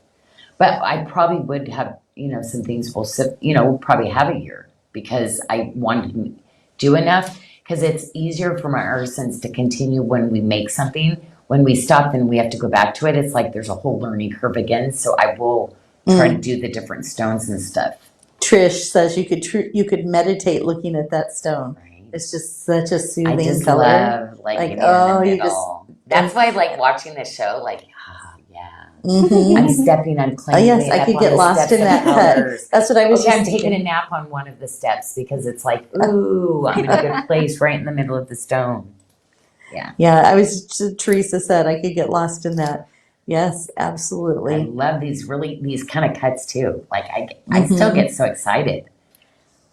but I probably would have, some things we'll we'll probably have a year because I wanted to do enough because it's easier for my artisans to continue when we make something. When we stop, then we have to go back to it. It's like there's a whole learning curve again. So I will try to do the different stones and stuff. Trish says you could meditate looking at that stone. Right. It's just such a I soothing just color. love Like, getting oh, in the you middle. That's why I like watching this show. Like, yeah. Mhm. I'm stepping, I'm Oh claiming. yes, I could get lost in that cut. That's what I was Okay, I'm just taking a thinking. nap on one of the steps because it's like, ooh, I'm in a good place right in the middle of the stone. Yeah. Yeah, Teresa said I could get lost in that. Yes, I absolutely. love these kind of cuts too. Like I still get so excited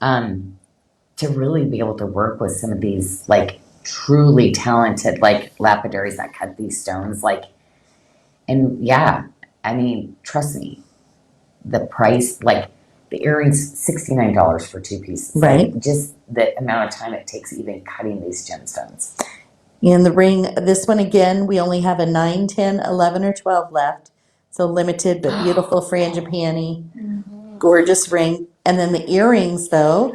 to really be able to work with some of these like truly talented like lapidaries that cut these stones. Like, and yeah, I mean, trust me, the price, like the earrings, $69 for 2 pieces. Right. Like, just the amount of time it takes even cutting these gemstones. And the ring, this one again, we only have a 9, 10, 11, or 12 left. So limited but beautiful frangipani. Gorgeous ring. And then the earrings though,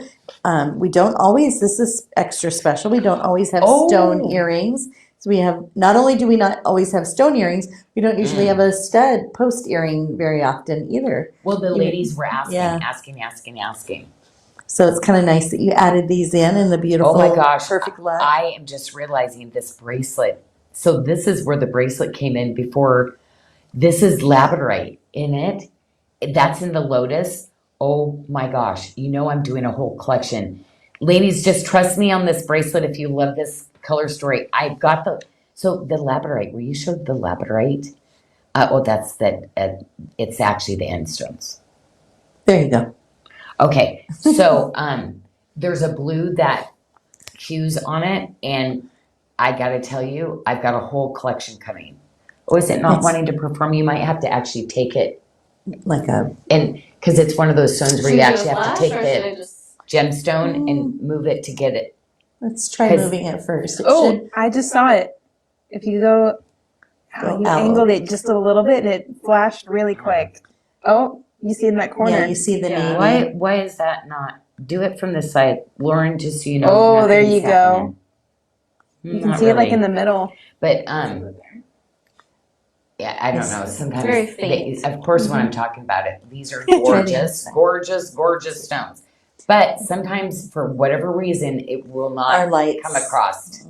we don't always, this is extra special, we don't always have stone earrings. So we have, not only do we not always have stone earrings, we don't usually have a stud post earring very often either. Well, the ladies were asking, Yeah. asking. So it's kind of nice that you added these in the beautiful, Oh my gosh, perfect luck. I am just realizing this bracelet. So this is where the bracelet came in before. This is labradorite in it. That's in the lotus. Oh my gosh. I'm doing a whole collection. Ladies, just trust me on this bracelet if you love this color story. I've got the labradorite, where you showed the labradorite. That's that. It's actually the end stones. There you go. Okay, so there's a blue that cues on it, and I gotta tell you, I've got a whole collection coming. Or is it not wanting to perform? You might have to actually take it, and because it's one of those stones where you actually have to take the gemstone and move it to get it. Let's try moving it first. I just saw it. If you go you out. angled it just a little bit, and it flashed really quick. Oh, you see in that corner. Yeah, you see the navy. Why is that not? Do it from the side, Lauren. Just so you know. Oh, there you go. You can Not see it like really. in the middle. But yeah, I don't know. Sometimes, very faint. of course, when I'm talking about it, these are gorgeous, gorgeous stones. But sometimes, for whatever reason, it will not come across.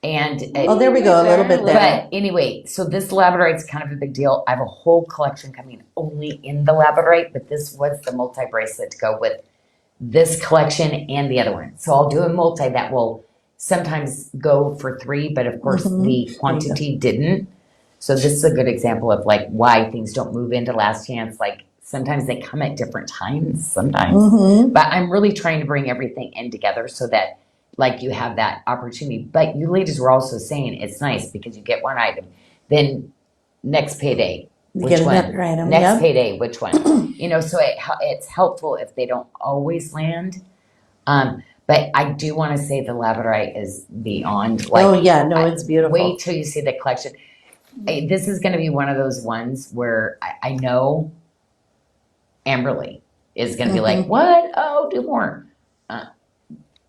And there we go, a little bit there. But anyway, so this labradorite's kind of a big deal. I have a whole collection coming only in the labradorite, but this was the multi bracelet to go with this collection and the other one. So I'll do a multi that will sometimes go for 3, but of course the quantity didn't. So this is a good example of like why things don't move into last chance. Like sometimes they come at different times sometimes. But I'm really trying to bring everything in together so that like you have that opportunity. But you ladies were also saying it's nice because you get one item. Then next payday, You get another item. next payday, which one? So it's helpful if they don't always land. But I do want to say the labradorite is beyond. Like, it's beautiful. Wait till you see the collection. This is going to be one of those ones where I know Amberly is going to be like, what? Oh, do more.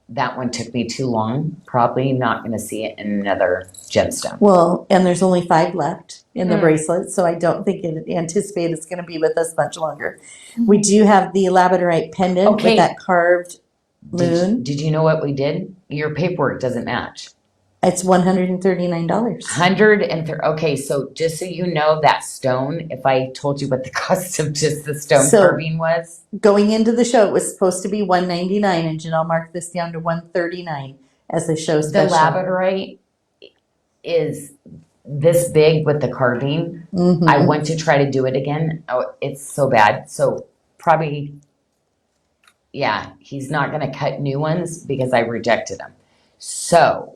That one took me too long. Probably not going to see it in another gemstone. Well, and there's only 5 left in the bracelet, so I don't think anticipate it's going to be with us much longer. We do have the labradorite pendant with that carved moon. Did you know what we did? Your paperwork doesn't match. It's $139. 130. Okay, so just so you know, that stone, if I told you what the cost of just the stone So- carving was, Going into the show, it was supposed to be $199, and Janyl marked this down to $139 as the show the special. labradorite is this big with the carving. Mhm. I want to try to do it again. Oh, it's so bad. So probably, yeah, he's not going to cut new ones because I rejected them. So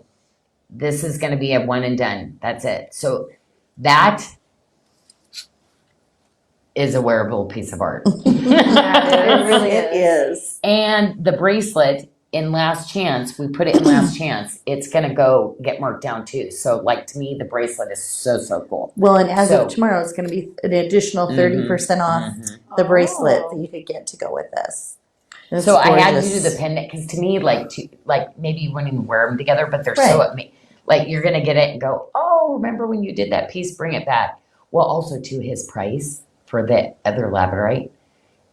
this is going to be a one and done. That's it. So that is a wearable piece of art. It really It is. And the bracelet in Last Chance, we put it in Last Chance. It's going to go get marked down too. So like to me, the bracelet is so cool. Well, and as So- of tomorrow, it's going to be an additional 30% off the bracelet that you could get to go with this. It's So I had to do gorgeous. the pendant because to me, like maybe you wouldn't even wear them together, but they're so at me. Like you're gonna get it and go, oh, remember when you did that piece? Bring it back. Well, also to his price for the other labradorite,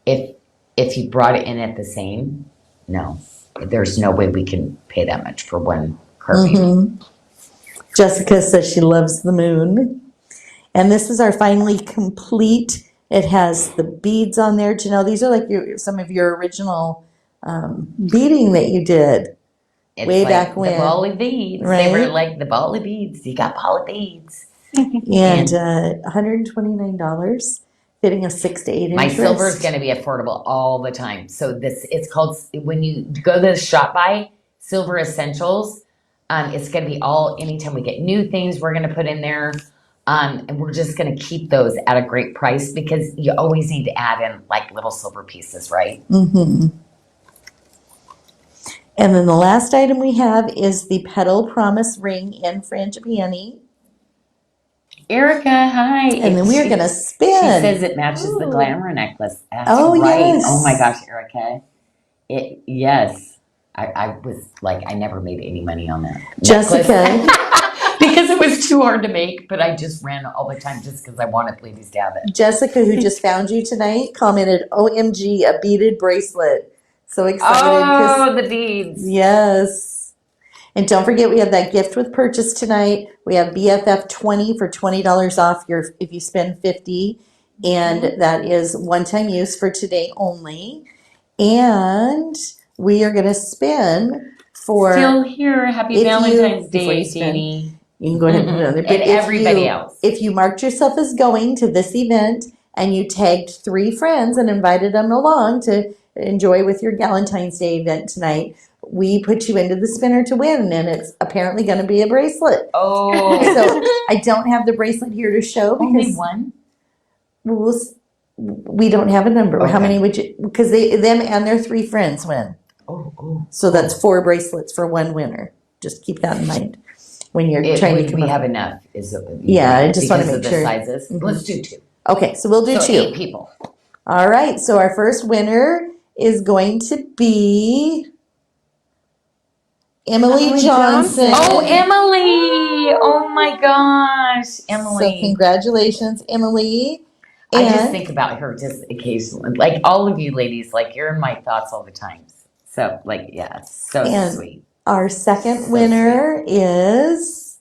if you brought it in at the same, no, there's no way we can pay that much for one carving. Mhm. Jessica says she loves the moon. And this is our finally complete. It has the beads on there. Janyl, these are like some of your original beading that you did. It's Way like back the when, ball of beads. They right? were like the ball of beads. You got ball of beads. And $129, fitting a 6 to 8 inch My silver is wrist. going to be affordable all the time. So it's called, when you go to the shop by Silver Essentials, it's going to be anytime we get new things, we're going to put in there. And we're just going to keep those at a great price because you always need to add in like little silver pieces, right? Mm-hmm. And then the last item we have is the Petal Promise Ring in Frangipani. Erica, hi. And then we are going to spin. She says it matches the glamour necklace. That's Oh, right. yes. Oh my gosh, Erica. Yes. I was like, I never made any money on that necklace. Jessica. Because it was too hard to make, but I just ran all the time just because I wanted ladies to have it. Jessica, who just found you tonight, commented, OMG, a beaded bracelet. So excited. Oh, the beads. Yes. And don't forget, we have that gift with purchase tonight. We have BFF 20 for $20 off if you spend $50. And that is one-time use for today only. And we are going to spin for... Still here. Happy if you- Valentine's before you Day, spin. Jeannie. You can go ahead and put it on there. And everybody else. If you marked yourself as going to this event and you tagged 3 friends and invited them along to enjoy with your Valentine's Day event tonight, we put you into the spinner to win, and it's apparently going to be a bracelet. Oh. So I don't have the bracelet here to show Only because one? we don't have a number. How Okay. many would you? Because them and their 3 friends win. Oh. So that's 4 bracelets for one winner. Just keep that in mind when you're trying to come we up. have enough. Yeah, I just wanna because make of the sure. sizes. Mhm. Let's do 2. Okay, so we'll do So 2. 8 people. All right, so our first winner is going to be Emily Johnson. Oh, Emily! Oh my gosh, Emily. So congratulations, Emily. I just And think about her just occasionally. Like all of you ladies, like you're in my thoughts all the time. So like, yeah, it's so And- sweet. our second So winner is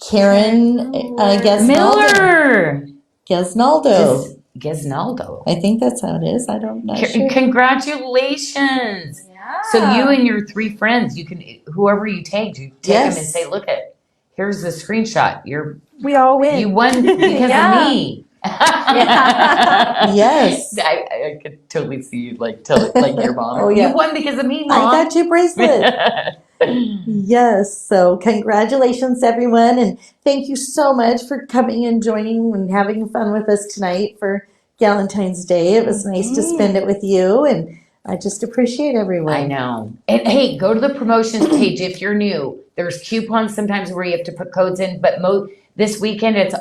Karen Gesnaldo. Miller! Gesnaldo. Gesnaldo. I think that's how it is. I don't know. Sure. Congratulations! Yeah. So you and your 3 friends, you can, whoever you tagged, you take them and Yes. say, look here's the screenshot. We all win. You won because Yeah. of me. Yes. I could totally see you like your mom. Oh, yeah. You won because of me, I Mom. got you a bracelet. Yes. So congratulations, everyone. And thank you so much for coming and joining and having fun with us tonight for Valentine's Day. It was nice to spend it with you. And I just appreciate everyone. I know. And hey, go to the promotions page if you're new. There's coupons sometimes where you have to put codes in, but this weekend it's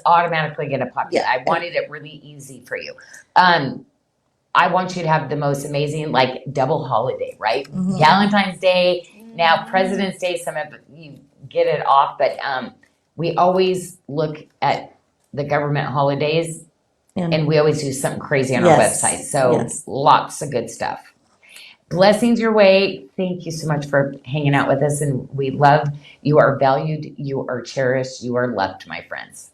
automatically going to pop in. Yeah. I wanted it really easy for you. I want you to have the most amazing like double holiday, right? Mhm. Valentine's Day, now President's Day. Some of you get it off, but we always look at the government holidays. And we always do something crazy on our Yes. website. So Yes. lots of good stuff. Blessings your way. Thank you so much for hanging out with us. And we love you are valued. You are cherished. You are loved, my friends.